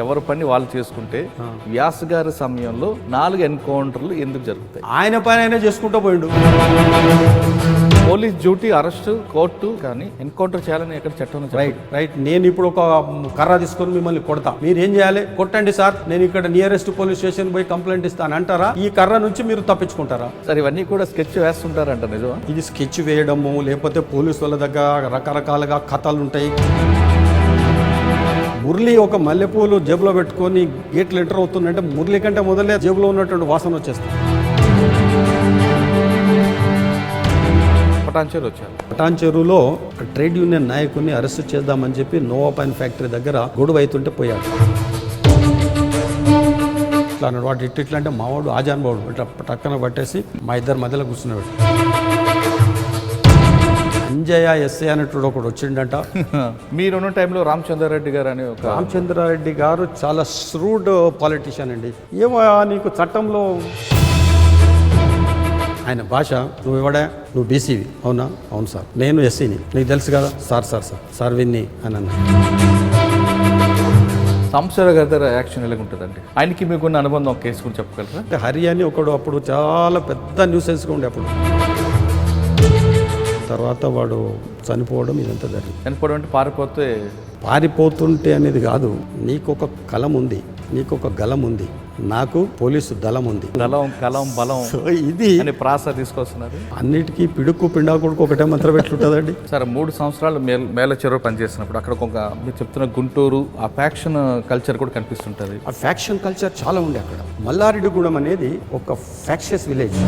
ఎవరి పని వాళ్ళు చేసుకుంటే వ్యాస్ గారి సమయంలో 4 ఎన్కౌంటర్లు ఎందుకు జరుగుతాయి? ఆయన పని అయినా చేసుకుంటూ పోయిండు. పోలీస్ డ్యూటీ, అరెస్ట్, కోర్టు, కానీ ఎన్కౌంటర్ చేయాలని ఎక్కడ చట్టం? రైట్. నేను ఇప్పుడు ఒక కర్ర తీసుకొని మిమ్మల్ని కొడతా, మీరు ఏం చేయాలి? కొట్టండి సార్, నేను ఇక్కడ నియరెస్ట్ పోలీస్ స్టేషన్ పోయి కంప్లైంట్ ఇస్తాను అంటారా? ఈ కర్ర నుంచి మీరు తప్పించుకుంటారా? సార్ ఇవన్నీ కూడా స్కెచ్ వేస్తుంటారంట, నిజమా? ఇది స్కెచ్ వేయడము, లేకపోతే పోలీసు వాళ్ళ దగ్గర రకరకాలుగా కథలు ఉంటాయి. మురళి ఒక మల్లెపూలు జేబులో పెట్టుకొని గేట్లు ఎంటర్ అవుతుందంటే మురళి కంటే మొదలే జేబులో ఉన్నటువంటి వాసన వచ్చేస్తుంది. పటాన్ చెరువులో ట్రేడ్ యూనియన్ నాయకుడిని అరెస్ట్ చేద్దామని చెప్పి నోవా పైన్ ఫ్యాక్టరీ దగ్గర గొడవ అవుతుంటే పోయాడు. ఇట్లా అన్నాడు, వాడు ఇట్లా అంటే మావాడు ఆజాన్ బావుడు ఇట్లా టక్కన పట్టేసి మా ఇద్దరి మధ్యలో కూర్చున్నాడు. అంజయ్య ఎస్ఐ అనేటువంటి ఒకడు వచ్చిండంట. మీరున్న టైంలో రామచంద్రారెడ్డి గారు అని ఒక రామచంద్రారెడ్డి గారు చాలా శ్రూడ్ పాలిటిషియన్ అండి. ఏమో నీకు చట్టంలో ఆయన భాష, నువ్వు ఎవడా, నువ్వు బీసీవి, అవునా? అవును సార్. నేను ఎస్సీని, నీకు తెలుసు కదా సార్ విన్ని అని అన్నా. సంవత్సరాల గారి యాక్షన్ ఎలా ఉంటుందండి? ఆయనకి మీకున్న అనుబంధం ఒక కేసు గురించి చెప్పగలరా? అంటే హరి అని ఒకడు అప్పుడు చాలా పెద్ద న్యూసెన్స్గా ఉండే అప్పుడు. తర్వాత వాడు చనిపోవడం ఇదంతా జరిగింది. చనిపోవడం అంటే పారిపోతుంటే అనేది కాదు. నీకు ఒక కలం ఉంది, నీకు ఒక గలం ఉంది, నాకు పోలీసు దళం ఉంది. కలం బలం ఇది ప్రాస తీసుకొస్తున్నారు. అన్నిటికీ పిడుక్కు పిండాకుడుకు ఒకటే మంత్రం పెట్లుంటుందండి. సరే 3 సంవత్సరాలు మేల చెరువు పనిచేసినప్పుడు అక్కడ ఒక మీరు చెప్తున్న గుంటూరు ఆ ఫ్యాక్షన్ కల్చర్ కూడా కనిపిస్తుంటుంది. ఆ ఫ్యాక్షన్ కల్చర్ చాలా ఉండే అక్కడ. మల్లారెడ్డిగూడెం అనేది ఒక ఫ్యాక్షస్ విలేజ్.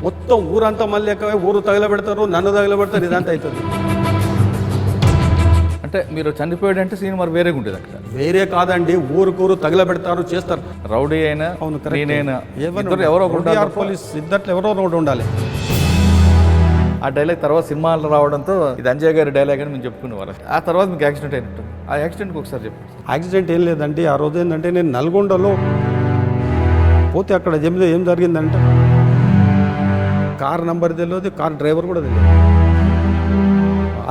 మొత్తం ఊరంతా మళ్ళీ ఊరు తగలబెడతారు, నన్ను తగలబెడతారు, ఇదంతా అవుతుంది. అంటే మీరు చనిపోయాడంటే సీన్ మరి వేరేగా ఉంటుంది అక్కడ. వేరే కాదండి, ఊరుకూరు తగలబెడతారు, చేస్తారు. రౌడీ అయినా నేనైనా ఎవరో పోలీస్ ఇద్దట్లో ఎవరో ఒకటి ఉండాలి. ఆ డైలాగ్ తర్వాత సినిమాలు రావడంతో ఇది అంజయ్ గారి డైలాగ్ అని మేము చెప్పుకునేవారు. ఆ తర్వాత మీకు యాక్సిడెంట్ అయినట్టు. ఆ యాక్సిడెంట్కి ఒకసారి చెప్పండి. యాక్సిడెంట్ ఏం లేదండి. ఆ రోజు ఏంటంటే నేను నల్గొండలో పోతే అక్కడ ఏం జరిగిందంటే కార్ నంబర్ తెలియదు, కార్ డ్రైవర్ కూడా తెలియదు.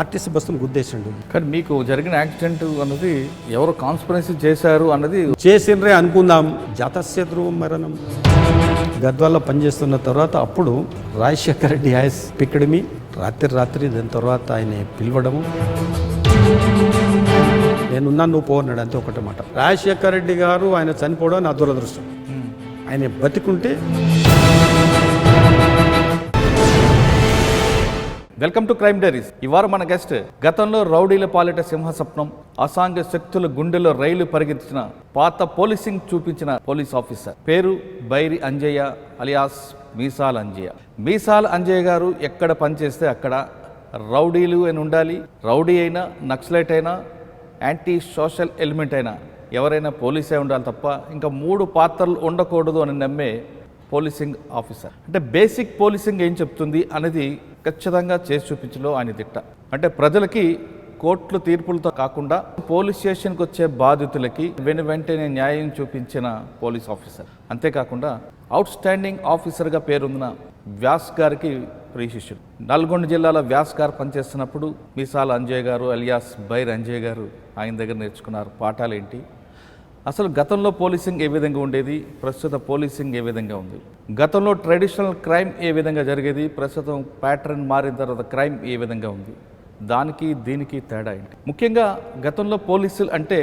ఆర్టీసీ బస్సును గుద్దేసిండు. కానీ మీకు జరిగిన యాక్సిడెంట్ అన్నది ఎవరు కాన్స్పిరసీ చేశారు అన్నది చేసిండ్రే అనుకుందాం. జాతస్య ధ్రువం మరణం. గద్వాల్లో పనిచేస్తున్న తర్వాత అప్పుడు Rajasekhara Reddy has picked me. రాత్రి దాని తర్వాత ఆయన పిలవడము, నేనున్నా నువ్వు పోన్నాడు, అంతే ఒకటే మాట. రాజశేఖర రెడ్డి గారు ఆయన చనిపోవడం నా దురదృష్టం. ఆయన బతికుంటే. Welcome to crime diaries. ఈ వారం మన గెస్ట్ గతంలో రౌడీల పాలిట సింహస్వప్నం, అసాంఘ శక్తుల గుండెలో రైలు పరిగెత్తించిన పాత పోలీసింగ్ చూపించిన పోలీస్ ఆఫీసర్. పేరు బైరి అంజయ్య అలియాస్ మీసాల అంజయ్య. మీసాల అంజయ్య గారు ఎక్కడ పనిచేస్తే అక్కడ రౌడీలు అని ఉండాలి. రౌడీ అయినా, నక్సలైట్ అయినా, యాంటీ సోషల్ ఎలిమెంట్ అయినా ఎవరైనా పోలీసే ఉండాలి తప్ప ఇంకా 3 పాత్రలు ఉండకూడదు అని నమ్మే పోలీసింగ్ ఆఫీసర్. అంటే బేసిక్ పోలీసింగ్ ఏం చెప్తుంది అనేది ఖచ్చితంగా చేసి చూపించలో ఆయన దిట్ట. అంటే ప్రజలకి కోర్టులు తీర్పులతో కాకుండా పోలీస్ స్టేషన్కి వచ్చే బాధితులకి వెంటనే న్యాయం చూపించిన పోలీస్ ఆఫీసర్. అంతేకాకుండా అవుట్ స్టాండింగ్ ఆఫీసర్గా పేరున్న వ్యాస్ గారికి ప్రియ శిష్యుడు. నల్గొండ జిల్లాలో వ్యాస్ గారు పనిచేస్తున్నప్పుడు మీసాల అంజయ్ గారు అలియాస్ బైర్ అంజయ్ గారు ఆయన దగ్గర నేర్చుకున్నారు పాఠాలు ఏంటి, అసలు గతంలో పోలీసింగ్ ఏ విధంగా ఉండేది, ప్రస్తుత పోలీసింగ్ ఏ విధంగా ఉంది, గతంలో ట్రెడిషనల్ క్రైమ్ ఏ విధంగా జరిగేది, ప్రస్తుతం ప్యాటర్న్ మారిన తర్వాత క్రైమ్ ఏ విధంగా ఉంది, దానికి దీనికి తేడా ఏంటి. ముఖ్యంగా గతంలో పోలీసులు అంటే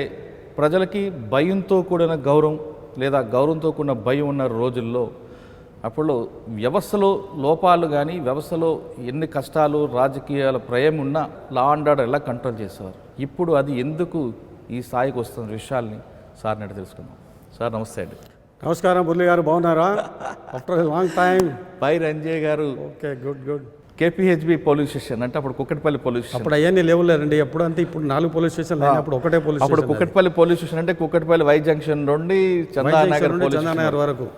ప్రజలకి భయంతో కూడిన గౌరవం లేదా గౌరవంతో కూడిన భయం ఉన్న రోజుల్లో అప్పుడు వ్యవస్థలో లోపాలు కానీ వ్యవస్థలో ఎన్ని కష్టాలు రాజకీయాల ప్రయం ఉన్నా లా అండ్ ఆర్డర్ ఎలా కంట్రోల్ చేసేవారు. ఇప్పుడు అది ఎందుకు ఈ స్థాయికి వస్తున్న విషయాల్ని సార్ని అడిగి తెలుసుకుందాం. సార్ నమస్తే అండి. నమస్కారం మురళి గారు, బాగున్నారా? After long time. Bair Anjay garu. Okay, good. KPHB police station అంటే అప్పుడు కుక్కట్పల్లి పోలీస్ స్టేషన్. అప్పుడు అవన్నీ లేవులేరండి. ఎప్పుడు అంటే ఇప్పుడు 4 పోలీస్ స్టేషన్లు అయినప్పుడు ఒకటే పోలీస్ అప్పుడు కుక్కట్పల్లి పోలీస్ స్టేషన్ అంటే కుక్కట్పల్లి వై జంక్షన్ నుండి చందానగర్ వరకు.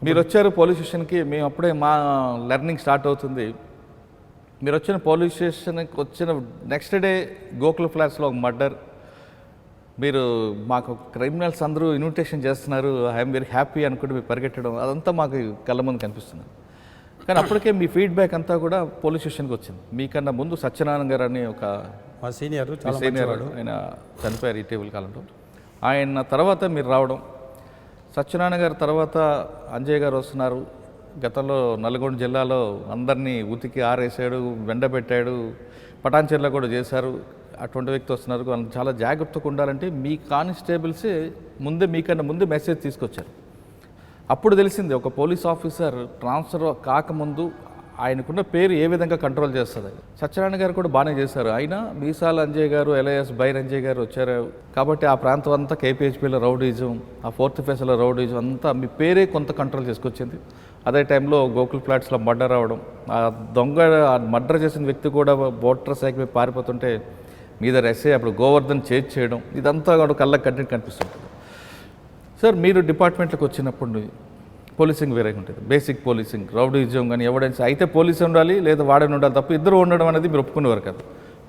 మీరు వచ్చారు పోలీస్ స్టేషన్కి. మేము అప్పుడే మా లెర్నింగ్ స్టార్ట్ అవుతుంది. మీరు వచ్చిన పోలీస్ స్టేషన్కి వచ్చిన నెక్స్ట్ డే గోకుల్ ఫ్లాట్స్లో ఒక మర్డర్. మీరు మాకు క్రిమినల్స్ అందరూ ఇన్విటేషన్ చేస్తున్నారు, ఐఎమ్ వెరీ హ్యాపీ అనుకుంటే మీరు పరిగెట్టడం అదంతా మాకు కళ్ళ ముందు కనిపిస్తుంది. కానీ అప్పటికే మీ ఫీడ్బ్యాక్ అంతా కూడా పోలీస్ స్టేషన్కి వచ్చింది. మీకన్నా ముందు సత్యనారాయణ గారు అని ఒక మా సీనియర్ చాలా సీనియర్ ఆయన చనిపోయారు ఇటీవల కాలంలో. ఆయన తర్వాత మీరు రావడం, సత్యనారాయణ గారు తర్వాత అంజయ్య గారు వస్తున్నారు. గతంలో నల్గొండ జిల్లాలో అందరినీ ఉతికి ఆరేసాడు, వెండబెట్టాడు, పటాన్చెర్లో కూడా చేశారు. అటువంటి వ్యక్తి వస్తున్నారు. వాళ్ళు చాలా జాగ్రత్తగా ఉండాలంటే మీ కానిస్టేబుల్సే మీకన్నా ముందే మెసేజ్ తీసుకొచ్చారు. అప్పుడు తెలిసింది ఒక పోలీస్ ఆఫీసర్ ట్రాన్స్ఫర్ కాకముందు ఆయనకున్న పేరు ఏ విధంగా కంట్రోల్ చేస్తుంది. సత్యనారాయణ గారు కూడా బాగానే చేశారు. అయినా మీసాల అంజయ్ గారు, ఎల్ఐఎస్ బైర్ అంజయ్ గారు వచ్చారు కాబట్టి ఆ ప్రాంతం అంతా కేపీహెచ్పీలో రౌడీజం, ఆ ఫోర్త్ ఫేస్లో రౌడీజం అంతా మీ పేరే కొంత కంట్రోల్ చేసుకొచ్చింది. అదే టైంలో గోకుల్ ఫ్లాట్స్లో మర్డర్ అవ్వడం, ఆ దొంగ మర్డర్ చేసిన వ్యక్తి కూడా మోటార్ సైకిల్ మీద పారిపోతుంటే మీద ఎస్ఐ అప్పుడు గోవర్ధన్ చేజ్ చేయడం, ఇదంతా కూడా కళ్ళకి కంటికి కనిపిస్తుంటుంది. సార్ మీరు డిపార్ట్మెంట్లోకి వచ్చినప్పుడు పోలీసింగ్ వేరేగా ఉంటుంది. బేసిక్ పోలీసింగ్, రౌడీజం కానీ ఎవిడెన్స్ అయితే పోలీసు ఉండాలి లేదా వాడని ఉండాలి తప్ప ఇద్దరు ఉండడం అనేది మీరు ఒప్పుకునేవారు కాదు.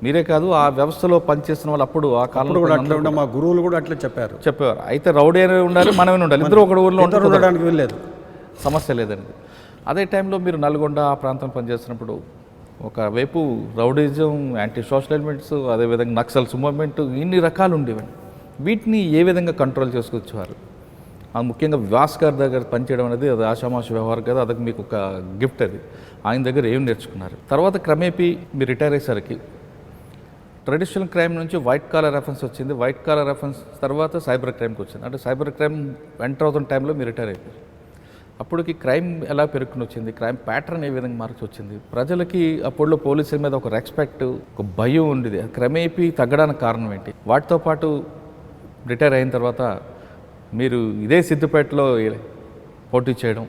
మీరే కాదు ఆ వ్యవస్థలో పనిచేస్తున్న వాళ్ళు అప్పుడు ఆ కాలంలో కూడా అట్లా ఉండే మా గురువులు కూడా అట్లా చెప్పేవారు. అయితే రౌడీ అనేది ఉండాలి, మనమే ఉండాలి, ఇద్దరు ఒక ఊరిలో ఉండడానికి వెళ్ళలేదు, సమస్య లేదండి. అదే టైంలో మీరు నల్గొండ ఆ ప్రాంతం పనిచేస్తున్నప్పుడు ఒకవైపు రౌడీజం, యాంటీ సోషల్ ఎలిమెంట్స్, అదేవిధంగా నక్సల్స్ మూవ్మెంట్, ఇన్ని రకాలు ఉండేవండి. వీటిని ఏ విధంగా కంట్రోల్ చేసుకొచ్చేవారు? ముఖ్యంగా వ్యాస్ గారి దగ్గర పనిచేయడం అనేది అది ఆషామాషి వ్యవహారం కదా, అదొక మీకు ఒక గిఫ్ట్. అది ఆయన దగ్గర ఏం నేర్చుకున్నారు? తర్వాత క్రమేపీ మీరు రిటైర్ అయ్యేసరికి ట్రెడిషనల్ క్రైమ్ నుంచి వైట్ కాలర్ రెఫరెన్స్ వచ్చింది. వైట్ కాలర్ రెఫరెన్స్ తర్వాత సైబర్ క్రైమ్కి వచ్చింది. అంటే సైబర్ క్రైమ్ ఎంటర్ అవుతున్న టైంలో మీరు రిటైర్ అయిపోయారు. అప్పటికి క్రైమ్ ఎలా పెరుగుకుని వచ్చింది, క్రైమ్ ప్యాటర్న్ ఏ విధంగా మార్చి వచ్చింది, ప్రజలకి అప్పుడులో పోలీసుల మీద ఒక రెస్పెక్ట్, ఒక భయం ఉండేది, క్రమేపీ తగ్గడానికి కారణం ఏంటి? వాటితో పాటు రిటైర్ అయిన తర్వాత మీరు ఇదే సిద్దిపేటలో పోటీ చేయడం,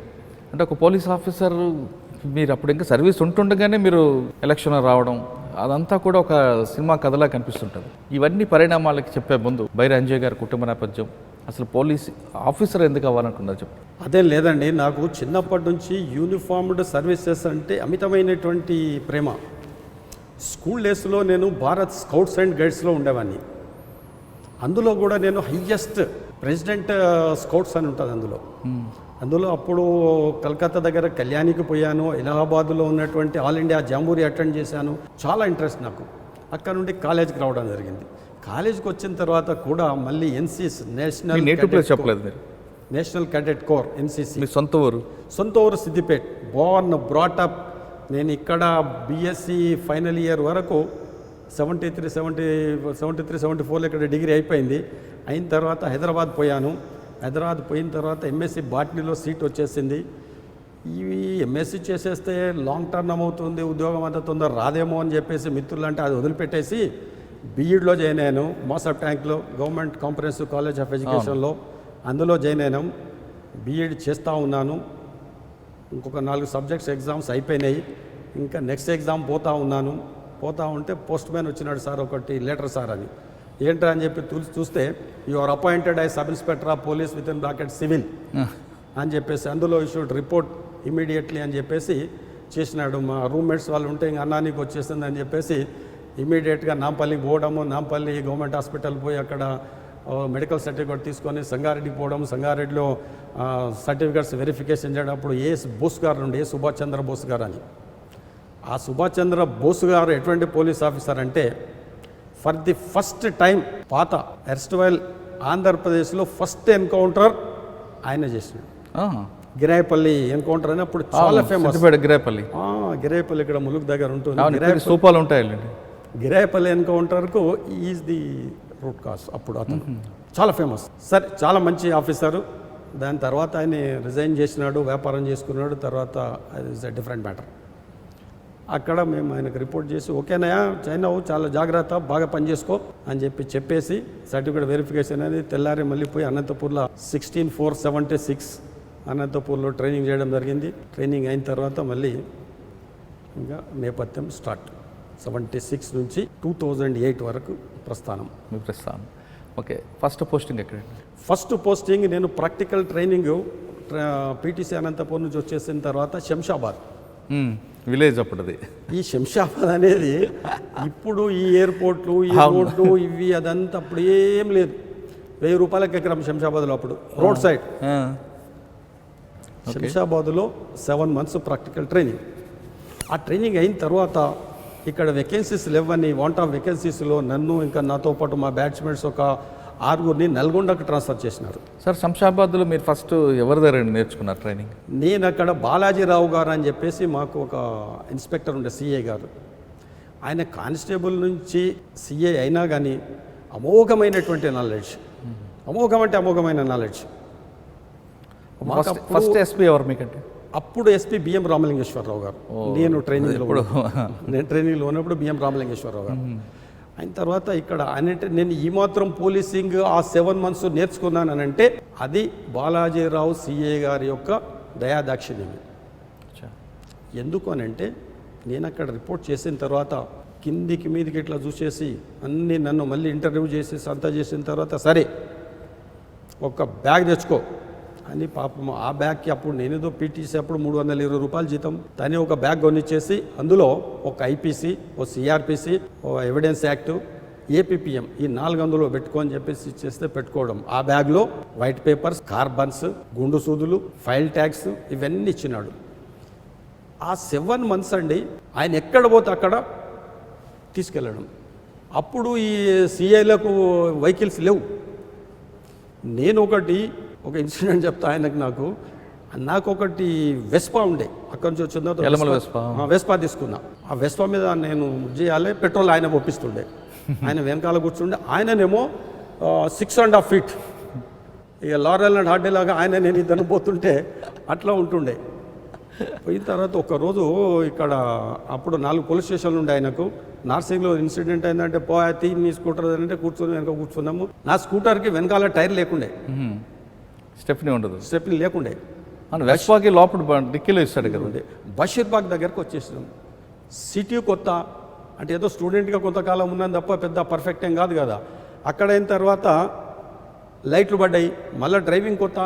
అంటే ఒక పోలీస్ ఆఫీసర్ మీరు అప్పుడు ఇంకా సర్వీస్ ఉంటుండగానే మీరు ఎలక్షన్ రావడం, అదంతా కూడా ఒక సినిమా కథలా కనిపిస్తుంటుంది. ఇవన్నీ పరిణామాలకి చెప్పే ముందు బైరి అంజయ్ గారి కుటుంబ నేపథ్యం, అసలు పోలీస్ ఆఫీసర్ ఎందుకు అవ్వాలనుకున్నారు చెప్పు. అదేం లేదండి, నాకు చిన్నప్పటి నుంచి యూనిఫామ్డ్ సర్వీసెస్ అంటే అమితమైనటువంటి ప్రేమ. స్కూల్ డేస్లో నేను భారత్ స్కౌట్స్ అండ్ గైడ్స్లో ఉండేవాడిని. అందులో కూడా నేను హయ్యెస్ట్ ప్రెసిడెంట్ స్కౌట్స్ అని ఉంటుంది అందులో అప్పుడు కలకత్తా దగ్గర కళ్యాణికి పోయాను, అలహాబాద్లో ఉన్నటువంటి ఆల్ ఇండియా జాంబూరి అటెండ్ చేశాను. చాలా ఇంట్రెస్ట్ నాకు. అక్కడ నుండి కాలేజ్కి రావడం జరిగింది. కాలేజ్కి వచ్చిన తర్వాత కూడా మళ్ళీ NCC national cadet corps NCC. మీ సొంత ఊరు సిద్దిపేట్. Born brought up. నేను ఇక్కడ బీఎస్సీ ఫైనల్ ఇయర్ వరకు 73-74లో ఇక్కడ డిగ్రీ అయిపోయింది. అయిన తర్వాత హైదరాబాద్ పోయాను. హైదరాబాద్ పోయిన తర్వాత ఎంఎస్సీ బాటనీలో సీట్ వచ్చేసింది. ఇవి ఎంఎస్సీ చేసేస్తే లాంగ్ టర్మ్ అవుతుంది, ఉద్యోగం అంతా తొందర రాదేమో అని చెప్పేసి మిత్రులు అంటే అది వదిలిపెట్టేసి బీఈడ్లో జాయిన్ అయ్యాను. మోసాఫ్ ట్యాంక్లో గవర్నమెంట్ కాంప్రహెన్సివ్ కాలేజ్ ఆఫ్ ఎడ్యుకేషన్లో అందులో జాయిన్ అయినాం. బీఈడ్ చేస్తూ ఉన్నాను. ఇంకొక 4 సబ్జెక్ట్స్ ఎగ్జామ్స్ అయిపోయినాయి. ఇంకా నెక్స్ట్ ఎగ్జామ్ పోతా ఉంటే పోస్ట్ మ్యాన్ వచ్చినాడు, సార్ ఒకటి లెటర్ సార్ అని. ఏంట్రా అని చెప్పి చూస్తే you are appointed I sub inspector of police with in bracket civil అని చెప్పేసి అందులో యూ షుడ్ రిపోర్ట్ ఇమీడియట్లీ అని చెప్పేసి చేసినాడు. మా రూమ్మేట్స్ వాళ్ళు ఉంటే ఇంక అన్నానికి వచ్చేస్తుంది అని చెప్పేసి ఇమీడియట్గా నాంపల్లికి పోవడము, నాంపల్లి గవర్నమెంట్ హాస్పిటల్ పోయి అక్కడ మెడికల్ సర్టిఫికేట్ తీసుకొని సంగారెడ్డికి పోవడం, సంగారెడ్డిలో సర్టిఫికేట్స్ వెరిఫికేషన్ చేయడం. అప్పుడు బోస్ గారు నుండి సుభాష్ చంద్ర బోస్ గారు అని. ఆ సుభాష్ చంద్ర బోస్ గారు ఎటువంటి పోలీస్ ఆఫీసర్ అంటే ఫర్ ది ఫస్ట్ టైం పాత ఎర్స్ట్వైల్ ఆంధ్రప్రదేశ్లో ఫస్ట్ ఎన్కౌంటర్ ఆయన చేసినాడు. గిరాయపల్లి ఎన్కౌంటర్ అని అప్పుడు చాలా ఫేమస్. గిరాయపల్లి ఇక్కడ ములుగు దగ్గర ఉంటుంది. గిరాయపల్లి ఎన్కౌంటర్కు ఈజ్ ది రూట్ కాజ్. అప్పుడు అతను చాలా ఫేమస్. సరే, చాలా మంచి ఆఫీసరు. దాని తర్వాత ఆయన రిజైన్ చేసినాడు, వ్యాపారం చేసుకున్నాడు. తర్వాత అది ఇస్ అ డిఫరెంట్ మ్యాటర్. అక్కడ మేము ఆయనకు రిపోర్ట్ చేసి ఓకేనాయా చైనావు, చాలా జాగ్రత్త, బాగా పనిచేసుకో అని చెప్పేసి సర్టిఫికేట్ వెరిఫికేషన్ అనేది తెల్లారి మళ్ళీ పోయి అనంతపూర్లో 16/4/76 అనంతపూర్లో ట్రైనింగ్ చేయడం జరిగింది. ట్రైనింగ్ అయిన తర్వాత మళ్ళీ ఇంకా నేపథ్యం స్టార్ట్. 76 నుంచి 2008 వరకు ప్రస్థానం. ఓకే, ఫస్ట్ పోస్టింగ్ ఎక్కడ? ఫస్ట్ పోస్టింగ్ నేను ప్రాక్టికల్ ట్రైనింగ్ పీటీసీ అనంతపూర్ నుంచి వచ్చేసిన తర్వాత శంషాబాద్ విలేజ్. అప్పుడుది ఈ శంషాబాద్ అనేది ఇప్పుడు ఈ ఎయిర్పోర్ట్లు, ఈ రోడ్లు, ఇవి అదంతా అప్పుడు ఏం లేదు. 1000 రూపాయలకి ఎకరం శంషాబాద్లో అప్పుడు రోడ్ సైడ్. శంషాబాద్లో 7 months ప్రాక్టికల్ ట్రైనింగ్. ఆ ట్రైనింగ్ అయిన తర్వాత ఇక్కడ వేకెన్సీస్ లేవని వాంట్ ఆఫ్ వేకెన్సీస్లో నన్ను ఇంకా నాతో పాటు మా బ్యాచ్మెంట్స్ ఒక 6 నల్గొండకు ట్రాన్స్ఫర్ చేసినారు. సార్ శంషాబాద్లో మీరు ఫస్ట్ ఎవరి దగ్గర నేర్చుకున్నారు ట్రైనింగ్? నేను అక్కడ బాలాజీరావు గారు అని చెప్పేసి మాకు ఒక ఇన్స్పెక్టర్ ఉండే సిఐ గారు. ఆయన కానిస్టేబుల్ నుంచి సిఐ అయినా కానీ అమోఘమైనటువంటి నాలెడ్జ్, అమోఘమైన నాలెడ్జ్. ఫస్ట్ ఎస్పీ ఎవరు మీకంటే? అప్పుడు ఎస్పీ బిఎం రామలింగేశ్వరరావు గారు. నేను ట్రైనింగ్లో ఉన్నప్పుడు బిఎం రామలింగేశ్వరరావు గారు. అయిన తర్వాత ఇక్కడ అంటే నేను ఈ మాత్రం పోలీసింగ్ ఆ 7 months నేర్చుకున్నానంటే అది బాలాజీరావు సిఏ గారి యొక్క దయాదాక్షిణ్యం. ఎందుకు అనంటే నేను అక్కడ రిపోర్ట్ చేసిన తర్వాత కిందికి మీదికి ఇట్లా చూసేసి అన్నీ నన్ను మళ్ళీ ఇంటర్వ్యూ చేసేసి అంతా చేసిన తర్వాత సరే ఒక బ్యాగ్ తెచ్చుకో అని పాపం ఆ బ్యాగ్కి అప్పుడు నేనేదో పీటీసీ అప్పుడు 320 రూపాయలు జీతం. దాన్ని ఒక బ్యాగ్ కొనిచ్చేసి అందులో ఒక ఐపీసీ, ఓ సిఆర్పిసి, ఓ ఎవిడెన్స్ యాక్ట్, ఏపీపీఎం ఈ 4 అందులో పెట్టుకొని చెప్పేసి ఇచ్చేస్తే పెట్టుకోవడం. ఆ బ్యాగ్లో వైట్ పేపర్స్, కార్బన్స్, గుండు సూదులు, ఫైల్ ట్యాగ్స్ ఇవన్నీ ఇచ్చినాడు. ఆ 7 months అండి ఆయన ఎక్కడ పోతే అక్కడ తీసుకెళ్ళడం. అప్పుడు ఈ సిఐలకు వెహికల్స్ లేవు. నేను ఒక ఇన్సిడెంట్ చెప్తా ఆయనకు. నాకు ఒకటి వెస్పా ఉండే, అక్కడి నుంచి వచ్చిందో వెస్పా తీసుకున్నా. ఆ వెస్పా మీద నేను చేయాలి, పెట్రోల్ ఆయన ఒప్పిస్తుండే. ఆయన వెనకాల కూర్చుండే. ఆయననేమో 6.5 feet ఇక లారెల్ అండ్ హార్డే లాగా ఆయన నేను ఇద్దరు పోతుంటే అట్లా ఉంటుండే. పోయిన తర్వాత ఒకరోజు ఇక్కడ అప్పుడు 4 పోలీస్ స్టేషన్లు ఉండే ఆయనకు. నార్సింగ్లో ఇన్సిడెంట్ అయిందంటే పోయి నీ స్కూటర్ అంటే కూర్చొని వెనక కూర్చున్నాము. నా స్కూటర్కి వెనకాల టైర్ లేకుండే, స్టెప్నీ ఉండదు, స్టెప్నీ లేకుండే. వెస్పాకి లోపల డిక్కీలో ఇస్తాడు కదా. బషీర్బాగ్ దగ్గరకు వచ్చేసినాం. సిటీ కొత్త అంటే ఏదో స్టూడెంట్గా కొంతకాలం ఉన్నాను తప్ప పెద్ద పర్ఫెక్ట్ ఏం కాదు కదా. అక్కడ అయిన తర్వాత లైట్లు పడ్డాయి, మళ్ళీ డ్రైవింగ్ కొత్త.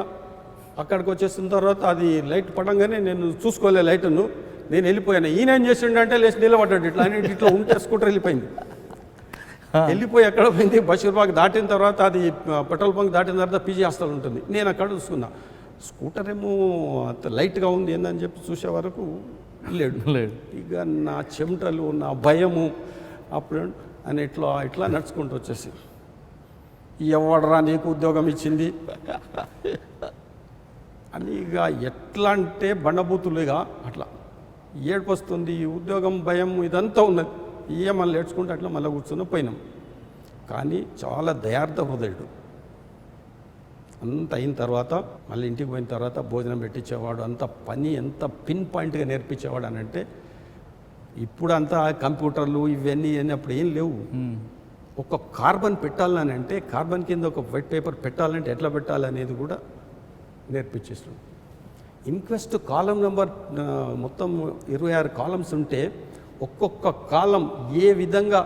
అక్కడికి వచ్చేసిన తర్వాత అది లైట్ పడంగానే నేను చూసుకోలే లైట్ను, నేను వెళ్ళిపోయాను. ఈయన ఏం చేసిండంటే లేచి నిలబడ్డాడు ఇట్లా అని. ఇట్లా ఉంటే స్కూటర్ వెళ్ళిపోయి ఎక్కడ పోయింది బషీర్బాగ్ దాటిన తర్వాత అది పెట్రోల్ బంక్ దాటిన తర్వాత పీజీ హాస్టల్ ఉంటుంది. నేను అక్కడ చూసుకున్నా. స్కూటర్ ఏమో లైట్గా ఉంది ఏందని చెప్పి చూసే వరకు లేడు. ఇక నా చెమటలు, నా భయము అప్పుడు అని ఇట్లా నడుచుకుంటూ వచ్చేసి ఎవడరా నీకు ఉద్యోగం ఇచ్చింది అని ఇక ఎట్లా అంటే బండబూతులుగా అట్లా ఏడుపు వస్తుంది. ఉద్యోగం భయం ఇదంతా ఉన్నది. మళ్ళీ ఏడ్చుకుంటే అట్లా మళ్ళీ కూర్చొని పోయినాం. కానీ చాలా దయార్థ హృదయుడు. అంత అయిన తర్వాత మళ్ళీ ఇంటికి పోయిన తర్వాత భోజనం పెట్టించేవాడు. అంత పని ఎంత పిన్ పాయింట్గా నేర్పించేవాడు అని అంటే ఇప్పుడు అంతా కంప్యూటర్లు ఇవన్నీ అప్పుడు ఏం లేవు. ఒక కార్బన్ పెట్టాలని అంటే కార్బన్ కింద ఒక వైట్ పేపర్ పెట్టాలంటే ఎట్లా పెట్టాలనేది కూడా నేర్పించేస్తున్నాడు. ఇన్క్వెస్ట్ కాలం నెంబర్ మొత్తం 26 కాలమ్స్ ఉంటే ఒక్కొక్క కాలం ఏ విధంగా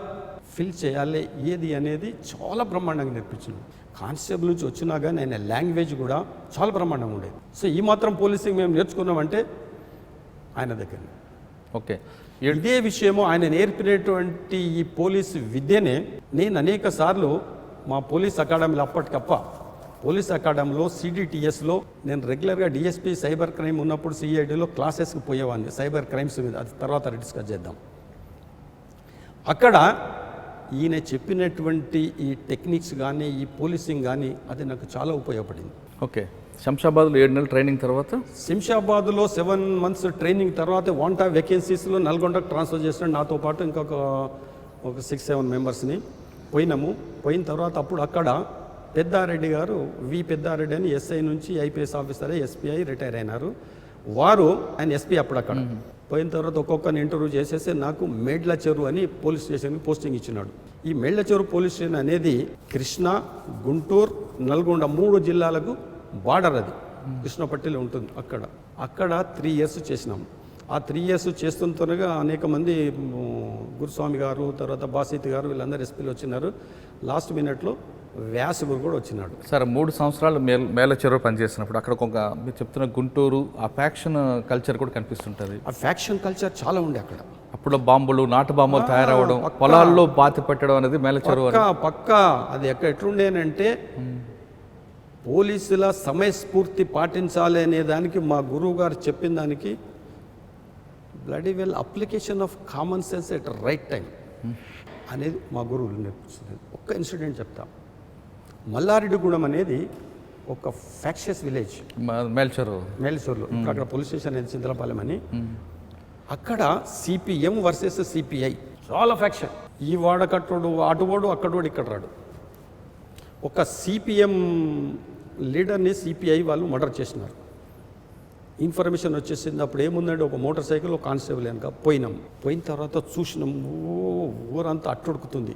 ఫిల్ చేయాలి ఏది అనేది చాలా బ్రహ్మాండంగా నేర్పించింది. కానిస్టేబుల్ నుంచి వచ్చినా కానీ ఆయన లాంగ్వేజ్ కూడా చాలా బ్రహ్మాండంగా ఉండేది. సో ఈ మాత్రం పోలీసింగ్ మేము నేర్చుకున్నామంటే ఆయన దగ్గర. ఓకే, ఇదే విషయము ఆయన నేర్పినటువంటి ఈ పోలీసు విద్యనే నేను అనేక సార్లు మా పోలీస్ అకాడమీలో అప్పటికప్ప పోలీస్ అకాడమీలో సిడిటిఎస్లో నేను రెగ్యులర్గా డిఎస్పీ సైబర్ క్రైమ్ ఉన్నప్పుడు సిఐడిలో క్లాసెస్కి పోయేవాడిని సైబర్ క్రైమ్స్ మీద. అది తర్వాత డిస్కస్ చేద్దాం. అక్కడ ఈయన చెప్పినటువంటి ఈ టెక్నిక్స్ కానీ ఈ పోలీసింగ్ కానీ అది నాకు చాలా ఉపయోగపడింది. ఓకే, శంషాబాద్లో 7 నెలలు ట్రైనింగ్ తర్వాత శంషాబాద్లో 7 months ట్రైనింగ్ తర్వాత వాంట్ ఆఫ్ వేకెన్సీస్లో నల్గొండకు ట్రాన్స్ఫర్ చేసిన నాతో పాటు ఇంకొక 6-7 మెంబర్స్ని పోయినాము. పోయిన తర్వాత అప్పుడు అక్కడ పెద్దారెడ్డి గారు, పెద్దారెడ్డి అని ఎస్ఐ నుంచి ఐపీఎస్ ఆఫీసర్ ఎస్పీఐ రిటైర్ అయినారు. ఆయన ఎస్పీ అప్పుడు అక్కడ. పోయిన తర్వాత ఒక్కొక్కరిని ఇంటర్వ్యూ చేసేసి నాకు మేడ్ల చెరువు అని పోలీస్ స్టేషన్కి పోస్టింగ్ ఇచ్చినాడు. ఈ మేడ్ల చెరువు పోలీస్ స్టేషన్ అనేది కృష్ణా, గుంటూరు, నల్గొండ 3 జిల్లాలకు బార్డర్. అది కృష్ణపట్టిలో ఉంటుంది. అక్కడ 3 years చేసినాము. ఆ 3 years చేస్తుంటగా అనేక మంది గురుస్వామి గారు, తర్వాత బాసిత్ గారు వీళ్ళందరూ ఎస్పీలు వచ్చినారు. లాస్ట్ మినిట్లో వ్యాసుడు కూడా వచ్చినాడు. సరే, 3 సంవత్సరాలు మేల చెరువు పనిచేసినప్పుడు అక్కడ మీరు చెప్తున్న గుంటూరు ఆ ఫ్యాక్షన్ కల్చర్ కూడా కనిపిస్తుంటుంది. ఆ ఫ్యాక్షన్ కల్చర్ చాలా ఉండే అక్కడ. అప్పుడు బాంబులు, నాటు బాంబులు తయారవడం, పొలాల్లో బాతి పెట్టడం అనేది మేల చెరువు పక్క. అది ఎట్లుండేనంటే పోలీసుల సమయస్ఫూర్తి పాటించాలి అనే దానికి మా గురువు గారు చెప్పిన దానికి bloody well application of common sense at right time అనేది మా గురువులు నేర్పిస్తుంది. ఒక్క ఇన్సిడెంట్ చెప్తా. మల్లారెడ్డిగూడెం అనేది ఒక ఫ్యాక్షియస్ విలేజ్, మేల్చూరులో. ఇప్పుడు అక్కడ పోలీస్ స్టేషన్ అనేది చింతలపాలెం అని. అక్కడ సిపిఎం వర్సెస్ సిపిఐ చాలా ఫ్యాక్షన్. ఈ వాడకట్టోడు అటువాడు అక్కడోడు ఇక్కడ రాడు. ఒక సిపిఎం లీడర్ని సిపిఐ వాళ్ళు మర్డర్ చేసినారు. ఇన్ఫర్మేషన్ వచ్చేసింది. అప్పుడు ఏముందంటే ఒక మోటార్ సైకిల్ ఒక కానిస్టేబుల్ వెనక పోయినాం. పోయిన తర్వాత చూసినాం, ఊరంతా అట్టుడుకుతుంది.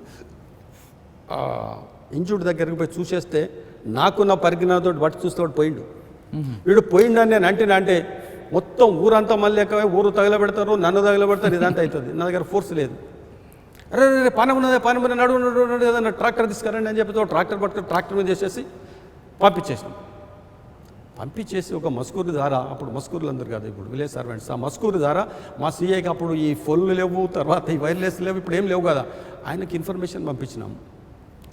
ఇంజుడ్ దగ్గరికి పోయి చూసేస్తే నాకు నా పరిజ్ఞానంతో బట్టి చూస్తే వాడు పోయిండు. వీడు పోయిండని నేను అంటే మొత్తం ఊరంతా మళ్ళీ ఊరు తగలబెడతారు, నన్ను తగలబెడతారు, ఇదంతా అవుతుంది. నా దగ్గర ఫోర్స్ లేదు. అరే రే పానం ఉన్నదే, పానం ఉన్న నడు ఏదన్నా ట్రాక్టర్ తీసుకురండి అని చెప్పి ట్రాక్టర్ పట్టుకుని ట్రాక్టర్ మీద చేసేసి పంపించేసాం. పంపించేసి ఒక మస్కూరు ద్వారా, అప్పుడు మస్కూరులు అందరు కాదు, ఇప్పుడు విలేజ్ సర్వెంట్స్, ఆ మస్కూరు ద్వారా మా సీఐకి అప్పుడు ఈ ఫోన్లు లేవు, తర్వాత ఈ వైర్లెస్ లేవు, ఇప్పుడు ఏం లేవు కదా, ఆయనకి ఇన్ఫర్మేషన్ పంపించినాం.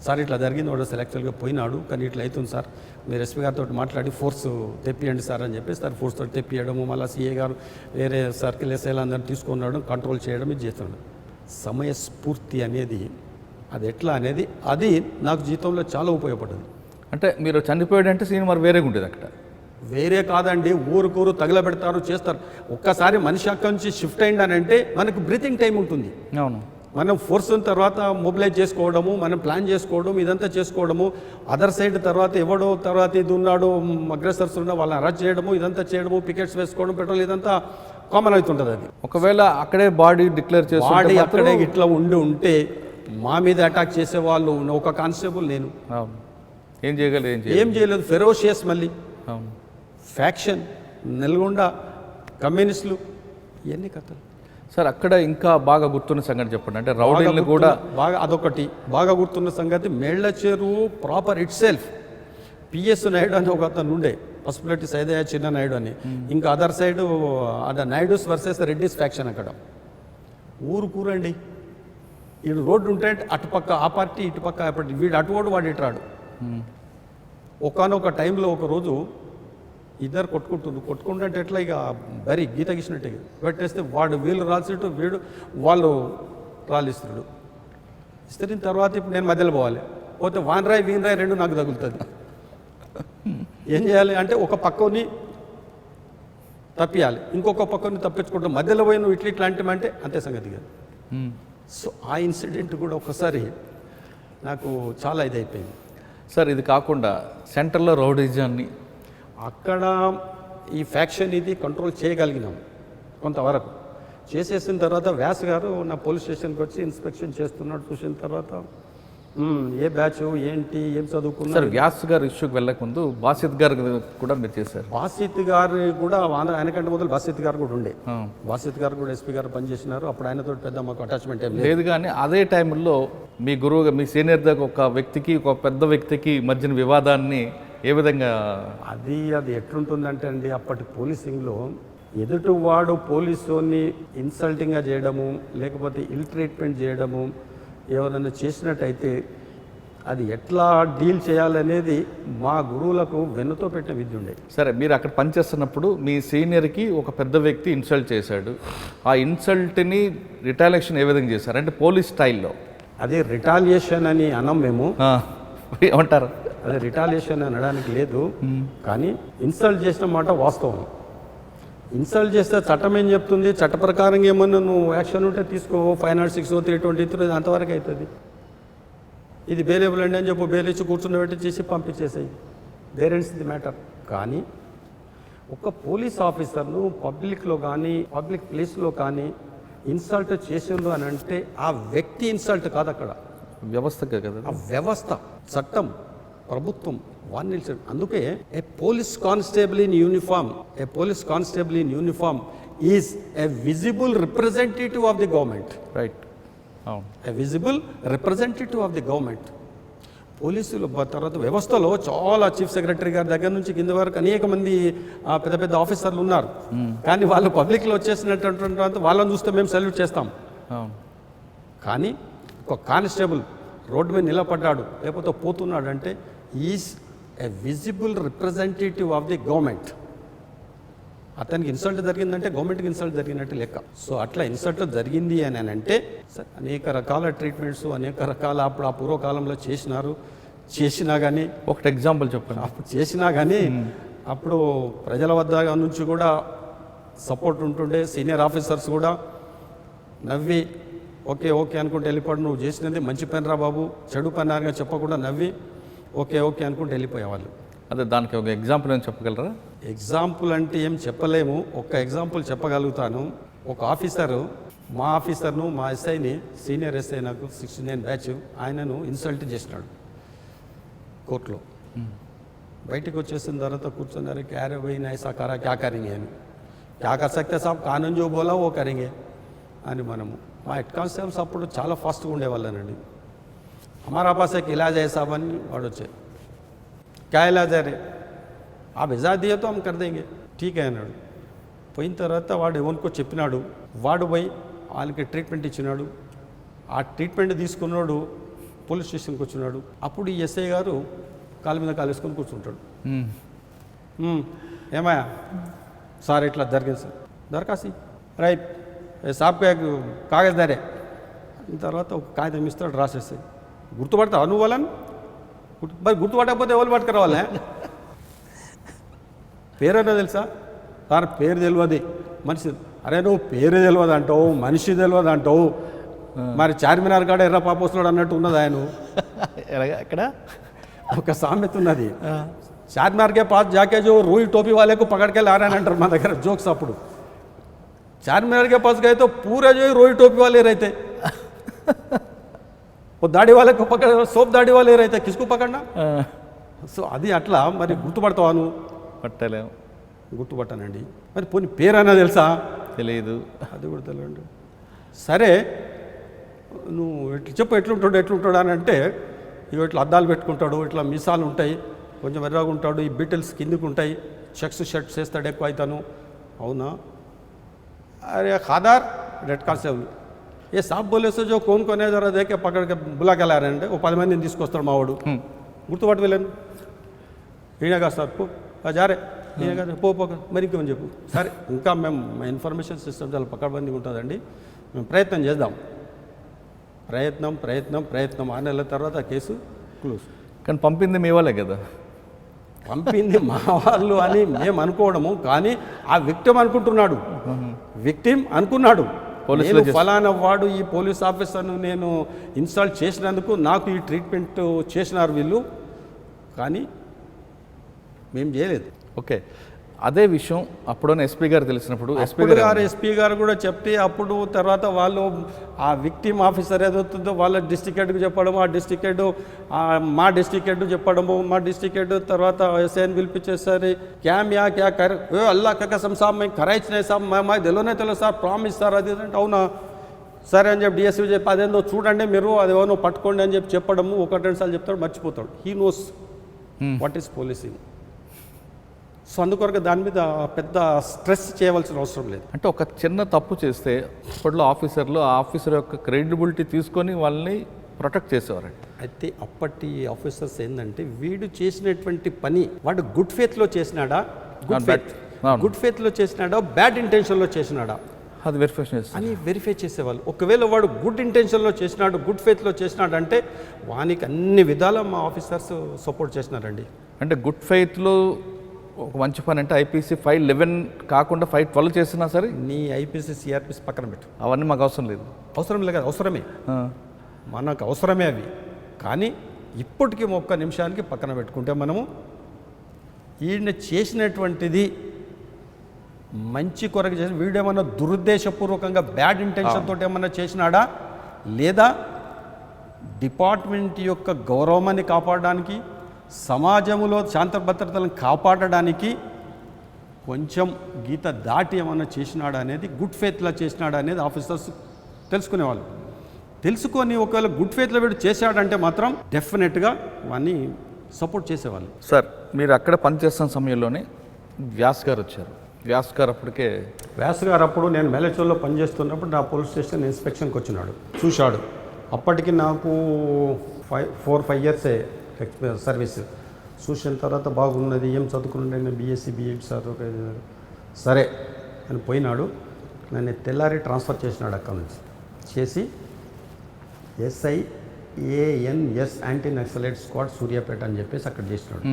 సార్ ఇట్లా జరిగింది, వాడు సెలెక్చువల్గా పోయినాడు, కానీ ఇట్లా అవుతుంది సార్, మీరు ఎస్పీ గారితో మాట్లాడి ఫోర్స్ తెప్పియండి సార్ అని చెప్పేసి సార్ ఫోర్స్ తోటి తెప్పియడము, మళ్ళీ సీఏ గారు వేరే సర్కిల్ ఎస్ఐలు అందరినీ తీసుకున్నాడు, కంట్రోల్ చేయడం ఇది చేస్తున్నాడు. సమయస్ఫూర్తి అనేది అది ఎట్లా అనేది అది నాకు జీవితంలో చాలా ఉపయోగపడింది. అంటే మీరు చనిపోయాడంటే సీన్ మరి వేరేగా ఉండేది అక్కడ. వేరే కాదండి, ఊరుకూరు తగలబెడతారు, చేస్తారు. ఒక్కసారి మనిషి అక్కడి నుంచి షిఫ్ట్ అయిందనంటే మనకు బ్రీతింగ్ టైం ఉంటుంది. అవును, మనం ఫోర్స్ తర్వాత మొబిలైజ్ చేసుకోవడము, మనం ప్లాన్ చేసుకోవడం, ఇదంతా చేసుకోవడము. అదర్ సైడ్ తర్వాత ఎవడో తర్వాత ఇది ఉన్నాడు, అగ్రెసర్స్ ఉన్న వాళ్ళని అరెస్ట్ చేయడము, ఇదంతా చేయడము, పికెట్స్ వేసుకోవడం, పెట్రోల్, ఇదంతా కామన్ అవుతుంటుంది. అది ఒకవేళ అక్కడే బాడీ డిక్లేర్ చేసి బాడీ అక్కడే ఇట్లా ఉంటే మా మీద అటాక్ చేసే వాళ్ళు ఒక కానిస్టేబుల్ నేను ఏం చేయలేదు. ఫెరోషియస్ మళ్ళీ ఫ్యాక్షన్, నల్గొండ కమ్యూనిస్టులు, ఇవన్నీ కథలు. సార్ అక్కడ ఇంకా బాగా గుర్తున్న సంగతి చెప్పండి. అంటే రౌడీలు కూడా బాగా అదొకటి బాగా గుర్తున్న సంగతి. Mellacheru proper itself PS Naidu అని ఒక అతను ఉండే, పసుపులెట్టి సైదయ్య చిన్న నాయుడు అని. ఇంకా అదర్ సైడ్ అక్కడ నాయుడుస్ వర్సెస్ రెడ్డిస్ ఫ్యాక్షన్. అక్కడ ఊరు కూరండి, వీడు రోడ్డు ఉంటే అటుపక్క ఆ పార్టీ ఇటుపక్క వీడు అటువాడు వాడు ఇటురాడు. ఒకనొక టైంలో ఒక రోజు ఇద్దరు కొట్టుకుంటుంటే ఎట్లా ఇక బరీ గీత గీసినట్టే పెట్టేస్తే వాడు వీళ్ళు రాల్సిట్టు వీడు వాళ్ళు రాలిస్తున్నాడు. ఇస్తున్న తర్వాత ఇప్పుడు నేను మధ్యలో పోవాలి, పోతే వాన్ వీన్ రాయ్ రెండు నాకు తగులుతుంది. ఏం చేయాలి అంటే ఒక పక్కని తప్పియాలి, ఇంకొక పక్కని తప్పించుకుంటాం, మధ్యలో పోయి నువ్వు ఇట్లాంటివంటే అంతే సంగతి కాదు. సో ఆ ఇన్సిడెంట్ కూడా ఒకసారి నాకు చాలా ఇదైపోయింది. సార్ ఇది కాకుండా సెంటర్లో రౌడీజాన్ని అక్కడ ఈ ఫ్యాక్షన్ ఇది కంట్రోల్ చేయగలిగినాం కొంతవరకు. చేసేసిన తర్వాత వ్యాస్ గారు నా పోలీస్ స్టేషన్కి వచ్చి ఇన్స్పెక్షన్ చేస్తున్నాడు. చూసిన తర్వాత ఏ బ్యాచ్ ఏంటి ఏం చదువుకున్నారు. సార్ వ్యాస్ గారు ఇష్యూకి వెళ్ళక ముందు బాసిత్ గారు కూడా మీరు చేశారు. బాసిత్ గారు కూడా ఆయనకంటే మొదలు బాసిత్ గారు కూడా ఉండే. బాసిత్ గారు కూడా ఎస్పీ గారు పనిచేసినారు. అప్పుడు ఆయనతో పెద్ద మాకు అటాచ్మెంట్ ఏం లేదు. కానీ అదే టైంలో మీ గురువుగా మీ సీనియర్ దగ్గర ఒక వ్యక్తికి ఒక పెద్ద వ్యక్తికి మధ్యన వివాదాన్ని ఏ విధంగా అది ఎట్లుంటుందంటే అండి, అప్పటి పోలీసింగ్లో ఎదుటివాడు పోలీసుని ఇన్సల్టింగ్గా చేయడము, లేకపోతే ఇల్ ట్రీట్మెంట్ చేయడము ఎవరైనా చేసినట్టయితే అది ఎట్లా డీల్ చేయాలనేది మా గురువులకు వెన్నుతో పెట్టిన విద్య ఉండే. సరే, మీరు అక్కడ పనిచేస్తున్నప్పుడు మీ సీనియర్కి ఒక పెద్ద వ్యక్తి ఇన్సల్ట్ చేశాడు. ఆ ఇన్సల్ట్ని రిటాలియేషన్ ఏ విధంగా చేశారు అంటే పోలీస్ స్టైల్లో? అదే రిటాలియేషన్ అని అనం మేము ఏమంటారు, అదే రిటాలియేషన్ అనడానికి లేదు. కానీ ఇన్సల్ట్ చేసిన మాట వాస్తవం. ఇన్సల్ట్ చేస్తే చట్టం ఏం చెప్తుంది, చట్ట ప్రకారంగా ఏమన్నా నువ్వు యాక్షన్ ఉంటే తీసుకో, 506, 323 అంతవరకు అవుతుంది. ఇది బెయిలబుల్ అండి అని చెప్పు, బెయిల్ ఇచ్చి కూర్చున్నబెట్టి చేసి పంపించేసాయి, దేర్ ఎండ్స్ ది మ్యాటర్. కానీ ఒక పోలీస్ ఆఫీసర్ను పబ్లిక్లో కానీ పబ్లిక్ ప్లేస్లో కానీ ఇన్సల్ట్ చేసిండ్రు అని అంటే ఆ వ్యక్తి ఇన్సల్ట్ కాదు, అక్కడ వ్యవస్థకే కదా, ఆ వ్యవస్థ, చట్టం, ప్రభుత్వం వాన్ని. అందుకే a police constable in uniform is a visible representative of the government. Right, a visible representative of the government. పోలీసులు తర్వాత వ్యవస్థలో చాలా చీఫ్ సెక్రటరీ గారి దగ్గర నుంచి కింద వరకు అనేక మంది పెద్ద పెద్ద ఆఫీసర్లు ఉన్నారు. కానీ వాళ్ళు పబ్లిక్లో వచ్చేసినటువంటి వాళ్ళని చూస్తే మేము సెల్యూట్ చేస్తాం. కానీ ఒక కానిస్టేబుల్ రోడ్డు మీద నిలబడ్డాడు లేకపోతే పోతున్నాడు అంటే is a visible representative of the government. అతనికి ఇన్సల్ట్ జరిగిందంటే గవర్నమెంట్కి ఇన్సల్ట్ జరిగినట్టు లెక్క. సో అట్లా ఇన్సల్ట్ జరిగింది అని అంటే అనేక రకాల ట్రీట్మెంట్స్ అనేక రకాల అప్పుడు ఆ పూర్వకాలంలో చేసినా కానీ ఒకటి ఎగ్జాంపుల్ చెప్పండి. అప్పుడు చేసినా కానీ అప్పుడు ప్రజల వద్ద నుంచి కూడా సపోర్ట్ ఉంటుండే. సీనియర్ ఆఫీసర్స్ కూడా నవ్వి ఓకే ఓకే అనుకుంటే వెళ్ళిపోవడం, నువ్వు చేసినది మంచి పని రా బాబు, చెడు పని అనగా చెప్పకుండా నవ్వి ఓకే ఓకే అనుకుంటే వెళ్ళిపోయేవాళ్ళు. అదే దానికి ఒక ఎగ్జాంపుల్ అని చెప్పగలరా? ఎగ్జాంపుల్ అంటే ఏం చెప్పలేము. ఒక ఎగ్జాంపుల్ చెప్పగలుగుతాను. ఒక ఆఫీసరు మా ఆఫీసర్ను మా ఎస్ఐని, సీనియర్ ఎస్ఐ నాకు 69 బ్యాచ్, ఆయనను ఇన్సల్ట్ చేసినాడు కోర్టులో. బయటికి వచ్చేసిన తర్వాత కూర్చున్నారు. క్యారే పోయి ఐసా కరా క్యా కరెంగే అని, క్యా కర్ సక్తే సాబ్, కానూన్ జో బోలా ఓ కరెంగే అని మనము. మా హెడ్ కానిస్టేబుల్స్ అప్పుడు చాలా ఫాస్ట్గా ఉండేవాళ్ళనండి. హమారా పాస్ ఏక్ ఇలాజ్ హై సాబ్ అని వాడు వచ్చాయి. క్యా ఇలాజ్ హై రే, आप इजाज़त दिए तो हम कर देंगे, ठीक है అన్నాడు. పోయిన తర్వాత వాడు ఎవరికో చెప్పినాడు. వాడు పోయి వాళ్ళకి ట్రీట్మెంట్ ఇచ్చినాడు. ఆ ట్రీట్మెంట్ తీసుకున్నాడు, పోలీస్ స్టేషన్కి వచ్చినాడు. అప్పుడు ఈ ఎస్ఐ గారు కాలు మీద కాలు వేసుకొని కూర్చుంటాడు. ఏమయ్యా సార్ ఇట్లా జరిగింది సార్, దరఖాస్తు రైట్ సాబ్కి కాగజ్ దారే. తర్వాత ఒక కాగితం ఇస్తాడు, రాసేస్తాయి. గుర్తుపడతావు నువ్వు వాళ్ళని? మరి గుర్తుపట్టకపోతే ఎవరు పట్టుకురావాలే? పేరైనా తెలుసా? సార్ పేరు తెలియదు మనిషి. అరే నువ్వు పేరు తెలియదు అంటావు, మనిషి తెలియదు అంటావు, మరి చార్మినార్ కాడ ఎర్ర పాప వస్తున్నాడు అన్నట్టు ఉన్నది. ఆయన ఎక్కడ ఒక సామెత ఉన్నది, చార్మినార్కే పాస్ జాకే జో రూయి టోపీ వాళ్ళకు పకడ్కెళ్ళి ఆరాని అంటారు మా దగ్గర జోక్స్. అప్పుడు చార్మినార్కే పాస్ గए तो पूरा जो रोई टोपी वाले रहते, वो दाढ़ी वाले को पकड़, सोप दाढ़ी वाले रहते, किसको पकड़ना? సో అది అట్లా. మరి గుర్తుపడతావా నువ్వు? పట్టలేము. గుర్తుపట్టానండి. మరి పోనీ పేరైనా తెలుసా? తెలియదు. అది కూడా తెలియదు. సరే నువ్వు ఇట్లా చెప్పు, ఎట్లుంటాడు అని అంటే, ఇవి ఇట్లా అద్దాలు పెట్టుకుంటాడు, ఇట్లా మీసాలు ఉంటాయి, కొంచెం ఎర్రగా ఉంటాడు, ఈ బీటిల్స్ కిందికి ఉంటాయి, చెక్స్ షర్ట్స్ వేస్తాడు ఎక్కువ అవుతాను. అవునా? అరే ఖాదార్ రెడ్ కానిస్టేబుల్ ఏ సాబ్ బోలేసో జో కోన్ కొనే జరా దేకే పక్కడికి బులాకెళ్ళారంటే ఓ 10 మందిని తీసుకొస్తాడు మావాడు. గుర్తుపట్టి వెళ్ళాను. ఈయనగా సార్ జారే, ఈయనగా పో మరి ఇంకేమని చెప్పు. సరే ఇంకా మేము మా ఇన్ఫర్మేషన్ సిస్టమ్ చాలా పక్కబందిగా ఉంటుందండి, మేము ప్రయత్నం చేద్దాం. ప్రయత్నం 6 నెలల తర్వాత కేసు క్లోజ్. కానీ పంపింది మీ వాళ్ళే కదా? పంపింది మా వాళ్ళు అని మేము అనుకోవడము, కానీ ఆ విక్టిమ్ అనుకుంటున్నాడు. విక్టిమ్ అనుకున్నాడు, నేను ఫలానా వాడు ఈ పోలీస్ ఆఫీసర్ను నేను ఇన్స్టాల్ చేసినందుకు నాకు ఈ ట్రీట్మెంట్ చేసినారు వీళ్ళు, కానీ మేము చేయలేదు. ఓకే, అదే విషయం అప్పుడున్న ఎస్పీ గారు తెలిసినప్పుడు ఎస్పీ గారు కూడా చెప్తే అప్పుడు తర్వాత వాళ్ళు ఆ విక్టిమ్ ఆఫీసర్ ఏదవుతుందో వాళ్ళ డిస్ట్రిక్ట్ హెడ్కి చెప్పడము, ఆ డిస్ట్రిక్ట్ హెడ్ మా డిస్ట్రిక్ట్ హెడ్ చెప్పడము, మా డిస్ట్రిక్ట్ హెడ్ తర్వాత ఎస్ఐని పిలిపించేసరి క్యా కర్ అల్లా కసమ్ సాబ్ మేము కరాయిచ్చినాయి సాబ్, మాకు తెలియదు సార్, ప్రామిస్ సార్ అది అంటే. అవునా సరే అని చెప్పి డిఎస్పీ చెప్పి అదేందో చూడండి మీరు, అదేమో పట్టుకోండి అని చెప్పి చెప్పడము. 1-2 సార్లు చెప్తాడు, మర్చిపోతాడు. He knows what is policing. So అందుకొరకు దాని మీద పెద్ద స్ట్రెస్ చేయవలసిన అవసరం లేదు. అంటే ఒక చిన్న తప్పు చేస్తే అప్పట్లో ఆఫీసర్లు ఆ ఆఫీసర్ యొక్క క్రెడిబిలిటీ తీసుకొని వాళ్ళని ప్రొటెక్ట్ చేసేవారండి. అయితే అప్పటి ఆఫీసర్స్ ఏంటంటే వీడు చేసినటువంటి పని వాడు గుడ్ ఫేత్లో చేసినాడా, గుడ్ ఫేత్లో చేసినాడా, బ్యాడ్ ఇంటెన్షన్లో చేసినాడా అది వెరిఫై చేసేవాళ్ళు. ఒకవేళ వాడు గుడ్ ఇంటెన్షన్లో చేసినాడు, గుడ్ ఫేత్లో చేసినాడు అంటే వానికి అన్ని విధాలా మా ఆఫీసర్స్ సపోర్ట్ చేసినారండి. అంటే గుడ్ ఫెయిత్లో ఒక మంచి పని అంటే ఐపీసీ 511 కాకుండా 512 చేసినా సరే నీ ఐపీసీ సిఆర్పిసి పక్కన పెట్టు, అవన్నీ మాకు అవసరం లేదు. అవసరం లేదు కదా, అవసరమే, మనకు అవసరమే అవి. కానీ ఇప్పటికీ 1 నిమిషానికి పక్కన పెట్టుకుంటే మనము ఈయన చేసినటువంటిది మంచి కొరకు చేసి వీడేమన్నా దురుద్దేశపూర్వకంగా బ్యాడ్ ఇంటెన్షన్ తోటి ఏమన్నా చేసినాడా, లేదా డిపార్ట్మెంట్ యొక్క గౌరవాన్ని కాపాడడానికి, సమాజంలో శాంతి భద్రతలను కాపాడడానికి కొంచెం గీత దాటి ఏమన్నా చేసినాడా అనేది, గుడ్ ఫేత్లో చేసినాడా అనేది ఆఫీసర్స్ తెలుసుకునేవాళ్ళు. తెలుసుకొని ఒకవేళ గుడ్ ఫేత్లో వీడు చేశాడంటే మాత్రం డెఫినెట్గా వాడిని సపోర్ట్ చేసేవాళ్ళు. సార్ మీరు అక్కడ పనిచేస్తున్న సమయంలోనే వ్యాస్ గారు వచ్చారు. వ్యాస్ గారు అప్పుడు నేను మేలచూరులో పనిచేస్తున్నప్పుడు నా పోలీస్ స్టేషన్ ఇన్స్పెక్షన్కి వచ్చినాడు, చూశాడు. అప్పటికి నాకు 4-5 ఇయర్సే సర్వీస్. చూసిన తర్వాత బాగున్నది, ఏం చదువుకున్నాడు, నేను బీఎస్సీ బీఎడ్ సార్ సరే అని పోయినాడు. నన్ను తెల్లారి ట్రాన్స్ఫర్ చేసినాడు అక్కడ నుంచి. చేసి SIANS anti naxalite squad Suryapet అని చెప్పేసి అక్కడ చేసినాడు.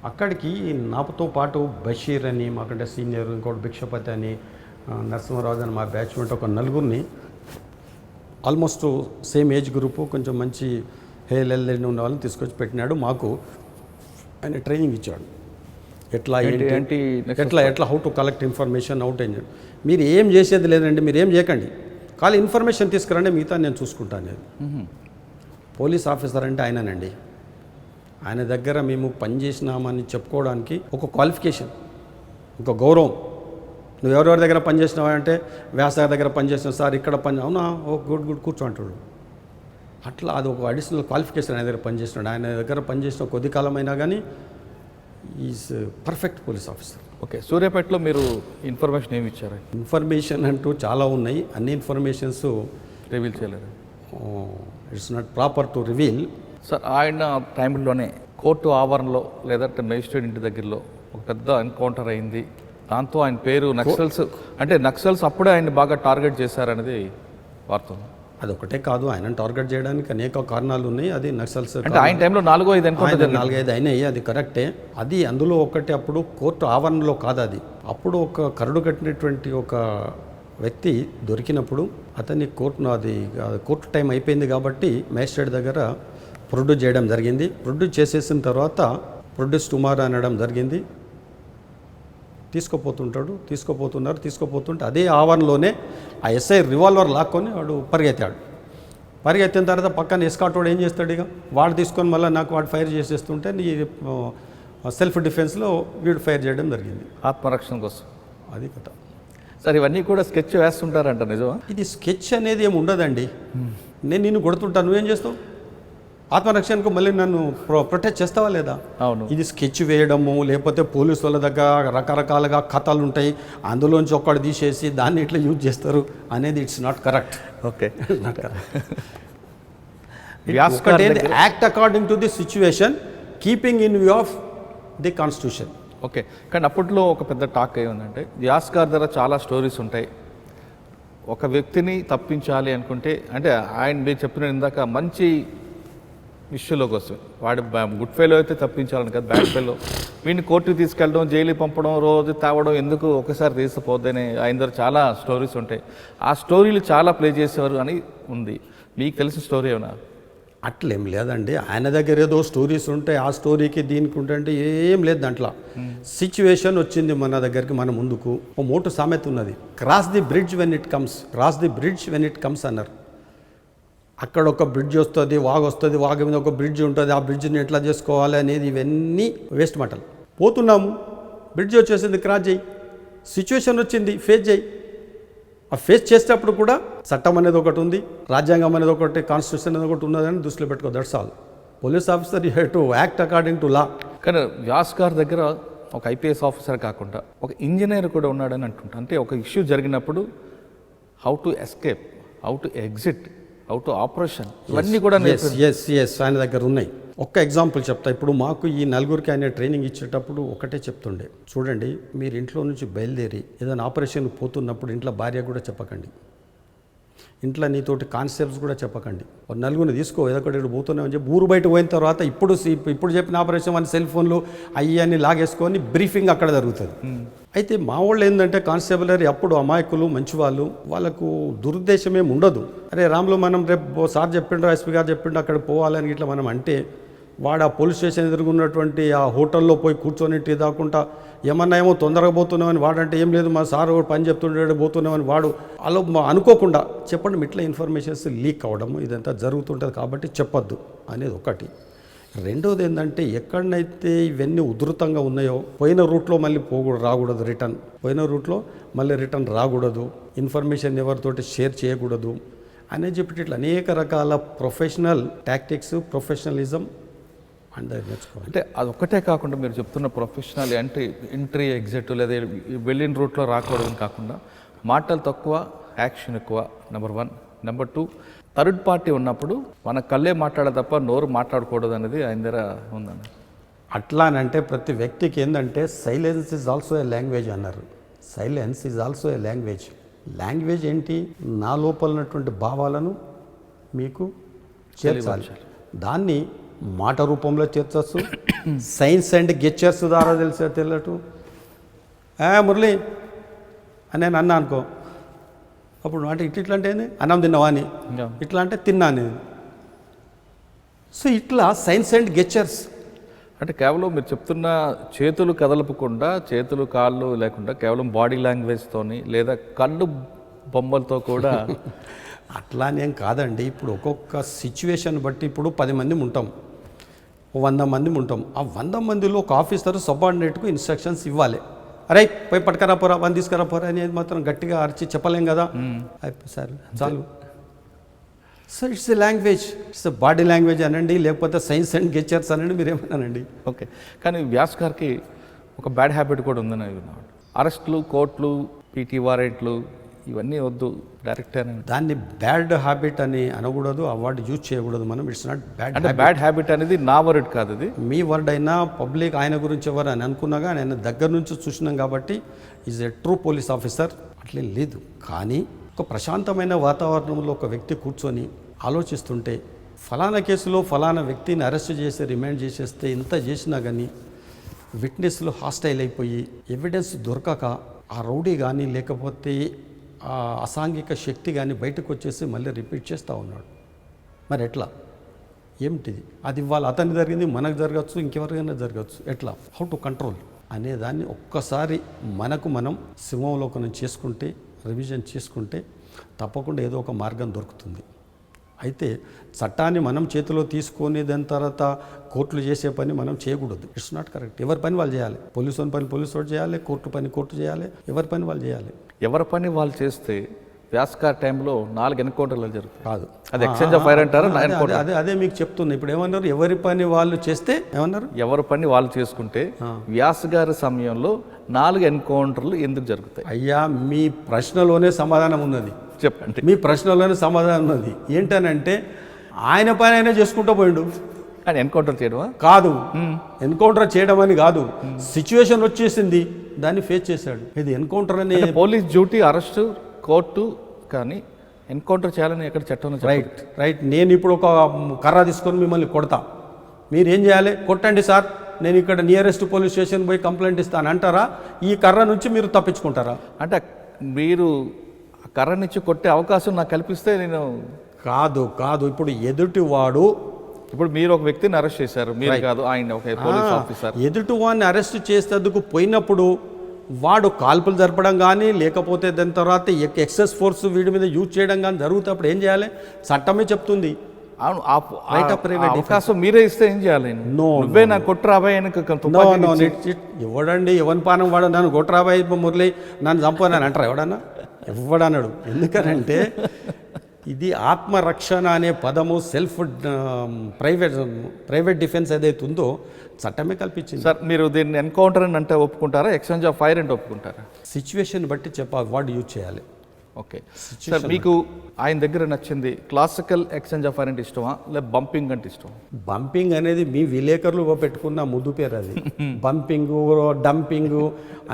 అక్కడికి నాతో పాటు బషీర్ అని మాకంటే సీనియర్, ఇంకోటి భిక్షపతి అని, నరసింహరాజు అని మా బ్యాచ్మెంట్ ఒక నలుగురిని ఆల్మోస్ట్ సేమ్ ఏజ్ గ్రూపు, కొంచెం మంచి హెయిర్ ఉన్న వాళ్ళని తీసుకొచ్చి పెట్టినాడు. మాకు ఆయన ట్రైనింగ్ ఇచ్చాడు. ఎట్లా how to collect information, out ఏం మీరు ఏం చేసేది లేదండి, మీరు ఏం చేయకండి, ఖాళీ ఇన్ఫర్మేషన్ తీసుకురండి, మిగతా నేను చూసుకుంటాను. నేను పోలీస్ ఆఫీసర్ అంటే ఆయననండి. ఆయన దగ్గర మేము పనిచేసినామని చెప్పుకోవడానికి ఒక క్వాలిఫికేషన్, ఒక గౌరవం. నువ్వు ఎవరెవరి దగ్గర పనిచేసినావా అంటే వ్యాస దగ్గర పనిచేసిన సార్, ఇక్కడ పని, అవునా, ఓ గుడ్ కూర్చో అంటాడు. అట్లా అది ఒక అడిషనల్ క్వాలిఫికేషన్. ఆయన దగ్గర పనిచేసినాడు. ఆయన దగ్గర పనిచేసిన కొద్ది కాలం అయినా కానీ is perfect police officer. Okay, సూర్యాపేటలో మీరు ఇన్ఫర్మేషన్ ఏమి ఇచ్చారు? ఇన్ఫర్మేషన్ అంటూ చాలా ఉన్నాయి. అన్ని ఇన్ఫర్మేషన్స్ రివీల్ చేయలేదు. It's not proper to reveal. Sir, ఆయన టైంలోనే కోర్టు ఆవరణలో లేదంటే మేజిస్ట్రేట్ ఇంటి దగ్గరలో ఒక పెద్ద ఎన్కౌంటర్ అయింది. దాంతో ఆయన పేరు నక్సల్స్ అప్పుడే ఆయన బాగా టార్గెట్ చేశారనేది వార్త. అదొకటే కాదు, ఆయన టార్గెట్ చేయడానికి అనేక కారణాలు ఉన్నాయి. అది నక్సల్స్ అంటే ఆయన టైంలో 4-5 అయినాయి, అది కరెక్టే. అది అందులో ఒకటి అప్పుడు కోర్టు ఆవరణలో కాదు, అది అప్పుడు ఒక కరడు కట్టినటువంటి ఒక వ్యక్తి దొరికినప్పుడు అతన్ని కోర్టు టైం అయిపోయింది కాబట్టి మేజిస్ట్రేట్ దగ్గర ప్రొడ్యూస్ చేయడం జరిగింది. ప్రొడ్యూస్ చేసేసిన తర్వాత ప్రొడ్యూస్ టుమారో అనడం జరిగింది. తీసుకుపోతుంటే అదే ఆవరణలోనే ఆ ఎస్ఐ రివాల్వర్ లాక్కొని వాడు పరిగెత్తిన తర్వాత పక్కన ఎస్కాట్ వాడు ఏం చేస్తాడు, ఇక వాడు తీసుకొని మళ్ళీ నాకు వాడు ఫైర్ చేసేస్తుంటే నీ సెల్ఫ్ డిఫెన్స్లో వీడు ఫైర్ చేయడం జరిగింది, ఆత్మరక్షణ కోసం. అది కథ. సార్, ఇవన్నీ కూడా స్కెచ్ వేస్తుంటారంట, నిజమా? ఇది స్కెచ్ అనేది ఏమి ఉండదండి. నేను నిన్ను కొడుతుంటాను, నువ్వేం చేస్తావు? ఆత్మరక్షణకు మళ్ళీ నన్ను ప్రొటెక్ట్ చేస్తావా లేదా? అవును. ఇది స్కెచ్ వేయడము, లేకపోతే పోలీసు వాళ్ళ దగ్గర రకరకాలుగా కథలు ఉంటాయి, అందులోంచి ఒక్కడు తీసేసి దాన్ని ఇట్లా యూజ్ చేస్తారు అనేది it's not correct. Okay, not correct. Act according to the situation, keeping in view of the constitution. Okay, కానీ అప్పట్లో ఒక పెద్ద టాక్ ఏముందంటే వ్యాస్ గారి దగ్గర చాలా స్టోరీస్ ఉంటాయి. ఒక వ్యక్తిని తప్పించాలి అనుకుంటే, అంటే ఆయన మీరు చెప్పిన ఇందాక మంచి ఇష్యూలో కోసం వాడి గుడ్ ఫెయిల్ అయితే తప్పించాలని కదా, బ్యాడ్ ఫెయిల్ వీడిని కోర్టుకి తీసుకెళ్ళడం, జైలుకి పంపడం, రోజు తేవడం ఎందుకు, ఒకసారి తీసిపోద్దని ఆయన దగ్గర చాలా స్టోరీస్ ఉంటాయి. ఆ స్టోరీలు చాలా ప్లే చేసేవారు అని ఉంది. మీకు తెలిసిన స్టోరీ ఏమైనా? అట్లేం లేదండి, ఆయన దగ్గర ఏదో స్టోరీస్ ఉంటాయి, ఆ స్టోరీకి దీనికి ఉంటే ఏం లేదు దాంట్లో. సిచ్యువేషన్ వచ్చింది మన దగ్గరికి, మన ముందుకు. ఓ మోటు సామెత ఉన్నది, cross the bridge when it comes అన్నారు. అక్కడ ఒక బ్రిడ్జ్ వస్తుంది, వాగు మీద ఒక బ్రిడ్జ్ ఉంటుంది, ఆ బ్రిడ్జ్ని ఎట్లా చేసుకోవాలి అనేది ఇవన్నీ వేస్ట్ మాటలు. పోతున్నాము, బ్రిడ్జ్ వచ్చేసింది, క్రాస్ చేయి. సిచ్యువేషన్ వచ్చింది, ఫేస్ చేయి. ఆ ఫేస్ చేసేటప్పుడు కూడా చట్టం అనేది ఒకటి ఉంది, రాజ్యాంగం అనేది ఒకటి, కాన్స్టిట్యూషన్ అనేది ఒకటి ఉన్నదని దృష్టిలో పెట్టుకో. That's all. Police officer you have to act according to law. కానీ వ్యాస్ గారి దగ్గర ఒక ఐపీఎస్ ఆఫీసర్ కాకుండా ఒక ఇంజనీర్ కూడా ఉన్నాడని అంటుంటా. అంటే ఒక ఇష్యూ జరిగినప్పుడు how to escape, how to exit, how to operation, ఇవన్నీ కూడా ఆయన దగ్గర ఉన్నాయి. ఒక్క ఎగ్జాంపుల్ చెప్తా. ఇప్పుడు మాకు ఈ నలుగురికి ఆయన ట్రైనింగ్ ఇచ్చేటప్పుడు ఒకటే చెప్తుండే, చూడండి మీరు ఇంట్లో నుంచి బయలుదేరి ఏదైనా ఆపరేషన్ పోతున్నప్పుడు ఇంట్లో భార్య కూడా చెప్పకండి, ఇంట్లో నీతోటి కాన్సెప్ట్స్ కూడా చెప్పకండి. నలుగురిని తీసుకో, ఏదొకటి పోతున్నామని చెప్పి ఊరు బయట పోయిన తర్వాత ఇప్పుడు చెప్పిన ఆపరేషన్ అని సెల్ ఫోన్లు అయ్యని లాగేసుకొని బ్రీఫింగ్ అక్కడ జరుగుతుంది. అయితే మా వాళ్ళు ఏంటంటే కానిస్టేబులరీ అప్పుడు అమాయకులు, మంచివాళ్ళు, వాళ్ళకు దురుద్దేశమేమి ఉండదు. అరే రాములు మనం రేపు సార్ చెప్పిండ్రు, ఎస్పీ గారు చెప్పిండ్రు అక్కడ పోవాలని ఇట్లా మనం అంటే, వాడు ఆ పోలీస్ స్టేషన్ ఎదురుగున్నటువంటి ఆ హోటల్లో పోయి కూర్చొని టీ దాకుంటా ఏమన్నా ఏమో తొందరగా పోతున్నామని వాడంటే, ఏం లేదు మా సార్ పని చెప్తుండే పోతున్నామని వాడు అలా అనుకోకుండా చెప్పండి. ఇట్లా ఇన్ఫర్మేషన్స్ లీక్ అవ్వడము ఇదంతా జరుగుతుంటుంది కాబట్టి చెప్పొద్దు అనేది ఒకటి. రెండోది ఏంటంటే, ఎక్కడనైతే ఇవన్నీ ఉధృతంగా ఉన్నాయో పోయిన రూట్లో మళ్ళీ రాకూడదు, రిటర్న్ రాకూడదు, ఇన్ఫర్మేషన్ ఎవరితోటి షేర్ చేయకూడదు అనేది చెప్పి ఇట్లా అనేక రకాల ప్రొఫెషనల్ టాక్టిక్స్, ప్రొఫెషనలిజం అంటే అదొక్కటే కాకుండా మీరు చెప్తున్న ప్రొఫెషనల్ ఎంట్రీ ఎగ్జిట్ లేదా వెళ్ళిన రూట్లో రాకూడదు కాకుండా మాటలు తక్కువ, యాక్షన్ ఎక్కువ, నెంబర్ 1. నెంబర్ 2, థర్డ్ పార్టీ ఉన్నప్పుడు మన కళ్ళే మాట్లాడే తప్ప నోరు మాట్లాడకూడదు అనేది ఆయన దగ్గర ఉందండి. అట్లా అని అంటే ప్రతి వ్యక్తికి ఏంటంటే silence is also a language అన్నారు. Silence is also a language. Language ఏంటి? నా లోపల ఉన్నటువంటి భావాలను మీకు చేర్చాలి. దాన్ని మాట రూపంలో చేర్చచ్చు, సైన్స్ అండ్ గెచ్చర్స్ ద్వారా తెలియటు. మురళి అని నేను అన్నా అనుకో, అప్పుడు అంటే ఇట్లా అంటే ఏంది, అన్నం తిన్నావా అని, ఇట్లా అంటే తిన్నా అనేది. సో ఇట్లా సైన్స్ అండ్ గెచ్చర్స్ అంటే కేవలం మీరు చెప్తున్న చేతులు కదలపకుండా, చేతులు కాళ్ళు లేకుండా కేవలం బాడీ లాంగ్వేజ్తోని లేదా కళ్ళు బొమ్మలతో కూడా అట్లానేం కాదండి. ఇప్పుడు ఒక్కొక్క సిచ్యువేషన్ బట్టి ఇప్పుడు 10 మంది ఉంటాం, 100 మంది ఉంటాం. ఆ 100 మందిలో ఒక ఆఫీసర్ సబార్డినేట్కు ఇన్స్ట్రక్షన్స్ ఇవ్వాలి. అరే పోయి పట్టుకరా పోరా, వన్ తీసుకురా పోరా అనేది మాత్రం గట్టిగా అరిచి చెప్పలేం కదా. అయిపోయి సార్ చాలు. So it's a language, it's a body language అనండి, లేకపోతే సైన్స్ అండ్ గెచ్చర్స్ అనండి, మీరేమన్నానండి. ఓకే. కానీ వ్యాస్ గారికి ఒక బ్యాడ్ హ్యాబిట్ కూడా ఉందని విన్నాడు. అరెస్టులు, కోర్టులు, పీటీ వారెంట్లు ఇవన్నీ వద్దు, డైరెక్ట్ అని. దాన్ని బ్యాడ్ హ్యాబిట్ అని అనకూడదు, ఆ వర్డ్ యూజ్ చేయకూడదు మనం. It's not bad. అంటే బ్యాడ్ హ్యాబిట్ అనేది నా వర్డ్ కాదు, అది మీ వర్డ్ అయినా పబ్లిక్ ఆయన గురించి ఎవరు అని అనుకున్నాగా ఆయన దగ్గర నుంచి చూసినాం కాబట్టి is a true police officer. అట్లే లేదు. కానీ ఒక ప్రశాంతమైన వాతావరణంలో ఒక వ్యక్తి కూర్చొని ఆలోచిస్తుంటే ఫలానా కేసులో ఫలానా వ్యక్తిని అరెస్ట్ చేసి రిమాండ్ చేసేస్తే ఇంత చేసినా కానీ విట్నెస్లు హాస్టైల్ అయిపోయి ఎవిడెన్స్ దొరకక ఆ రౌడీ కానీ లేకపోతే ఆ అసాంఘిక శక్తి కానీ బయటకు వచ్చేసి మళ్ళీ రిపీట్ చేస్తూ ఉన్నాడు. మరి ఎట్లా, ఏమిటిది? అది ఇవాళ అతనికి జరిగింది, మనకు జరగచ్చు, ఇంకెవరికైనా జరగచ్చు. ఎట్లా, హౌ టు కంట్రోల్ అనేదాన్ని ఒక్కసారి మనకు మనం సింహవలోకనం చేసుకుంటే, రివిజన్ చేసుకుంటే తప్పకుండా ఏదో ఒక మార్గం దొరుకుతుంది. అయితే చట్టాన్ని మనం చేతిలో తీసుకొని దాని తర్వాత కోర్టులు చేసే పని మనం చేయకూడదు. It's not correct. ఎవరి పని వాళ్ళు చేయాలి. పోలీసు పని పోలీసు వాడు చేయాలి, కోర్టు పని కోర్టు చేయాలి, ఎవరి పని వాళ్ళు చేయాలి. ఎవరి పని వాళ్ళు చేస్తే వ్యాస్కార్ టైంలో 4 ఎన్కౌంటర్లు జరుగుతాయి. కాదు, అది ఎక్స్చేంజ్ ఆఫ్ ఫైర్ అంటారు. అదే మీకు చెప్తున్నా. ఇప్పుడు ఏమన్నారు, ఎవరి పని వాళ్ళు చేస్తే ఏమన్నారు, ఎవరి పని వాళ్ళు చేసుకుంటే వ్యాస్ గారి సమయంలో 4 ఎన్కౌంటర్లు ఎందుకు జరుగుతాయి? అయ్యా మీ ప్రశ్నలోనే సమాధానం ఉన్నది. చెప్పండి. మీ ప్రశ్నలోనే సమాధానం ఉన్నది. ఏంటనంటే ఆయన పని అయినా చేసుకుంటూ పోయిండు. కానీ ఎన్కౌంటర్ చేయడమా? కాదు, ఎన్కౌంటర్ చేయడం అని కాదు. సిచ్యువేషన్ వచ్చేసింది, దాన్ని ఫేస్ చేశాడు. ఇది ఎన్కౌంటర్ అని పోలీస్ డ్యూటీ, అరెస్ట్, కోర్టు, కానీ ఎన్కౌంటర్ చేయాలని ఎక్కడ చట్టంలో రైట్. నేను ఇప్పుడు ఒక కర్ర తీసుకొని మిమ్మల్ని కొడతా, మీరు ఏం చేయాలి? కొట్టండి సార్, నేను ఇక్కడ నియరెస్ట్ పోలీస్ స్టేషన్ పోయి కంప్లైంట్ ఇస్తాను అంటారా? ఈ కర్ర నుంచి మీరు తప్పించుకుంటారా? అంటే మీరు కర్ర నుంచి కొట్టే అవకాశం నాకు కల్పిస్తే నేను కాదు. ఇప్పుడు ఎదుటివాడు, ఇప్పుడు మీరు ఒక వ్యక్తిని అరెస్ట్ చేశారు, మీరు కాదు ఆయన, ఒక పోలీస్ ఆఫీసర్. ఎదుటి వాడిని అరెస్ట్ చేసేందుకు పోయినప్పుడు వాడు కాల్పులు జరపడం కానీ లేకపోతే దాని తర్వాత ఎక్సెస్ ఫోర్స్ వీడి మీద యూజ్ చేయడం కానీ జరుగుతున్నప్పుడు ఏం చేయాలి? చట్టమే చెప్తుంది. అవకాశం మీరే ఇస్తే ఏం చేయాలి? నువ్వే నాకు కొట్టరాబాయ్ ఎవడండి, ఎవరి పానం వాడు నన్ను కొట్టరాబాయ్ మురళి నన్ను చంపానని అంటారా? ఎవడన్నాడు? ఎందుకనంటే ఇది ఆత్మరక్షణ అనే పదము, సెల్ఫ్ ప్రైవేట్ డిఫెన్స్ ఏదైతే ఉందో చట్టమే కల్పించింది. సార్ మీరు దీన్ని ఎన్కౌంటర్ అని అంటే ఒప్పుకుంటారా, ఎక్స్చేంజ్ ఆఫ్ ఫైర్ అంటే ఒప్పుకుంటారా? సిచ్యువేషన్ బట్టి చెప్పాలి, వర్డ్ యూజ్ చేయాలి. ఓకే సార్, మీకు ఆయన దగ్గర నచ్చింది క్లాసికల్ ఎక్స్చేంజ్ ఆఫ్ ఫైర్ అంటే ఇష్టమా, లేదా బంపింగ్ అంటే ఇష్టమా? బంపింగ్ అనేది మీ విలేకరులు పెట్టుకున్న ముద్దు పేరు అది. బంపింగు, డంపింగు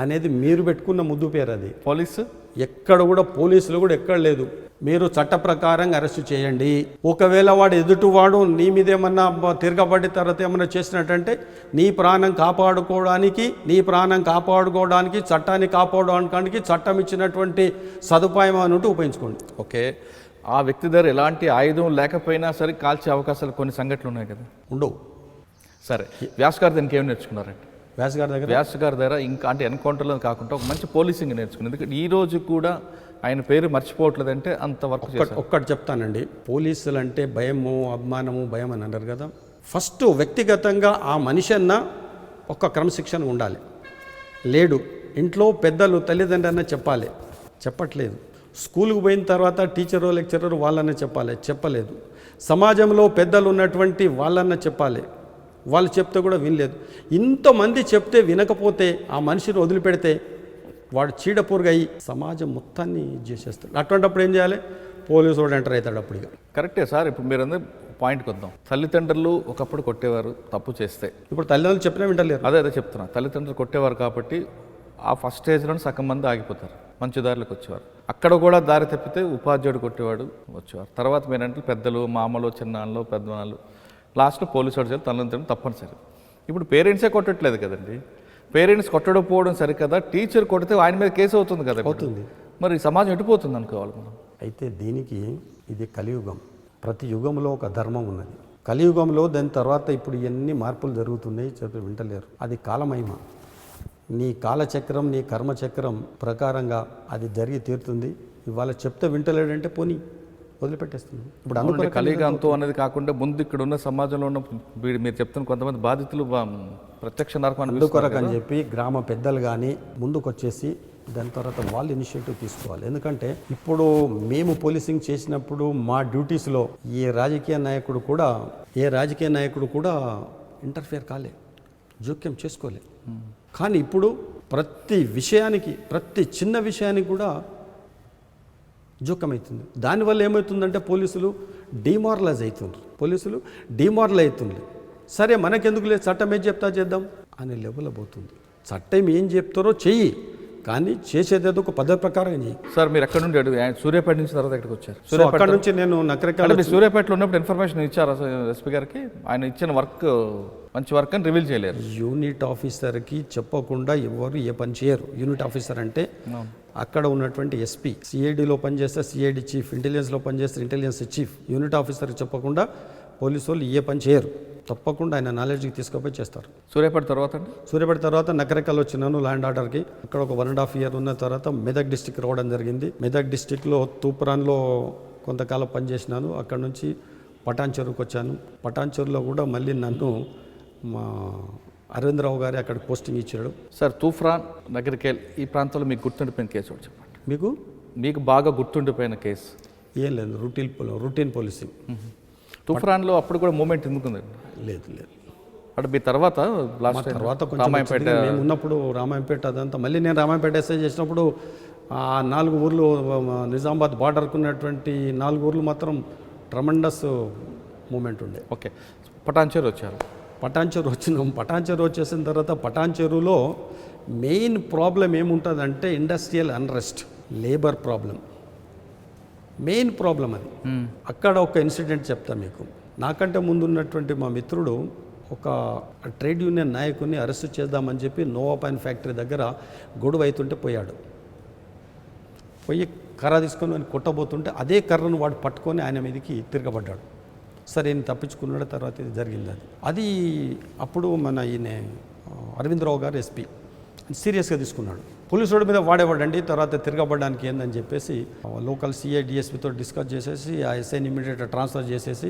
అనేది మీరు పెట్టుకున్న ముద్దు పేరు అది. పోలీసు ఎక్కడ కూడా, పోలీసులు కూడా ఎక్కడ లేదు. మీరు చట్ట ప్రకారంగా అరెస్ట్ చేయండి. ఒకవేళ వాడు ఎదుటివాడు నీ మీద ఏమన్నా తిరగబడి తర్వాత ఏమన్నా చేసినట్టంటే నీ ప్రాణం కాపాడుకోవడానికి చట్టాన్ని కాపాడుకోవడానికి చట్టం ఇచ్చినటువంటి సదుపాయం అన్నట్టు ఉపయోగించుకోండి. ఓకే, ఆ వ్యక్తి దగ్గర ఎలాంటి ఆయుధం లేకపోయినా సరే కాల్చే అవకాశాలు కొన్ని సంఘటనలు ఉన్నాయి కదా? ఉండవు. సరే, వ్యాస్ గారు దానికి ఏమి నేర్చుకున్నారండి? వ్యాస్ గారి దగ్గర ఇంకా అంటే ఎన్కౌంటర్లో కాకుండా ఒక మంచి పోలీసింగ్ నేర్చుకున్నారు. ఎందుకంటే ఈ రోజు కూడా ఆయన పేరు మర్చిపోవట్లేదంటే అంతవరకు. ఒక్కటి చెప్తానండి, పోలీసులు అంటే భయము, అభిమానము, భయం అని అన్నారు కదా. ఫస్ట్ వ్యక్తిగతంగా ఆ మనిషి అన్న ఒక క్రమశిక్షణ ఉండాలి. లేడు, ఇంట్లో పెద్దలు తల్లిదండ్రులన్న చెప్పట్లేదు. స్కూల్కి పోయిన తర్వాత టీచరు లెక్చరరు వాళ్ళన్న చెప్పలేదు. సమాజంలో పెద్దలు ఉన్నటువంటి వాళ్ళన్న చెప్పాలి, వాళ్ళు చెప్తే కూడా వినలేదు. ఇంతమంది చెప్తే వినకపోతే ఆ మనిషిని వదిలిపెడితే వాడు చీడపూరుగా అయ్యి సమాజం మొత్తాన్ని చేసేస్తాడు. అటువంటిప్పుడు ఏం చేయాలి? పోలీసు వాడు ఎంటర్ అవుతాడు. అప్పుడు కరెక్టే సార్. ఇప్పుడు మీరందరూ పాయింట్కి వద్దాం. తల్లిదండ్రులు ఒకప్పుడు కొట్టేవారు తప్పు చేస్తే. ఇప్పుడు తల్లిదండ్రులు చెప్పినా వింటలేరు. అదే చెప్తున్నా, తల్లిదండ్రులు కొట్టేవారు కాబట్టి ఆ ఫస్ట్ స్టేజ్లో సగం మంది ఆగిపోతారు, మంచి దారిలోకి వచ్చేవారు. అక్కడ కూడా దారి తప్పితే ఉపాధ్యాయుడు కొట్టేవాడు వచ్చేవారు. తర్వాత మీరంటే పెద్దలు, మామలు, చిన్నాళ్ళు, పెద్దవాళ్ళు, లాస్ట్లో పోలీసు వాడు తల్లిదండ్రులు తప్పనిసరి. ఇప్పుడు పేరెంట్సే కొట్టట్లేదు కదండి. పేరెంట్స్ కొట్టకపోవడం సరికదా, టీచర్ కొడితే ఆయన మీద కేసు అవుతుంది కదా. అవుతుంది. మరి సమాజం ఎటుపోతుంది అనుకోవాలి మనం. అయితే దీనికి ఇది కలియుగం. ప్రతి యుగంలో ఒక ధర్మం ఉన్నది. కలియుగంలో దాని తర్వాత ఇప్పుడు ఇవన్నీ మార్పులు జరుగుతున్నాయి, చెప్పి వింటలేరు. అది కాలమహిమ. నీ కాలచక్రం, నీ కర్మచక్రం ప్రకారంగా అది జరిగి తీరుతుంది. ఇవాళ చెప్తే వింటలేడంటే పోనీ వదిలిపెట్టేస్తుంది. ఇప్పుడు అందుకని కలియుగంతో అనేది కాకుండా ముందు ఇక్కడ ఉన్న సమాజంలో ఉన్న మీరు చెప్తున్న కొంతమంది బాధితులు ప్రత్యక్ష నరకం అందుకొరకు అని చెప్పి గ్రామ పెద్దలు కానీ ముందుకు వచ్చేసి దాని తర్వాత వాళ్ళు ఇనిషియేటివ్ తీసుకోవాలి. ఎందుకంటే ఇప్పుడు మేము పోలీసింగ్ చేసినప్పుడు మా డ్యూటీస్లో ఏ రాజకీయ నాయకుడు కూడా ఇంటర్ఫియర్ కాలే, జోక్యం చేసుకోలే. కానీ ఇప్పుడు ప్రతి చిన్న విషయానికి కూడా జోక్యం అవుతుంది. దానివల్ల ఏమవుతుందంటే పోలీసులు డిమారలైజ్ అవుతుంది. సరే మనకెందుకు లేదు, చట్టం ఏం చెప్తా చేద్దాం అనే లెవెల్ పోతుంది. చట్టం ఏం చెప్తారో చెయ్యి, కానీ చేసేదేదో ఒక పద్ధతి ప్రకారం చేయి. సార్ మీరు ఎక్కడ నుండి సూర్యాపేట నుంచి తర్వాత ఎక్కడికి వచ్చారు? అక్కడ నుంచి నేను నకరికల్. సూర్యాపేటలో ఉన్నప్పుడు ఇన్ఫర్మేషన్ ఇచ్చారా ఎస్పీ గారికి? ఆయన ఇచ్చిన వర్క్ మంచి వర్క్ అని రివీల్ చేయలేరు. యూనిట్ ఆఫీసర్కి చెప్పకుండా ఎవరు ఏ పని చేయరు. యూనిట్ ఆఫీసర్ అంటే అక్కడ ఉన్నటువంటి ఎస్పీ, సిఐడిలో పనిచేస్తే సిఐడి చీఫ్, ఇంటెలిజెన్స్లో పనిచేస్తే ఇంటెలిజెన్స్ చీఫ్. యూనిట్ ఆఫీసర్కి చెప్పకుండా పోలీసు వాళ్ళు ఏ పని చేయరు. తప్పకుండా ఆయన నాలెడ్జ్కి తీసుకుపోయి చేస్తారు. సూర్యాపేట తర్వాత నకరికల్ వచ్చినాను ల్యాండ్ ఆర్డర్కి. అక్కడ ఒక 1.5 year ఉన్న తర్వాత మెదక్ డిస్టిక్ రావడం జరిగింది. మెదక్ డిస్టిక్లో తూప్రాన్లో కొంతకాలం పనిచేసినాను. అక్కడ నుంచి పటాన్ చెరువుకి వచ్చాను. పటాన్ చెరువులో కూడా మళ్ళీ నన్ను మా అరవిందరావు గారి అక్కడ పోస్టింగ్ ఇచ్చాడు. సార్ తూఫ్రాన్, నగరికేల్ ఈ ప్రాంతంలో మీకు గుర్తుండిపోయిన కేసు ఒకటి చెప్పండి. మీకు బాగా గుర్తుండిపోయిన కేసు? ఏం లేదు, రొటీన్ పోలీసింగ్. తూఫ్రాన్లో అప్పుడు కూడా మూమెంట్ ఎందుకుంది? లేదు అంటే మీ తర్వాత రామాయంపేట మేము ఉన్నప్పుడు రామాయంపేట అదంతా మళ్ళీ నేను రామాయంపేట ఎస్ఐ చేసినప్పుడు ఆ 4 ఊర్లు నిజామాబాద్ బార్డర్కు ఉన్నటువంటి 4 ఊర్లు మాత్రం ట్రమండస్ మూమెంట్ ఉండే. ఓకే, పటాన్చెరు వచ్చారు. పటాన్చెరు వచ్చేసిన తర్వాత పటాన్చెరులో మెయిన్ ప్రాబ్లం ఏముంటుందంటే industrial unrest, labour problem main problem అది. అక్కడ ఒక ఇన్సిడెంట్ చెప్తా మీకు. నాకంటే ముందు ఉన్నటువంటి మా మిత్రుడు ఒక ట్రేడ్ యూనియన్ నాయకుడిని అరెస్ట్ చేద్దామని చెప్పి నోవా పైన్ ఫ్యాక్టరీ దగ్గర గొడవ అవుతుంటే పోయి కర్ర తీసుకొని ఆయన కొట్టబోతుంటే అదే కర్రను వాడు పట్టుకొని ఆయన మీదకి తిరగబడ్డాడు. సరే ఈయన తప్పించుకున్నాడు. తర్వాత ఇది జరిగింది. అది అప్పుడు మన ఈయన అరవిందరావు గారు ఎస్పీ సీరియస్గా తీసుకున్నాడు. పోలీసు రోడ్డు మీద వాడేవాడండి. తర్వాత తిరగబడడానికి ఏందని చెప్పేసి లోకల్ సిఐ డిఎస్పీతో డిస్కస్ చేసేసి ఆ ఎస్ఐని ఇమీడియట్ ట్రాన్స్ఫర్ చేసేసి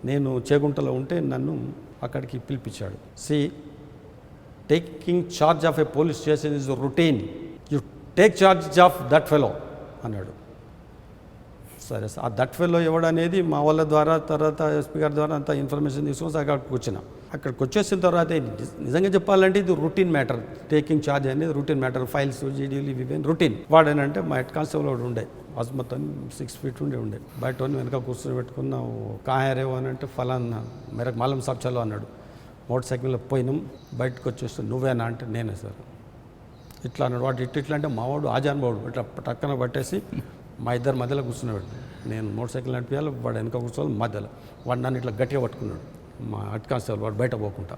నేను చేగుంటలో ఉంటే నన్ను అక్కడికి పిలిపించాడు. Taking charge of A police station is routine, you take charge of that fellow అన్నాడు. సరే, ఆ దట్ ఫెలో ఎవడనేది మా వాళ్ళ ద్వారా తర్వాత ఎస్పీ గారి ద్వారా అంత ఇన్ఫర్మేషన్ తీసుకొని అక్కడికి వచ్చేసిన తర్వాత నిజంగా చెప్పాలంటే ఇది రొటీన్ మ్యాటర్. టేకింగ్ ఛార్జ్ అనేది రొటీన్ మ్యాటర్. ఫైల్స్, జీడీలు ఇవేం రొటీన్. వాడేనంటే మా హెడ్ కానిస్టేబుల్ వాడు ఉండే, అజ్మత్ అని 6 feet ఉండే బయట వెనక కూర్చొని పెట్టుకున్న కాయరేవో అని అంటే ఫలానా మెరకు మాలం సాబ్ చలో అన్నాడు. మోటార్ సైకిల్లో పోయినాం. బయటకు వచ్చేస్తే నువ్వేనా అంటే నేనే సార్. ఇట్లా అన్నాడు. వాడు ఇట్లా అంటే మావాడు ఆజానుభావుడు ఇట్లా టక్కన పట్టేసి మా ఇద్దరు మధ్యలో కూర్చున్నాడు. నేను మోటార్ సైకిల్ నడిపించాలి, వాడు వెనక కూర్చోవాలి మధ్యలో. వాడు నన్ను ఇట్లా గట్టిగా పట్టుకున్నాడు. మా హెడ్ కానిస్టేబుల్ వాడు బయట పోకుండా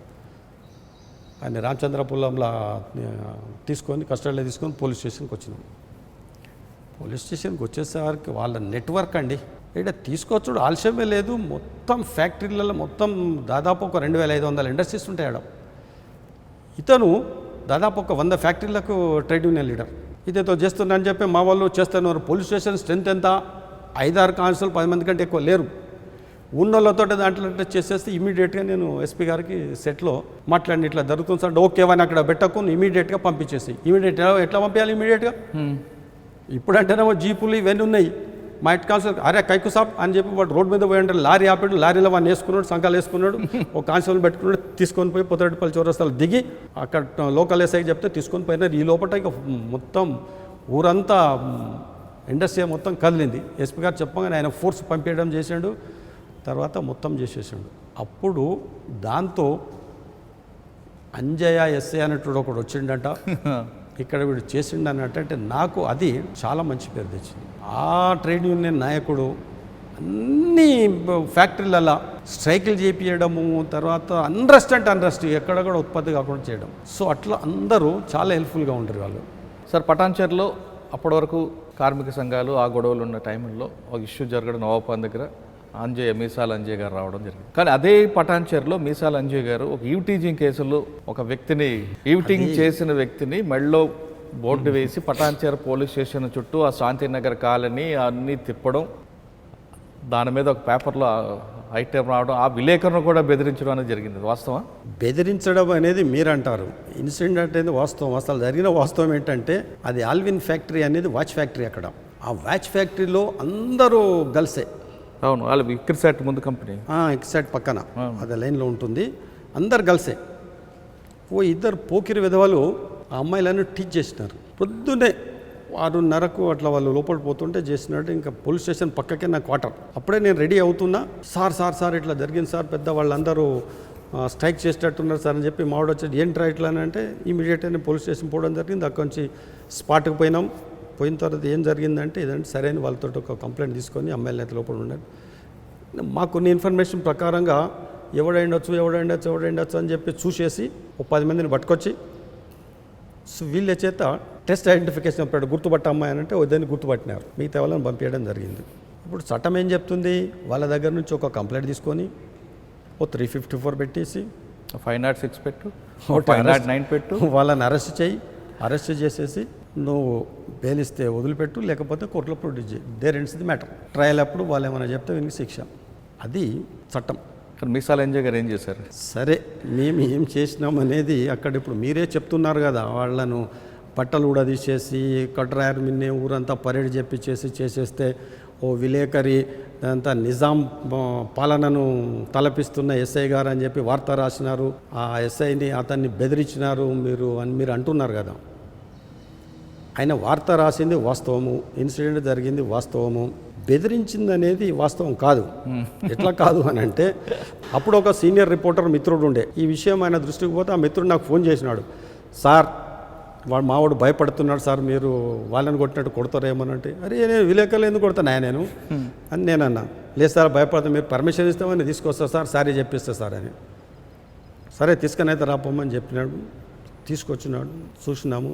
ఆయన రామచంద్రపురంలో తీసుకొని కస్టడీలో తీసుకొని పోలీస్ స్టేషన్కి వచ్చినాం. పోలీస్ స్టేషన్కి వచ్చేసరికి వాళ్ళ నెట్వర్క్ అండి ఇక్కడ తీసుకొచ్చుడు ఆలస్యమే లేదు. మొత్తం ఫ్యాక్టరీలలో మొత్తం దాదాపు ఒక 2500 ఇండస్ట్రీస్ ఉంటాయి ఆడ. ఇతను దాదాపు ఒక 100 ఫ్యాక్టరీలకు ట్రేడ్ యూనియన్ లీడర్. ఇదేతో చేస్తున్నారని చెప్పి మా వాళ్ళు చేస్తున్నారు. పోలీస్ స్టేషన్ స్ట్రెంత్ ఎంత? 5-6 కానిస్టేబుల్ 10 మంది కంటే ఎక్కువ లేరు. ఉన్నోళ్ళతో దాంట్లో చేసేస్తే ఇమీడియట్గా నేను ఎస్పీ గారికి సెట్లో మాట్లాడి ఇట్లా జరుగుతుంది సార్, ఓకే అని అక్కడ పెట్టకు, ఇమీడియట్గా పంపించేసి. ఎట్లా పంపించాలి ఇమీడియట్గా? ఇప్పుడంటేనేమో జీపులు ఇవన్నీ ఉన్నాయి. మా హెడ్ కానిస్టేబుల్ అరే కైకు సాబ్ అని చెప్పి వాడు రోడ్డు మీద పోయి అంటే లారీ ఆపాడు. లారీలో వాడిని వేసుకున్నాడు, సంఘాలు వేసుకున్నాడు. ఒక కానిస్టేబుల్ పెట్టుకున్నాడు. తీసుకొని పోయి పొత్తడిపల్లి చౌరస్తాలు దిగి అక్కడ లోకల్ ఎస్ఐకి చెప్తే తీసుకొని పోయినారు. ఈ లోపల ఇక మొత్తం ఊరంతా ఇండస్ట్రీ మొత్తం కదిలింది. ఎస్పీ గారు చెప్పగానే ఆయన ఫోర్స్ పంపించడం చేశాడు. తర్వాత మొత్తం చేసేసిండు. అప్పుడు దాంతో అంజయ్య ఎస్ఏ అనేటువంటి ఒకడు వచ్చిండట, ఇక్కడ వీడు చేసిండు అన్నట్టు. అంటే నాకు అది చాలా మంచి పేరు తెచ్చింది. ఆ ట్రేడ్ యూనియన్ నాయకుడు అన్ని ఫ్యాక్టరీలలో స్ట్రైకులు చేపించడము, తర్వాత అన్రెస్ట్ అంటే అన్రెస్ట్ ఎక్కడ కూడా ఉత్పత్తి కాకుండా చేయడం. సో అట్లా అందరూ చాలా హెల్ప్ఫుల్గా ఉంటారు వాళ్ళు. సార్ పటాన్చేరులో అప్పటి వరకు కార్మిక సంఘాలు ఆ గొడవలు ఉన్న టైంలో ఒక ఇష్యూ జరగడం, నవాబాద్ దగ్గర మీసాల అంజయ్య గారు రావడం జరిగింది. కానీ అదే పటాన్చేరులో మీసాల అంజయ్య గారు ఒక ఈవ్టీజింగ్ కేసులో ఒక వ్యక్తిని ఈవ్టింగ్ చేసిన వ్యక్తిని మెడలో బోర్డు వేసి పటాన్చేరు పోలీస్ స్టేషన్ చుట్టూ ఆ శాంతినగర్ కాలనీ అన్నీ తిప్పడం, దాని మీద ఒక పేపర్లో ఐటెం రావడం, ఆ విలేకరును కూడా బెదిరించడం అనేది జరిగింది. వాస్తవం బెదిరించడం అనేది మీరు అంటారు, ఇన్సిడెంట్ అనేది వాస్తవం. అసలు జరిగిన వాస్తవం ఏంటంటే అది ఆల్విన్ ఫ్యాక్టరీ అనేది వాచ్ ఫ్యాక్టరీ. అక్కడ ఆ వాచ్ ఫ్యాక్టరీలో అందరూ గర్ల్సే. అవును, వాళ్ళు ఇక్రిసాట్ ముందు కంపెనీ, ఇక్రిసాట్ పక్కన అదే లైన్లో ఉంటుంది, అందరు గర్ల్సే. ఇద్దరు పోకిరి విధవలు ఆ అమ్మాయిలను టీచ్ చేసినారు. పొద్దున్నే 6:30కు అట్లా వాళ్ళు లోపల పోతుంటే చేసినట్టు. ఇంకా పోలీస్ స్టేషన్ పక్కకే నా క్వార్టర్. అప్పుడే నేను రెడీ అవుతున్నా, సార్ ఇట్లా జరిగింది సార్, పెద్ద వాళ్ళందరూ స్ట్రైక్ చేసేటట్టున్నారు సార్ అని చెప్పి మావాడు వచ్చి ఏంట్రా ఇట్లా అని అంటే ఇమీడియట్గా నేను పోలీస్ స్టేషన్ పోవడం జరిగింది. అక్కడి నుంచి స్పాట్కి పోయినాం. పోయిన తర్వాత ఏం జరిగిందంటే ఇదంటే సరైన వాళ్ళతో ఒక కంప్లైంట్ తీసుకొని అమ్మాయిలు అయితే లోపల ఉన్నారు. మాకు కొన్ని ఇన్ఫర్మేషన్ ప్రకారంగా ఎవడైండొచ్చు అని చెప్పి చూసేసి ఒక 10 మందిని పట్టుకొచ్చి వీళ్ళ చేత టెస్ట్ ఐడెంటిఫికేషన్ అప్పుడు గుర్తుపట్ట అమ్మాయి అంటే దాన్ని గుర్తుపట్టినారు. మిగతా వాళ్ళని పంపించడం జరిగింది. ఇప్పుడు చట్టం ఏం చెప్తుంది, వాళ్ళ దగ్గర నుంచి ఒక కంప్లైంట్ తీసుకొని 354 పెట్టేసి 506 పెట్టు, 509 పెట్టు, వాళ్ళని అరెస్ట్ చేసేసి నువ్వు బెయిల్ ఇస్తే వదిలిపెట్టు, లేకపోతే కోర్టులో ప్రొడ్యూస్ చేయి. There ends the matter. Trial అప్పుడు వాళ్ళు ఏమైనా చెప్తే వీనికి శిక్ష. అది చట్టం. మీసాల అంజయ్య గారు ఏం చేశారు? సరే, మేము ఏం చేసినాం అనేది అక్కడ ఇప్పుడు మీరే చెప్తున్నారు కదా. వాళ్ళను బట్టలు కూడా తీసేసి కట్రాయర్ మిన్నే ఊరంతా పరేడ్ చేసేస్తే ఓ విలేకరి అంతా నిజాం పాలనను తలపిస్తున్న ఎస్ఐ గారు అని చెప్పి వార్త రాసినారు. ఆ ఎస్ఐని అతన్ని బెదిరించినారు మీరు అంటున్నారు కదా. ఆయన వార్త రాసింది వాస్తవము, ఇన్సిడెంట్ జరిగింది వాస్తవము, బెదిరించింది అనేది వాస్తవం కాదు. ఎట్లా కాదు అని అంటే అప్పుడు ఒక సీనియర్ రిపోర్టర్ మిత్రుడు ఉండే. ఈ విషయం ఆయన దృష్టికి పోతే ఆ మిత్రుడు నాకు ఫోన్ చేసినాడు, సార్ మావాడు భయపడుతున్నాడు సార్, మీరు వాళ్ళని కొట్టినట్టు కొడతారేమోనంటే, అరే నేను విలేకరులు ఎందుకు కొడతాను నేను అని నేనన్నా. లేదు సార్ భయపడతా, మీరు పర్మిషన్ ఇస్తామని తీసుకొస్తా సార్, సారీ చెప్పిస్తా సార్ అని. సరే తీసుకొని అయితే రాపోమని చెప్పినాడు. తీసుకొచ్చినాడు, చూసినాము.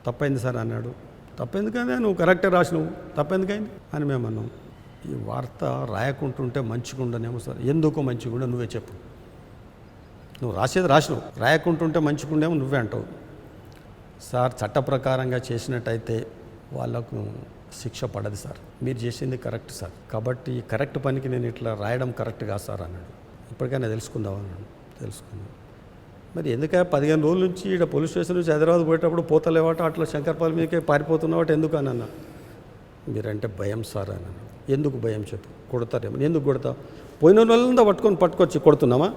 తప్పైంది సార్ అన్నాడు. తప్పెందుకైంది, నువ్వు కరెక్టే రాసినావు, తప్పెందుకైంది అని మేము అన్నాం. ఈ వార్త రాయకుంటుంటే మంచిగుండనేమో సార్. ఎందుకు మంచిగుండ నువ్వే చెప్పు. నువ్వు రాసేది రాసినావు, రాయకుంటుంటే మంచిగుండేమో నువ్వే అంటావు. సార్ చట్ట ప్రకారంగా చేసినట్టయితే వాళ్ళకు శిక్ష పడదు సార్, మీరు చేసింది కరెక్ట్ సార్, కాబట్టి కరెక్ట్ పనికి నేను ఇట్లా రాయడం కరెక్ట్ కాదు సార్ అన్నాడు. ఇప్పటికైనా తెలుసుకుందాం అన్నాడు. తెలుసుకుందాం. మరి ఎందుక 15 రోజుల నుంచి ఇక్కడ పోలీస్ స్టేషన్ నుంచి హైదరాబాద్ పోయేటప్పుడు పోతలేవాట, అట్లా శంకర్పల్లి మీదకే పారిపోతున్నావాట, ఎందుకు అని అన్నా. మీరంటే భయం సార్ అన్నాను. ఎందుకు భయం చెప్పు, కొడతారేమో. ఎందుకు కొడతా, పోయిన వాళ్ళంతా పట్టుకొచ్చి కొడుతున్నామా?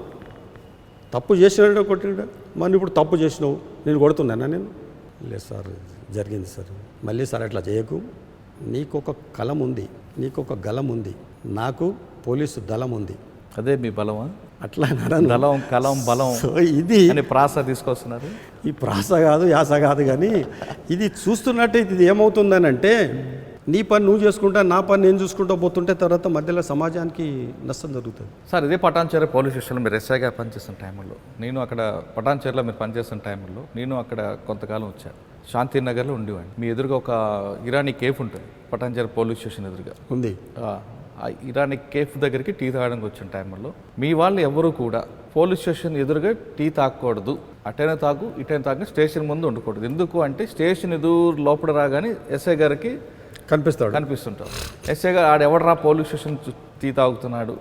తప్పు చేసినాడు కొట్టినాడు, మరి ఇప్పుడు తప్పు చేసినావు నేను కొడుతున్నానా? నేను లేదు సార్ జరిగింది సార్. మళ్ళీ సార్ అట్లా చేయకు, నీకొక కలం ఉంది, నీకొక గలం ఉంది, నాకు పోలీసు దళం ఉంది. అదే మీ బలమా? అట్లా దళం కలం బలం ఇది ప్రాస తీసుకొస్తున్నారు. ఈ ప్రాస కాదు, యాస కాదు, కానీ ఇది చూస్తున్నట్టే ఇది ఏమవుతుందనంటే నీ పని నువ్వు చేసుకుంటా, నా పని నేను చూసుకుంటూ పోతుంటే తర్వాత మధ్యలో సమాజానికి నష్టం జరుగుతుంది. సార్ ఇదే పటాన్చేరు పోలీస్ స్టేషన్లో మీరు ఎస్ఐగా పనిచేస్తున్న టైంలో, నేను అక్కడ పటాన్చేరులో మీరు పనిచేస్తున్న టైంలో నేను అక్కడ కొంతకాలం వచ్చాను. శాంతినగర్లో ఉండేవాడిని. మీ ఎదురుగా ఒక ఇరానీ కేఫ్ ఉంటుంది పటాన్చేరు పోలీస్ స్టేషన్ ఎదురుగా ఉంది. ఆ ఇరానీ కేఫ్ దగ్గరికి టీ తాగడానికి వచ్చిన టైంలో మీ వాళ్ళు ఎవరు కూడా పోలీస్ స్టేషన్ ఎదురుగా టీ తాగకూడదు, అటైనా తాగు ఇటైనా తాగు, స్టేషన్ ముందు ఉండకూడదు. ఎందుకు అంటే స్టేషన్ ఎదురు లోపల రాగానే ఎస్ఐ గారికి కనిపిస్తుంటారు. ఎస్ఐ గారు ఆడెవడరా పోలీస్ స్టేషన్ టీ తాగుతున్నాడు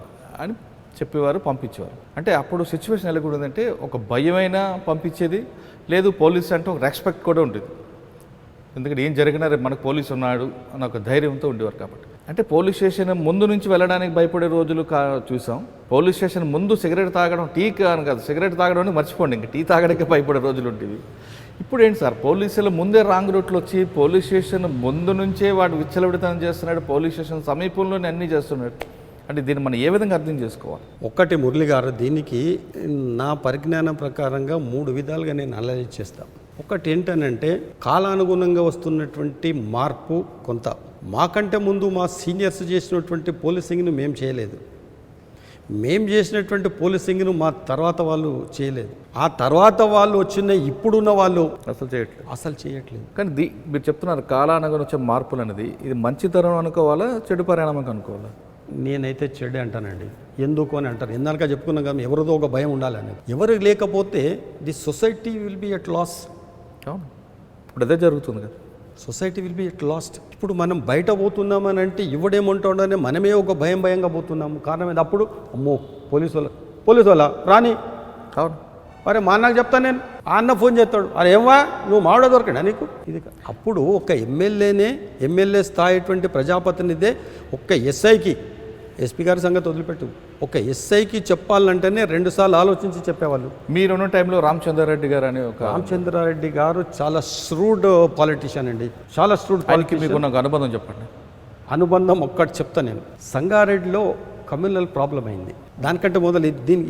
అని చెప్పేవారు, పంపించేవారు. అంటే అప్పుడు సిచ్యువేషన్ ఎలా కూడా ఉందంటే ఒక భయమైనా పంపించేది లేదు, పోలీస్ అంటే ఒక రెస్పెక్ట్ కూడా ఉండేది. ఎందుకంటే ఏం జరిగినా రేపు మనకు పోలీసు ఉన్నాడు అని ఒక ధైర్యంతో ఉండేవారు. కాబట్టి అంటే పోలీస్ స్టేషన్ ముందు నుంచి వెళ్ళడానికి భయపడే రోజులు చూసాం. పోలీస్ స్టేషన్ ముందు సిగరెట్ తాగడం, టీ అని కాదు సిగరెట్ తాగడం అని మర్చిపోండి, ఇంకా టీ తాగడానికి భయపడే రోజులు ఉండేవి. ఇప్పుడు ఏంటి సార్, పోలీసులు ముందే రాంగ్ రూట్లో వచ్చి పోలీస్ స్టేషన్ ముందు నుంచే వాడు విచ్చలవిడితనం చేస్తున్నాడు, పోలీస్ స్టేషన్ సమీపంలోనే అన్నీ చేస్తున్నాడు. అంటే దీన్ని మనం ఏ విధంగా అర్థం చేసుకోవాలి? ఒక్కటి మురళి గారు, దీనికి నా పరిజ్ఞానం ప్రకారంగా 3 విధాలుగా నేను అనలైజ్ చేస్తాను. ఒకటి ఏంటనంటే కాలానుగుణంగా వస్తున్నటువంటి మార్పు కొంత. మాకంటే ముందు మా సీనియర్స్ చేసినటువంటి పోలీసింగ్ను మేము చేయలేదు, మేము చేసినటువంటి పోలీసింగ్ను మా తర్వాత వాళ్ళు చేయలేదు, ఆ తర్వాత వాళ్ళు వచ్చిన ఇప్పుడున్న వాళ్ళు అసలు చేయట్లేదు. కానీ మీరు చెప్తున్నారు కాలానుగుణ వచ్చే మార్పులు అనేది, ఇది మంచితనం అనుకోవాలా చెడు పరిణామం అనుకోవాలా? నేనైతే చెడు అంటానండి. ఎందుకు అని అంటారు, ఎందాక చెప్పుకున్నాం కదా, ఎవరిదో ఒక భయం ఉండాలి అనేది. ఎవరు లేకపోతే the society will be at loss. అవును, ఇప్పుడు అదే జరుగుతుంది కదా, society will be at last. ఇప్పుడు మనం బయట పోతున్నామని అంటే ఇవ్వడేముంటుండని మనమే ఒక భయంగా పోతున్నాము. కారణం ఏంది? అప్పుడు అమ్మో పోలీసు వాళ్ళ రాని. అవును, అరే మా అన్నకు చెప్తాను నేను, ఆ అన్న ఫోన్ చేస్తాడు, అరే ఏమా నువ్వు మావిడ దొరకడా నీకు ఇది. అప్పుడు ఒక ఎమ్మెల్యే స్థాయిటువంటి ప్రజాప్రతినిధే ఒక ఎస్ఐకి, ఎస్పీ గారి సంగతి వదిలిపెట్టు, ఒక ఎస్ఐకి చెప్పాలంటేనే 2 సార్లు ఆలోచించి చెప్పేవాళ్ళు. మీరున్న టైంలో రామచంద్రారెడ్డి గారు అని రామచంద్రారెడ్డి గారు చాలా శ్రూడ్ పాలిటిషియన్ అండి, చాలా శ్రూడ్ పాలిటిషియన్. మీకు ఉన్న అనుబంధం చెప్పండి. అనుబంధం ఒక్కటి చెప్తా నేను. సంగారెడ్డిలో కమ్యూనల్ ప్రాబ్లం అయింది. దానికంటే మొదలు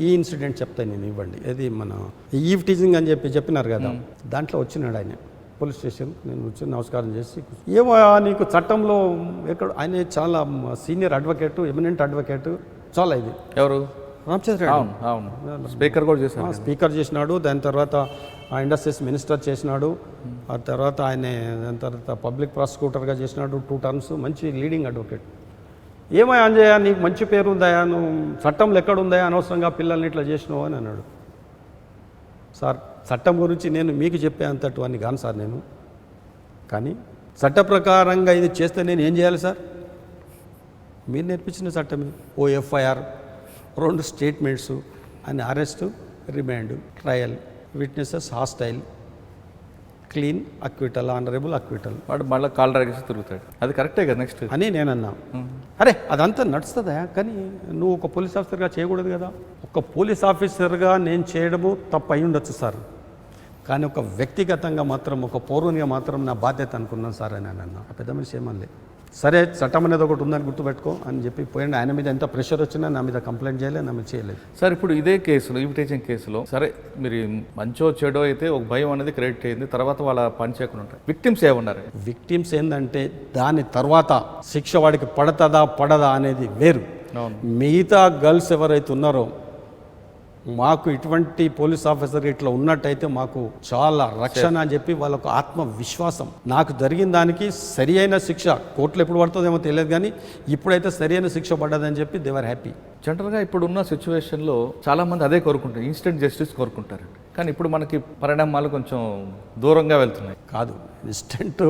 ఈ ఇన్సిడెంట్ చెప్తాను నేను, ఇవ్వండి. అది మన ఈవ్ టీజింగ్ అని చెప్పినారు కదా, దాంట్లో వచ్చినాడు ఆయన పోలీస్ స్టేషన్. నేను వచ్చి నమస్కారం చేసి, ఏమో నీకు చట్టంలో ఎక్కడ, ఆయన చాలా సీనియర్ అడ్వకేటు, ఎమినెంట్ అడ్వకేటు, చాలా ఇది. ఎవరు? రామచంద్ర. అవును, స్పీకర్ కూడా చేశారు. స్పీకర్ చేసినాడు, దాని తర్వాత ఇండస్ట్రీస్ మినిస్టర్ చేసినాడు, ఆ తర్వాత దాని తర్వాత పబ్లిక్ ప్రాసిక్యూటర్గా చేసినాడు 2 టర్మ్స్. మంచి లీడింగ్ అడ్వకేట్. ఏమయ్యా అంజయ్య నీకు మంచి పేరు ఉందాయా, నువ్వు చట్టంలో ఎక్కడుందా అనవసరంగా పిల్లల్ని ఇట్లా చేసినావు అని అన్నాడు. సార్ చట్టం గురించి నేను మీకు చెప్పే అంతటి అని కాను సార్ నేను, కానీ చట్ట ప్రకారంగా ఇది చేస్తే నేను ఏం చేయాలి సార్? మీరు నేర్పించిన చట్టమే. ఓ ఎఫ్ఐఆర్, 2 స్టేట్మెంట్స్ అని, arrest, remand, trial, witnesses hostile, clean, acquittal, honourable acquittal. వాడు మళ్ళీ కాల్ డ్రాగేసి తిరుగుతాడు. అది కరెక్టే కదా నెక్స్ట్ అని నేనన్నా. అరే అదంతా నడుస్తుందా, కానీ నువ్వు ఒక పోలీస్ ఆఫీసర్గా చేయకూడదు కదా. ఒక పోలీస్ ఆఫీసర్గా నేను చేయడము తప్పు అయి ఉండొచ్చు సార్, కానీ ఒక వ్యక్తిగతంగా మాత్రం, ఒక పౌరునిగా మాత్రం నా బాధ్యత అనుకున్నాను సార్ అని అన్నా. ఆ పెద్ద మనిషి ఏమనలే, సరే చట్టం అనేది ఒకటి ఉందని గుర్తుపెట్టుకో అని చెప్పి పోయింది. ఆయన మీద ఎంత ప్రెషర్ వచ్చినా నా మీద కంప్లైంట్ చేయలేదు, నా మీద చేయలేదు. సార్ ఇప్పుడు ఇదే కేసులో, ఇన్విటేషన్ కేసులో, సరే మీరు మంచో చెడో అయితే ఒక భయం అనేది క్రియేట్ అయింది, తర్వాత వాళ్ళ పని చేయకుండా ఉంటారు. విక్టిమ్స్ ఏమన్నారు? విక్టిమ్స్ ఏంటంటే దాని తర్వాత శిక్ష వాడికి పడతదా పడదా అనేది వేరు. మిగతా గర్ల్స్ ఎవరైతే ఉన్నారో, మాకు ఇటువంటి పోలీస్ ఆఫీసర్ ఇట్లా ఉన్నట్టయితే మాకు చాలా రక్షణ అని చెప్పి వాళ్ళకు ఆత్మవిశ్వాసం. నాకు జరిగిన దానికి సరి అయిన శిక్ష కోర్టులో ఎప్పుడు పడుతుందేమో తెలియదు, కానీ ఇప్పుడైతే సరి అయిన శిక్ష పడ్డదని చెప్పి దే ఆర్ హ్యాపీ. జనరల్గా ఇప్పుడున్న సిచ్యువేషన్లో చాలామంది అదే కోరుకుంటారు, ఇన్స్టెంట్ జస్టిస్ కోరుకుంటారండి. కానీ ఇప్పుడు మనకి పరిణామాలు కొంచెం దూరంగా వెళ్తున్నాయి. కాదు, ఇన్స్టెంట్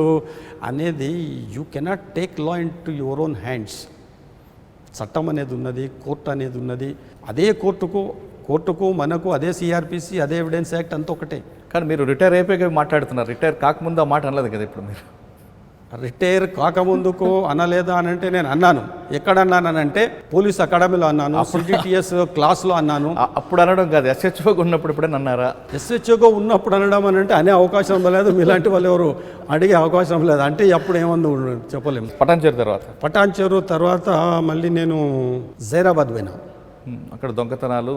అనేది you cannot take law in to your own hands. చట్టం అనేది ఉన్నది, కోర్టు అనేది ఉన్నది. అదే కోర్టుకు మనకు అదే సిఆర్పిసి, అదే ఎవిడెన్స్ యాక్ట్ అంతా ఒకటే. కానీ మీరు రిటైర్ అయిపోయి మాట్లాడుతున్నారు, రిటైర్ కాకముందు ఆ మాట అనలేదు కదా ఇప్పుడు మీరు. రిటైర్ కాకముందుకు అనలేదా అని అంటే నేను అన్నాను. ఎక్కడ అన్నానంటే పోలీస్ అకాడమీలో అన్నాను, సిడిటిఎస్ క్లాస్లో అన్నాను. అప్పుడు అనడం కాదు, ఎస్హెచ్ఓగా ఉన్నప్పుడు ఎప్పుడైనా అన్నారా? ఎస్హెచ్ఓగా ఉన్నప్పుడు అనడం అని అంటే అనే అవకాశం లేదు, మీలాంటి వాళ్ళు ఎవరు అడిగే అవకాశం లేదు. అంటే అప్పుడు ఏమన్నా చెప్పలేము. పటాన్చెరు తర్వాత మళ్ళీ నేను జైరాబాద్ పోయినా. అక్కడ దొంగతనాలు,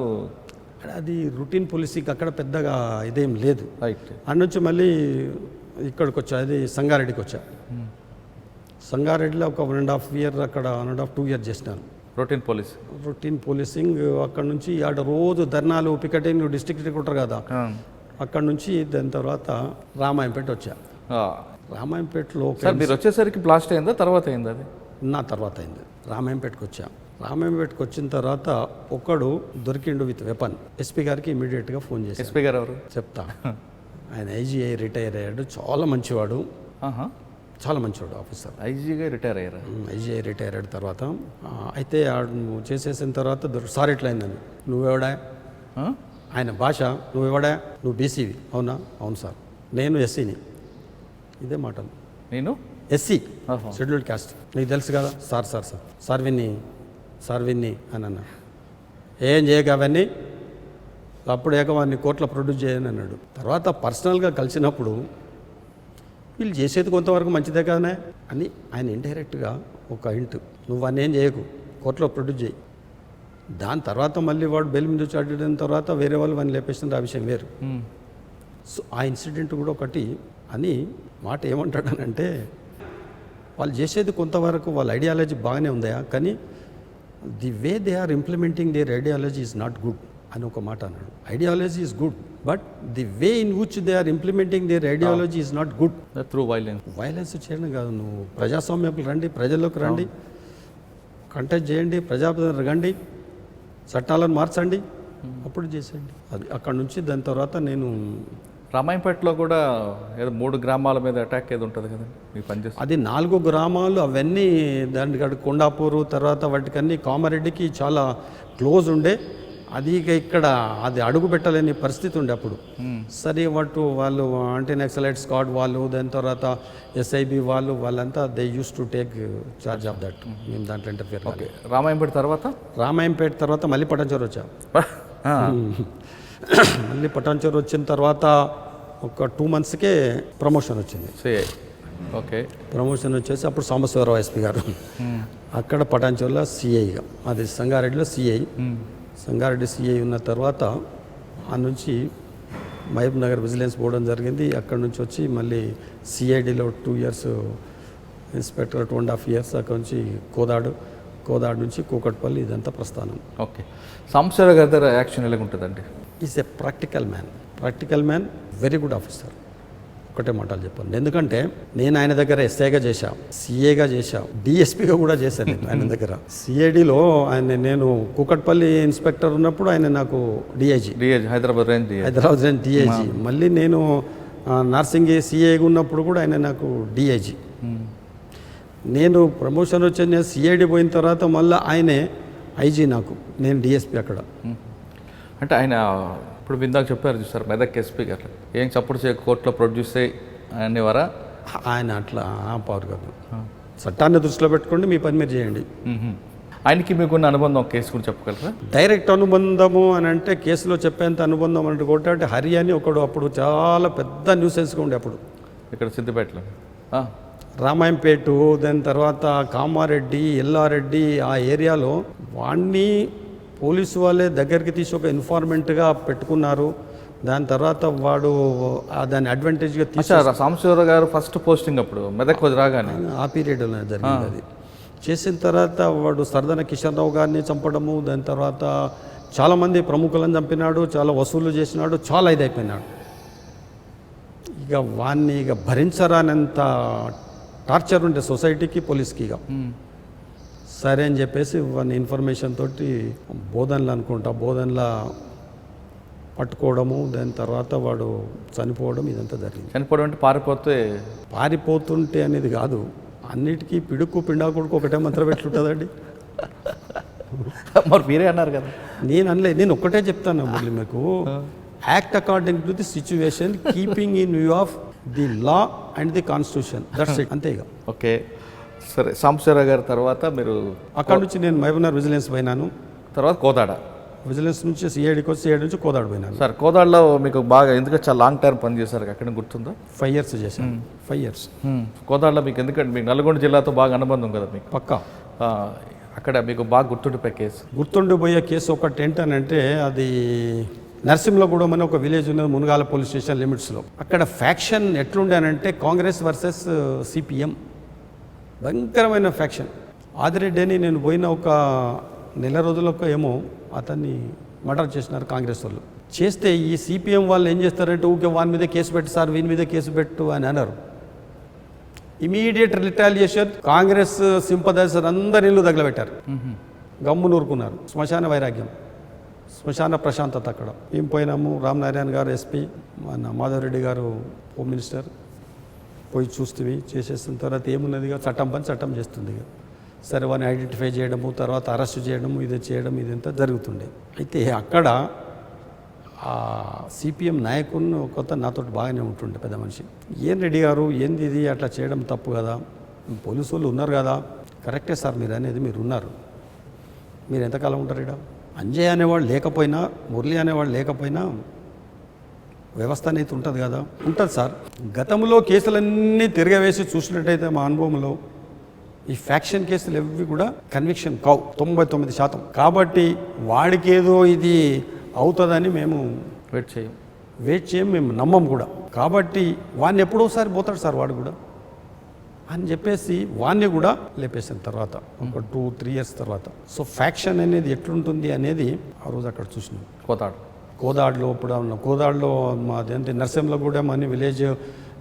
అది రొటీన్ పోలీసింగ్, అక్కడ పెద్దగా ఇదేం లేదు. రైట్. అక్కడ నుంచి మళ్ళీ ఇక్కడికి వచ్చా, అది సంగారెడ్డికి వచ్చా. సంగారెడ్డిలో ఒక 1.5 year, అక్కడ 1.5-2 years చేసినాను రొటీన్ పోలీసింగ్. అక్కడ నుంచి ఆడ రోజు ధర్నాలు, పికెటింగ్, డిస్ట్రిక్ట్ ఉంటారు కదా, అక్కడ నుంచి దాని తర్వాత రామాయంపేట వచ్చా. రామాయంపేటలో మీరు వచ్చేసరికి బ్లాస్ట్ అయిందా, తర్వాత అయిందా? అది నా తర్వాత అయింది. రామాయంపేటకు వచ్చా. రామాయంపేటకు వచ్చిన తర్వాత ఒకడు దొరికిండు విత్ వెపన్. ఎస్పీ గారికి ఇమీడియట్గా ఫోన్ చేసి. ఎస్పీ గారు ఎవరు చెప్తా. ఆయన ఐజీఐ రిటైర్ అయ్యాడు, చాలా మంచివాడు, చాలా మంచివాడు ఆఫీసర్. ఐజీగా రిటైర్ అయ్యారు. ఐజీఐ రిటైర్ అయిన తర్వాత అయితే నువ్వు చేసేసిన తర్వాత సార్ ఎట్లయిందని, నువ్వెవడా, ఆయన భాష, నువ్వెవడా, నువ్వు బీసీవి, అవునా? అవును సార్. నేను ఎస్సీని. ఇదే మాటలు. నేను ఎస్సీ, షెడ్యూల్డ్ క్యాస్ట్. నీకు తెలుసు కదా. సార్ విన్ని అని అన్నా. ఏం చేయక అవన్నీ, అప్పుడు ఏకవాన్ని కోర్టులో ప్రొడ్యూస్ చేయని అన్నాడు. తర్వాత పర్సనల్గా కలిసినప్పుడు వీళ్ళు చేసేది కొంతవరకు మంచిదే కదనే అని ఆయన ఇండైరెక్ట్గా ఒక హింట్, నువ్వు అన్నీ ఏం చేయకు, కోర్టులో ప్రొడ్యూస్ చేయి. దాని తర్వాత మళ్ళీ వాడు బెయిల్ మీద చాటిన తర్వాత వేరే వాళ్ళు వాడిని లేపేసిన ఆ విషయం వేరు. సో ఆ ఇన్సిడెంట్ కూడా ఒకటి అని మాట ఏమంటాడనంటే, వాళ్ళు చేసేది కొంతవరకు వాళ్ళ ఐడియాలజీ బాగానే ఉందా, కానీ the way they are implementing their ideology is not good అని ఒక మాట అన్నాడు. Ideology is good, but the way in which they are implementing their ideology is not good. Through violence. Violence చేయడం కాదు, నువ్వు ప్రజాస్వామ్యంలో రండి, ప్రజల్లోకి రండి, కంటెస్ట్ చేయండి, ప్రజాప్రతినిధులు రండి, చట్టాలను మార్చండి, అప్పుడు చేసేయండి. అది అక్కడ నుంచి దాని తర్వాత నేను రామాయంపేటలో కూడా ఏదో 3 గ్రామాల మీద అటాక్ ఏదో ఉంటుంది కదండి మీ పనిచేస్తుంది. అది 4 గ్రామాలు అవన్నీ దానికి కొండాపూరు తర్వాత వాటికన్నీ కామారెడ్డికి చాలా క్లోజ్ ఉండే. అది ఇక ఇక్కడ అది అడుగు పెట్టలేని పరిస్థితి ఉండే అప్పుడు. సరే వాళ్ళు యాంటీ నక్సలైట్ స్క్వాడ్ వాళ్ళు, దాని తర్వాత ఎస్ఐబి వాళ్ళంతా they use to take charge of that. మేము దాంట్లో ఇంటర్ఫియర్. ఓకే, రామాయంపేట తర్వాత మళ్ళీ పటాన్చెరు వచ్చా. మళ్ళీ పటాన్చెరు వచ్చిన తర్వాత ఒక 2 monthsకే ప్రమోషన్ వచ్చింది. ఓకే, ప్రమోషన్ వచ్చేసి అప్పుడు సాంబశివరావు ఎస్పీ గారు అక్కడ పటాన్చెరులో సిఐగా, అది సంగారెడ్డిలో సిఐ. సంగారెడ్డి సిఐ ఉన్న తర్వాత ఆ నుంచి మహబూబ్ నగర్ విజిలెన్స్ పోవడం జరిగింది. అక్కడ నుంచి వచ్చి మళ్ళీ సిఐడిలో 2 years ఇన్స్పెక్టర్, 2.5 years అక్కడ నుంచి కోదాడు నుంచి కూకట్పల్లి, ఇదంతా ప్రస్థానం. ఓకే, సాంబశివరావు గారి దగ్గర యాక్షన్ ఎలా ఉంటుందండి? Is a practical man, very good officer. ఒకటే మాటలు చెప్పాను, ఎందుకంటే నేను ఆయన దగ్గర ఎస్ఐగా చేశా, సిఏగా చేశా, డిఎస్పీగా కూడా చేశాను నేను ఆయన దగ్గర. సిఐడిలో నేను కూకట్పల్లి ఇన్స్పెక్టర్ ఉన్నప్పుడు ఆయన నాకు డిఐజీ, హైదరాబాద్ రేంజ్ డిఐజీ. మళ్ళీ నేను నార్సింగి సిఐగా ఉన్నప్పుడు కూడా ఆయన నాకు డిఐజీ. నేను ప్రమోషన్ వచ్చి నేను సిఐడి పోయిన తర్వాత మళ్ళీ ఆయనే ఐజీ నాకు, నేను డిఎస్పీ అక్కడ. అంటే ఆయన ఇప్పుడు ఇందాక చెప్పారు చూసారు మెదక్ ఎస్పీ గారు ఏం సపోర్ట్ చేయ కోర్టులో ప్రొడ్యూస్ అనేవారా? ఆయన అట్లా పవర్ కాదు, చట్టాన్ని దృష్టిలో పెట్టుకోండి, మీ పని మీరు చేయండి. ఆయనకి మీకున్న అనుబంధం కేసు గురించి చెప్పగలరా? డైరెక్ట్ అనుబంధము అని అంటే కేసులో చెప్పేంత అనుబంధం అంటే కొట్టే హరి అని ఒకడు అప్పుడు చాలా పెద్ద న్యూసెన్స్గా ఉండే అప్పుడు ఇక్కడ సిద్దిపేటలో. రామాయంపేట, దాని తర్వాత కామారెడ్డి, ఎల్లారెడ్డి, ఆ ఏరియాలో వాణ్ణి పోలీసు వాళ్ళే దగ్గరికి తీసి ఒక ఇన్ఫార్మెంట్గా పెట్టుకున్నారు. దాని తర్వాత వాడు దాన్ని అడ్వాంటేజ్గా తీసారు. సాంబశివరావు గారు ఫస్ట్ పోస్టింగ్ అప్పుడు మెదక్ రాగానే ఆ పీరియడ్లో జరిగింది. అది చేసిన తర్వాత వాడు సర్దన కిషన్ రావు గారిని చంపడము, దాని తర్వాత చాలామంది ప్రముఖులను చంపినాడు, చాలా వసూలు చేసినాడు, చాలా ఇదైపోయినాడు. ఇక వాన్ని భరించరానంత టార్చర్ ఉండే సొసైటీకి, పోలీస్కి. ఇక సరే అని చెప్పేసి వాడిని ఇన్ఫర్మేషన్ తోటి బోధనలో పట్టుకోవడము, దాని తర్వాత వాడు చనిపోవడం, ఇదంతా జరిగింది. చనిపోవడం అంటే పారిపోతుంటే అనేది కాదు, అన్నిటికీ పిండాకుడుకు ఒకటే మంత్రం పెట్లుంటుందండి. మరి మీరే అన్నారు కదా. నేను అనలే, నేను ఒక్కటే చెప్తాను మళ్ళీ మీకు, act according to the situation, keeping in view of the law and the constitution, that's it, అంతే. ఇక ఓకే, సరే. సాంబశివరావు గారి తర్వాత మీరు అక్కడ నుంచి నేను మహబూబ్ నగర్ విజిలెన్స్ పోయినాను, తర్వాత కోదాడ విజిలెన్స్ నుంచి సిఐడికి వచ్చి సిఐడి నుంచి కోదాడ పోయినాను. సార్, కోదాడలో మీకు బాగా ఎందుకంటే చాలా లాంగ్ టర్మ్ పనిచేశారు, అక్కడ గుర్తుందా? 5 years చేశాను. 5 years కోదాడలో మీకు ఎందుకంటే మీకు నల్గొండ జిల్లాతో బాగా అనుబంధం కదా మీకు. పక్కా అక్కడ మీకు బాగా గుర్తుండిపోయే కేసు ఒకటి ఏంటనంటే, అది నరసింహగూడెం అని ఒక విలేజ్ ఉన్నది మునగాల పోలీస్ స్టేషన్ లిమిట్స్లో. అక్కడ ఫ్యాక్షన్ ఎట్లుండేనంటే కాంగ్రెస్ వర్సెస్ సిపిఎం, భయంకరమైన ఫ్యాక్షన్. ఆదిరెడ్డి అని నేను పోయిన ఒక నెల రోజులకు ఏమో అతన్ని మర్డర్ చేసినారు కాంగ్రెస్ వాళ్ళు. చేస్తే ఈ సిపిఎం వాళ్ళు ఏం చేస్తారంటే, ఊకే వాని మీద కేసు పెట్టు సార్, వీని మీద కేసు పెట్టు అని అన్నారు. ఇమీడియట్ రిటాలియేషన్, కాంగ్రెస్ సింపదైజర్ అందరి ఇల్లు తగలబెట్టారు, గమ్మునూరుకున్నారు. శ్మశాన వైరాగ్యం, శ్మశాన ప్రశాంతత అక్కడ. మేము పోయినాము, రామనారాయణ గారు ఎస్పీ, మన మాధవరెడ్డి గారు హోమ్ మినిస్టర్, పోయి చూస్తేవి చేసేసిన తర్వాత ఏమున్నదిగా చట్టం చేస్తుంది. సరే, వాడిని ఐడెంటిఫై చేయడము, తర్వాత అరెస్ట్ చేయడము, ఇదంతా జరుగుతుండే. అయితే అక్కడ ఆ సిపిఎం నాయకుని కొత్త నాతో బాగానే ఉంటుండే పెద్ద మనిషి. ఏం రెడ్డి గారు, ఏంది ఇది అట్లా చేయడం తప్పు కదా, పోలీసు వాళ్ళు ఉన్నారు కదా. కరెక్టే సార్ మీరు అనేది, మీరు ఉన్నారు, మీరు ఎంతకాలం ఉంటారు ఇక్కడ? అంజయ్ అనేవాళ్ళు లేకపోయినా, మురళి అనేవాళ్ళు లేకపోయినా వ్యవస్థ అనేది ఉంటుంది కదా. ఉంటుంది సార్. గతంలో కేసులన్నీ తిరగవేసి చూసినట్టయితే మా అనుభవంలో ఈ ఫ్యాక్షన్ కేసులు ఎవి కూడా కన్విక్షన్ కావు 99%. కాబట్టి వాడికి ఏదో ఇది అవుతుందని మేము వెయిట్ చేయం మేము నమ్మం కూడా. కాబట్టి వాడిని ఎప్పుడోసారి పోతాడు సార్ వాడు కూడా అని చెప్పేసి వాడిని కూడా లేపేసిన తర్వాత ఒక 2-3 ఇయర్స్ తర్వాత. సో ఫ్యాక్షన్ అనేది ఎట్లుంటుంది అనేది ఆ రోజు అక్కడ చూసినాం. కోదాడులో ఇప్పుడు కోదాడులో మాదేంటి నరసింహగూడెం అని విలేజ్,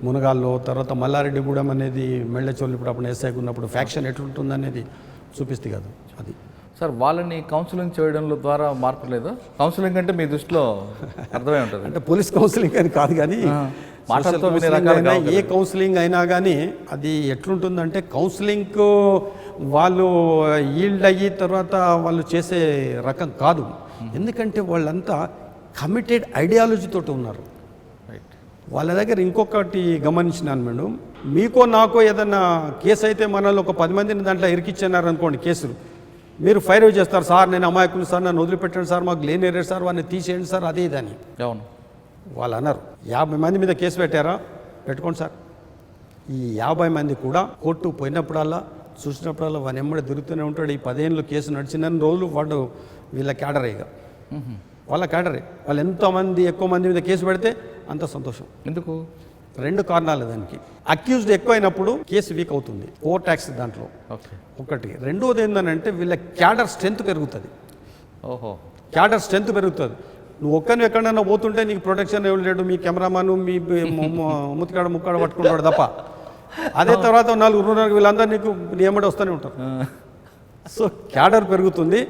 మునగాల్లో, తర్వాత మల్లారెడ్డిగూడెం అనేది మెళ్ళచోళ్ళు ఇప్పుడు అప్పుడు ఎస్ఐకి ఉన్నప్పుడు ఫ్యాక్షన్ ఎట్లుంటుంది అనేది చూపిస్తే కదా అది. సార్ వాళ్ళని కౌన్సిలింగ్ చేయడం ద్వారా మార్పు లేదా? కౌన్సిలింగ్ అంటే మీ దృష్టిలో అర్థమై ఉంటుంది అంటే పోలీస్ కౌన్సిలింగ్ అని కాదు కానీ మాటలతో ఏ కౌన్సిలింగ్ అయినా కానీ అది ఎట్లుంటుందంటే కౌన్సిలింగ్ వాళ్ళు ఈల్డ్ అయ్యి తర్వాత వాళ్ళు చేసే రకం కాదు. ఎందుకంటే వాళ్ళంతా కమిటెడ్ ఐడియాలజీతో ఉన్నారు. వాళ్ళ దగ్గర ఇంకొకటి గమనించినాను మేడం, మీకో నాకో ఏదన్నా కేసు అయితే మనల్ని ఒక 10 మందిని దాంట్లో ఇరికిచ్చినారు అనుకోండి కేసులు, మీరు ఫైర్ చేస్తారు సార్, నేను అమాయకులు సార్, నన్ను వదిలిపెట్టండి సార్, మాకు లేనేరేడు సార్, వాడిని తీసేయండి సార్, అదే ఇదని. అవును, వాళ్ళు అన్నారు 50 మంది మీద కేసు పెట్టారా, పెట్టుకోండి సార్. ఈ 50 మంది కూడా కోర్టు పోయినప్పుడల్లా చూసినప్పుడల్లా వాని ఎమ్మడి తిరుగుతూనే ఉంటాడు. ఈ 10 ఏళ్ళు కేసు నడిచిన రోజులు వాడు వీళ్ళ క్యాడరే, ఇక వాళ్ళ క్యాడరే. వాళ్ళు ఎంతమంది ఎక్కువ మంది మీద కేసు పెడితే అంత సంతోషం. ఎందుకు? 2 కారణాలు దానికి. అక్యూజ్డ్ ఎక్కువైనప్పుడు కేసు వీక్ అవుతుంది, ఓవర్ ట్యాక్స్ దాంట్లో ఒకటి. రెండోది ఏంటంటే వీళ్ళ క్యాడర్ స్ట్రెంత్ పెరుగుతుంది. క్యాడర్ స్ట్రెంత్ పెరుగుతుంది. నువ్వు ఒక్కరిని ఎక్కడైనా పోతుంటే నీకు ప్రొటెక్షన్ ఎవరు లేడు, మీ కెమెరామాను మీ ముత్తికాడ ముక్కాడ పట్టుకుంటాడు తప్ప. అదే తర్వాత 4 వీళ్ళందరూ నీకు నియమడి వస్తూనే ఉంటారు. సో క్యాడర్ పెరుగుతుంది,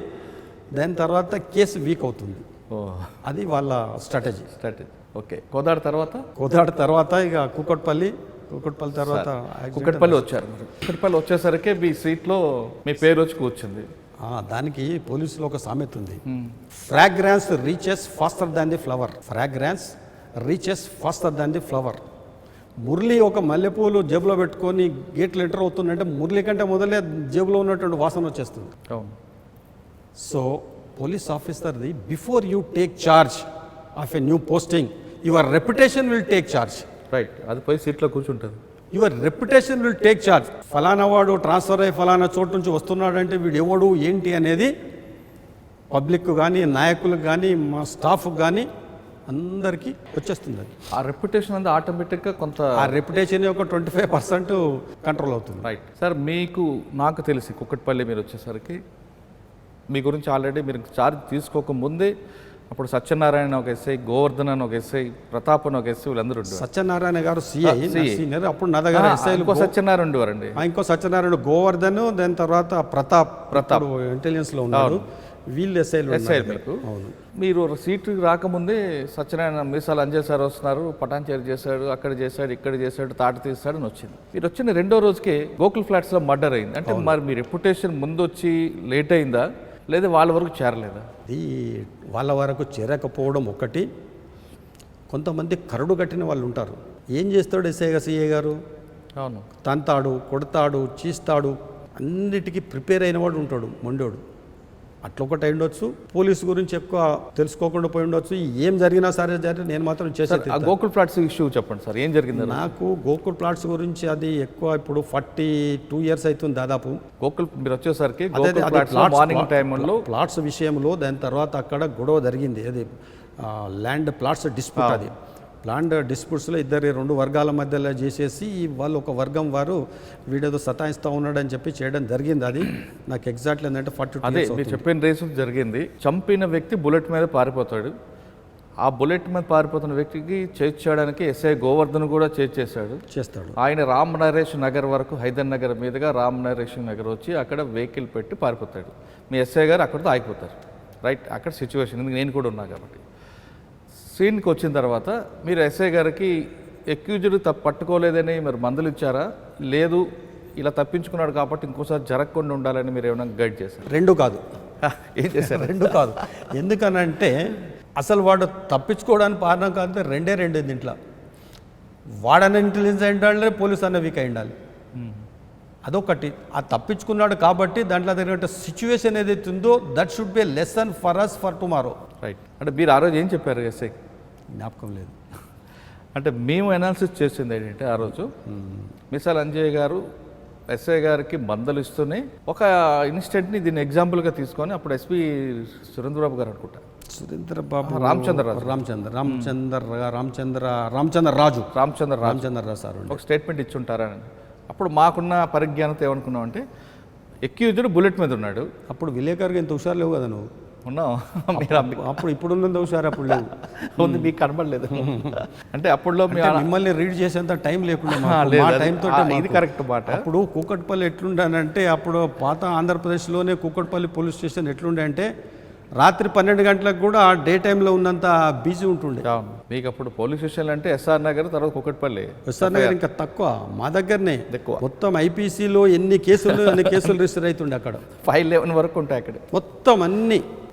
దాని తర్వాత కేసు వీక్ అవుతుంది. అది వాళ్ళ స్ట్రాటజీ. ఓకే, కోదాడు తర్వాత ఇక కూకట్పల్లి తర్వాత కుక్కట్పల్లి వచ్చారు. కుక్కట్పల్లి వచ్చేసరికి మీ సీట్లో మీ పేరు వచ్చి కూర్చుంది. దానికి పోలీసులో ఒక సామెత ఉంది, fragrance reaches faster than the flower. Fragrance reaches faster than the flower. Murali ఒక మల్లెపూలు జేబులో పెట్టుకొని గేట్లు ఎంటర్ అవుతుందంటే మురళి కంటే మొదలే జేబులో ఉన్నటువంటి వాసన వచ్చేస్తుంది. సో పోలీస్ ఆఫీసర్ది before you take charge of a new posting your reputation will take charge. Right, అది పోయి సీట్లో కూర్చుంటుంది. Your reputation will take charge. ఫలానా వాడు ట్రాన్స్ఫర్ అయ్యి ఫలానా చోటు నుంచి వస్తున్నాడంటే వీడు ఎవడు ఏంటి అనేది పబ్లిక్ కానీ నాయకులకు కానీ మా స్టాఫ్కి కానీ అందరికీ వచ్చేస్తుంది. అది ఆ రెప్యుటేషన్ అనేది ఆటోమేటిక్గా కొంత ఆ రెప్యుటేషన్ ఒక 25% కంట్రోల్ అవుతుంది. రైట్ సార్, నాకు తెలిసి కుక్కట్పల్లి మీరు వచ్చేసరికి మీ గురించి ఆల్రెడీ మీరు ఛార్జ్ తీసుకోకముందే అప్పుడు సత్యనారాయణ ఒక ఎస్ఐ, గోవర్ధన్ అని ఒక ఎస్ఐ, ప్రతాప్ అని ఒక ఎస్ఐ, వీళ్ళందరూ సత్యనారాయణ గారు సిఐ సీనియర్. అప్పుడు నా దగ్గర ఇంకో సత్యనారాయణ ఉండేవారండి. ఇంకో సత్యనారాయణ, గోవర్ధన్, దాని తర్వాత ప్రతాప్ ఇంటెలిజెన్స్ లో ఉన్నారు. వీళ్ళు ఎస్ఐలు. అవును, మీరు సీటు రాకముందే సత్యనారాయణ మీసాలు అంజయ్ సార్ వస్తున్నారు, పటాన్చేరి చేశాడు, అక్కడ చేశాడు, ఇక్కడ చేశాడు, తాట తీస్తాడు అని వచ్చింది. మీరు వచ్చిన 2వ రోజుకే గోకుల్ ఫ్లాట్స్ లో మర్డర్ అయింది. అంటే మరి మీ రెప్యుటేషన్ ముందు వచ్చి లేట్ అయిందా, లేదా వాళ్ళ వరకు చేరలేదా? వాళ్ళ వరకు చేరకపోవడం ఒకటి. కొంతమంది కరడు కట్టిన వాళ్ళు ఉంటారు. ఏం చేస్తాడు సిఏ గారు? అవును, తంతాడు, కొడతాడు, చీస్తాడు, అన్నిటికీ ప్రిపేర్ అయిన వాడు ఉంటాడు మొండోడు. అట్లొకటి అయి ఉండొచ్చు. పోలీసు గురించి ఎక్కువ తెలుసుకోకుండా పోయి ఉండొచ్చు. ఏం జరిగినా సరే నేను మాత్రం చేసేది. గోకుల్ ప్లాట్స్ ఇష్యూ చెప్పండి సార్, ఏం జరిగింది? నాకు గోకుల్ ప్లాట్స్ గురించి అది ఎక్కువ ఇప్పుడు 42 ఇయర్స్ అవుతుంది దాదాపు. గోకుల్ మీరు వచ్చేసరికి మార్నింగ్ టైంలో ప్లాట్స్ విషయంలో, దాని తర్వాత అక్కడ గొడవ జరిగింది. అది ల్యాండ్ ప్లాట్స్ డిస్ప్యూట్. అది ల్యాండ్ డిస్ప్యూట్స్లో 2 వర్గాల మధ్యలో చేసేసి వాళ్ళు ఒక వర్గం వారు వీడేదో సతాయిస్తూ ఉన్నాడని చెప్పి చేయడం జరిగింది. అది నాకు ఎగ్జాక్ట్లీ ఏంటంటే 42 అదే మీరు చెప్పిన రేసు జరిగింది. చంపిన వ్యక్తి బుల్లెట్ మీద పారిపోతాడు. ఆ బుల్లెట్ మీద పారిపోతున్న వ్యక్తికి చేజ్ చేయడానికి ఎస్ఐ గోవర్ధన్ కూడా చేస్తాడు. ఆయన రామ్ నరేష్ నగర్ వరకు, హైదర్ నగర్ మీదుగా రామ్ నరేష్ నగర్ వచ్చి అక్కడ వెహికల్ పెట్టి పారిపోతాడు. మీ ఎస్ఐ గారు అక్కడితో ఆగిపోతారు. రైట్, అక్కడ సిచ్యువేషన్ నేను కూడా ఉన్నా కాబట్టి. సీన్కి వచ్చిన తర్వాత మీరు ఎస్ఐ గారికి ఎక్యూజ్డ్ పట్టుకోలేదని మీరు మందులు ఇచ్చారా, లేదు ఇలా తప్పించుకున్నాడు కాబట్టి ఇంకోసారి జరగకుండా ఉండాలని మీరు ఏమైనా గైడ్ చేశారు? 2 కాదు. ఏం చేశారు? 2 కాదు. ఎందుకనంటే అసలు వాడు తప్పించుకోవడానికి కారణం కాదు. 2 దీంట్లో వాడన్న ఇంటెలిజెన్స్ అయి ఉండాలి, పోలీస్ అన్న వీక్ అయి ఉండాలి. అదొకటి. ఆ తప్పించుకున్నాడు కాబట్టి దాంట్లో జరిగిన సిచ్యువేషన్ ఏదైతే ఉందో that should be lesson for us for tomorrow. Right, అంటే మీరు ఆ రోజు ఏం చెప్పారు ఎస్ఐ? జ్ఞాపకం లేదు. అంటే మేము అనాలిసిస్ చేసింది ఏంటంటే ఆ రోజు మిసాల్ అంజయ్ గారు ఎస్ఐ గారికి మందలిస్తూనే ఒక ఇన్సిడెంట్ని దీన్ని ఎగ్జాంపుల్గా తీసుకొని అప్పుడు ఎస్పీ సురేంద్రబాబు గారు అనుకుంటా సురేంద్ర బాబు రామచంద్రరాజు రాజు సార్ ఒక స్టేట్మెంట్ ఇచ్చి ఉంటారని. అప్పుడు మాకున్న పరిజ్ఞానంతో ఏమనుకున్నామంటే ఎక్యూజ్డ్ బుల్లెట్ మీద ఉన్నాడు. అప్పుడు విలేకరుగా ఇంత హుషారు లేవు కదా నువ్వు. ఉన్నాం మీరు అప్పుడు ఇప్పుడున్నంత హుషారు అప్పుడు లేవు. ఉంది, మీకు కనబడలేదు. అంటే అప్పుడులో మిమ్మల్ని రీడ్ చేసేంత టైం లేకుండా ఇది కరెక్ట్ మాట. అప్పుడు కూకట్పల్లి ఎట్లుండానంటే, అప్పుడు పాత ఆంధ్రప్రదేశ్లోనే కూకట్పల్లి పోలీస్ స్టేషన్ ఎట్లుండే అంటే రాత్రి 12 గంటలకు కూడా డే టైంలో ఉన్నంత బిజీ ఉంటుండే. మీకు అప్పుడు పోలీస్ స్టేషన్లు అంటే ఎస్ఆర్ నగర్, తర్వాత కూకట్పల్లి. ఎస్ఆర్ నగర్ ఇంకా తక్కువ, మా దగ్గరనే ఎక్కువ. మొత్తం ఐపీసీలో అన్ని కేసులు రిజిస్టర్ అవుతుండే అక్కడ. 511 వరకు ఉంటాయి అక్కడ. మొత్తం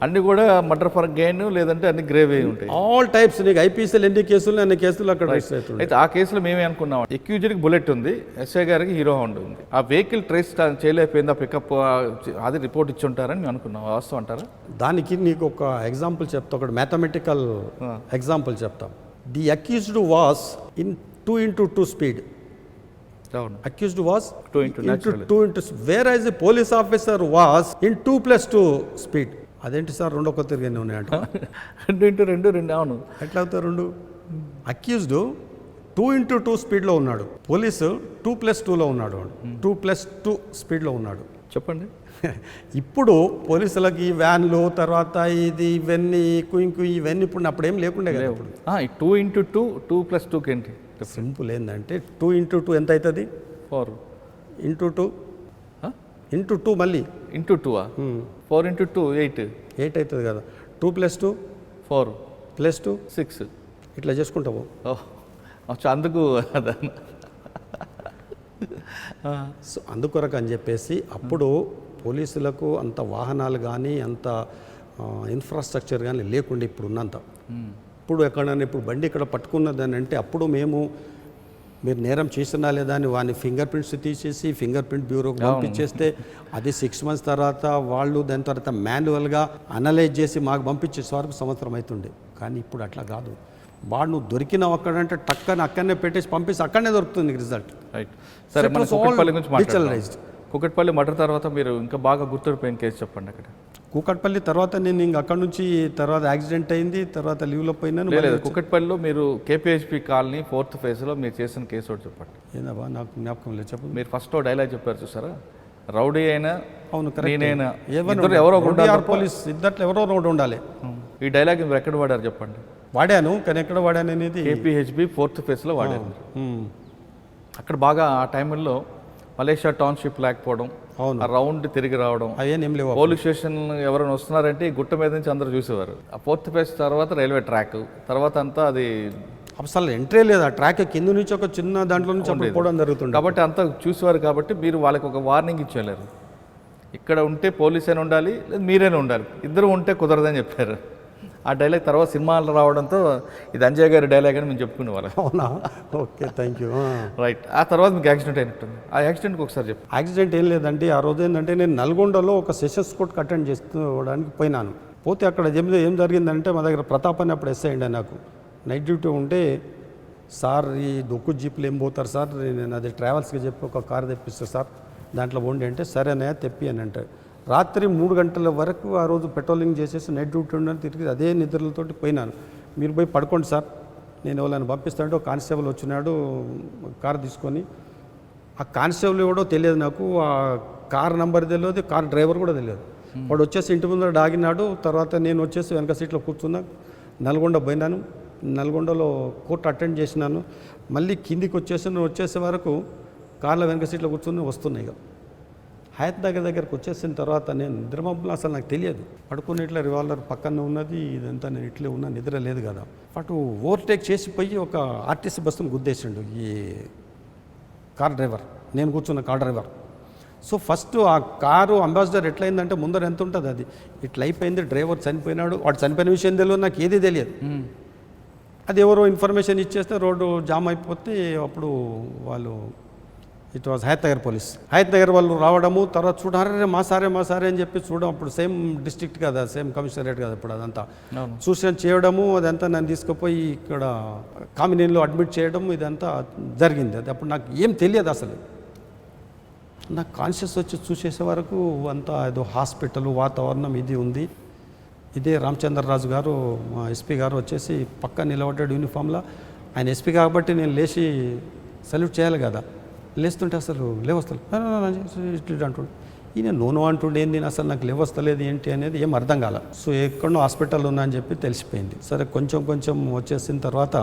అన్ని కూడా మర్డర్ ఫర్ గెయిన్, లేదంటే అన్ని గ్రేవ్ ఉంటాయి. All types. నీకు ఐపీసీలు ఎన్ని కేసులు అన్ని కేసులు అక్కడ రిజిస్టర్ అవుతుంది. అయితే ఆ కేసులో మేమే అనుకున్నాం, ఎక్యూజ్డ్కి బుల్లెట్ ఉంది, ఎస్ఐ గారికి హీరో హౌండ్ ఉంది. ఆ వెహికల్ ట్రేస్ చేయలేకపోయింది, ఆ పికప్ అది రిపోర్ట్ ఇచ్చి ఉంటారని మేము అనుకున్నాం. వాస్తవం అంటారా? దానికి నీకు ఒక ఎగ్జాంపుల్ చెప్తా, ఒకటి మ్యాథమెటికల్ ఎగ్జాంపుల్ చెప్తాం. The accused was in 2x2 speed. Accused was 2x2, whereas the police officer was in 2+2 speed. అదేంటి సార్ రెండో కొత్త తిరిగానే ఉన్నాయంట. 2x2 అవును. ఎట్లా అవుతారు రెండు? అక్యూజ్డ్ 2x2 స్పీడ్లో ఉన్నాడు, పోలీసు 2+2లో ఉన్నాడు, 2+2 స్పీడ్లో ఉన్నాడు. చెప్పండి. ఇప్పుడు పోలీసులకి ఈ వ్యాన్లు, తర్వాత ఇది ఇవన్నీ ఇవన్నీ ఇప్పుడు అప్పుడు ఏం లేకుండే కదా. ఇప్పుడు 2x2 2+2కి ఏంటి సింపుల్ ఏంటంటే 2x2 ఎంత అవుతుంది? 4 ఇంటూ 2 మళ్ళీ ఇంటూ 2 4x2 8 అవుతుంది కదా. 2+2 4 +2 6 ఇట్లా చేసుకుంటావు. అందుకు సో అందుకొరకు అని చెప్పేసి అప్పుడు పోలీసులకు అంత వాహనాలు కానీ అంత ఇన్ఫ్రాస్ట్రక్చర్ కానీ లేకుండా ఇప్పుడు ఉన్నంత. ఇప్పుడు ఎక్కడైనా ఇప్పుడు బండి ఇక్కడ పట్టుకున్నదని అంటే అప్పుడు మీరు నేరం చేసినా లేదా అని వాని ఫింగర్ ప్రింట్స్ తీసేసి ఫింగర్ ప్రింట్ బ్యూరోకి పంపించేస్తే అది 6 months తర్వాత వాళ్ళు దాని తర్వాత మాన్యువల్గా అనలైజ్ చేసి మాకు పంపించేసే వరకు సంవత్సరం అవుతుండే. కానీ ఇప్పుడు అట్లా కాదు. వాడు నువ్వు దొరికినావు అక్కడంటే టక్కని అక్కడనే పెట్టేసి పంపిస్తే అక్కడనే దొరుకుతుంది రిజల్ట్. రైట్. సరే, కూకట్పల్లి మర్డర్ తర్వాత మీరు ఇంకా బాగా గుర్తుండిపోయిన కేసు చెప్పండి. అక్కడ కూకట్పల్లి తర్వాత నేను ఇంక అక్కడ నుంచి తర్వాత యాక్సిడెంట్ అయింది, తర్వాత లీవ్లో పోయినాను. లేదు, కూకట్పల్లిలో మీరు కేపీహెచ్పి కాలనీ 4th phase మీరు చేసిన కేసు ఒకటి చెప్పండి. ఏందబ్బా నాకు జ్ఞాపకం లేదు, చెప్పండి. మీరు ఫస్ట్ డైలాగ్ చెప్పారు చూసారా, రౌడీ అయినా అవును నేనైనా ఎవరో పోలీస్ ఇద్దట్లో ఎవరో ఒకటి ఉండాలి. ఈ డైలాగ్ మీరు ఎక్కడ వాడారు చెప్పండి. వాడాను, కానీ ఎక్కడ వాడాను అనేది కేపీహెచ్బి 4th phase వాడారు. అక్కడ బాగా ఆ టైంలో మలేషియా టౌన్షిప్ లేకపోవడం, అవును, రౌండ్ తిరిగి రావడం, అయ్యేం లేవు. పోలీస్ స్టేషన్ ఎవరైనా వస్తున్నారంటే ఈ గుట్ట మీద నుంచి అందరూ చూసేవారు. ఆ 4th phase తర్వాత రైల్వే ట్రాక్, తర్వాత అంతా అది అసలు ఎంట్రీ లేదు. ఆ ట్రాక్ కింద నుంచి ఒక చిన్న దాంట్లో నుంచి అప్పుడు పోవడం జరుగుతుంది కాబట్టి అంతా చూసేవారు. కాబట్టి మీరు వాళ్ళకి ఒక వార్నింగ్ ఇచ్చేవారు, ఇక్కడ ఉంటే పోలీస్ అయినా ఉండాలి, లేదా మీరైనా ఉండాలి, ఇద్దరు ఉంటే కుదరదని చెప్పారు. ఆ డైలాగ్ తర్వాత సినిమాలు రావడంతో ఇది అంజయ్ గారి డైలాగ్ అని మేము చెప్పుకునే వాళ్ళం. అవునా? Okay, thank you. రైట్. ఆ తర్వాత మీకు యాక్సిడెంట్ అయినట్టుంది. ఆ యాక్సిడెంట్కి ఒకసారి చెప్పు. యాక్సిడెంట్ ఏం లేదండి. ఆ రోజు ఏంటంటే నేను నల్గొండలో ఒక సెషన్స్ కోర్టుకి అటెండ్ చేసుకోవడానికి పోయినాను. పోతే అక్కడ ఏం జరిగిందంటే మా దగ్గర ప్రతాప్ అని అప్పుడు ఎస్ఐ అండి, నాకు నైట్ డ్యూటీ ఉంటే, సార్ ఈ దొక్కు జీప్లు ఏం పోతారు సార్, నేను అది ట్రావెల్స్కి చెప్పి ఒక కారు తెప్పిస్తాను సార్, దాంట్లో పోండి అంటే సరేనే తెప్పి అని అంటే రాత్రి 3 గంటల వరకు ఆ రోజు పెట్రోలింగ్ చేసేసి నైట్ డ్యూటీ ఉండని తిరిగి అదే నిద్రలతోటి పోయినాను. మీరు పోయి పడుకోండి సార్, నేను ఎవరైనా పంపిస్తానంటే ఒక కానిస్టేబుల్ వచ్చినాడు కారు తీసుకొని. ఆ కానిస్టేబుల్ ఎవడో తెలియదు నాకు, ఆ కార్ నెంబర్ తెలియదు, కార్ డ్రైవర్ కూడా తెలియదు. వాడు వచ్చేసి ఇంటి ముందర ఆగినాడు. తర్వాత నేను వచ్చేసి వెనక సీట్లో కూర్చున్నా. నల్గొండ పోయినాను, నల్గొండలో కోర్టు అటెండ్ చేసినాను. మళ్ళీ కిందికి వచ్చేసే వరకు కార్లో వెనక సీట్లో కూర్చొని వస్తున్నాయి. ఇక హయత్ నగర్ దగ్గరకు వచ్చేసిన తర్వాత నేను నిద్రమబ్బులు అసలు నాకు తెలియదు. పడుకుని ఇట్లా రివాల్వర్ పక్కన ఉన్నది, ఇదంతా నేను ఇట్లే ఉన్నా, నిద్ర లేదు కదా. అటు ఓవర్టేక్ చేసిపోయి ఒక ఆర్టీసీ బస్సును గుద్దేసిండు ఈ కార్ డ్రైవర్, నేను కూర్చున్న కార్ డ్రైవర్. సో ఫస్ట్ ఆ కారు అంబాసిడర్ ఎట్లయిందంటే ముందర ఎంత ఉంటుంది అది ఇట్లా అయిపోయింది. డ్రైవర్ చనిపోయినాడు, వాడు చనిపోయిన విషయం తెలియదు, నాకు ఏది తెలియదు. అది ఎవరో ఇన్ఫర్మేషన్ ఇచ్చేస్తే రోడ్డు జామ్ అయిపోతే అప్పుడు వాళ్ళు it was Hayathnagar police, Hayathnagar వాళ్ళు రావడము. తర్వాత చూడారే మా సారే అని చెప్పి చూడడం. అప్పుడు సేమ్ డిస్ట్రిక్ట్ కదా, సేమ్ కమిషనరేట్ కదా ఇప్పుడు అదంతా సూచన చేయడము. అదంతా నన్ను తీసుకుపోయి ఇక్కడ కామినీలో అడ్మిట్ చేయడం, ఇదంతా జరిగింది. అది అప్పుడు నాకు ఏం తెలియదు అసలు. నాకు కాన్షియస్ వచ్చి చూసేసే వరకు అంతా ఏదో హాస్పిటల్ వాతావరణం ఇది ఉంది. ఇదే రామచంద్రరాజు గారు మా ఎస్పీ గారు వచ్చేసి పక్క నిలబడ్డాడు యూనిఫామ్లో. ఆయన ఎస్పీ కాబట్టి నేను లేచి సల్యూట్ చేయాలి కదా. లేస్తుంటే అసలు లేవస్తలు ఇట్లా అంటుండే. ఈయన నోను అంటుండే ఏంది అసలు నాకు లేవస్తలేదు ఏంటి అనేది ఏం అర్థం కాల. సో ఎక్కడో హాస్పిటల్ ఉన్నా అని చెప్పి తెలిసిపోయింది. సరే కొంచెం కొంచెం వచ్చేసిన తర్వాత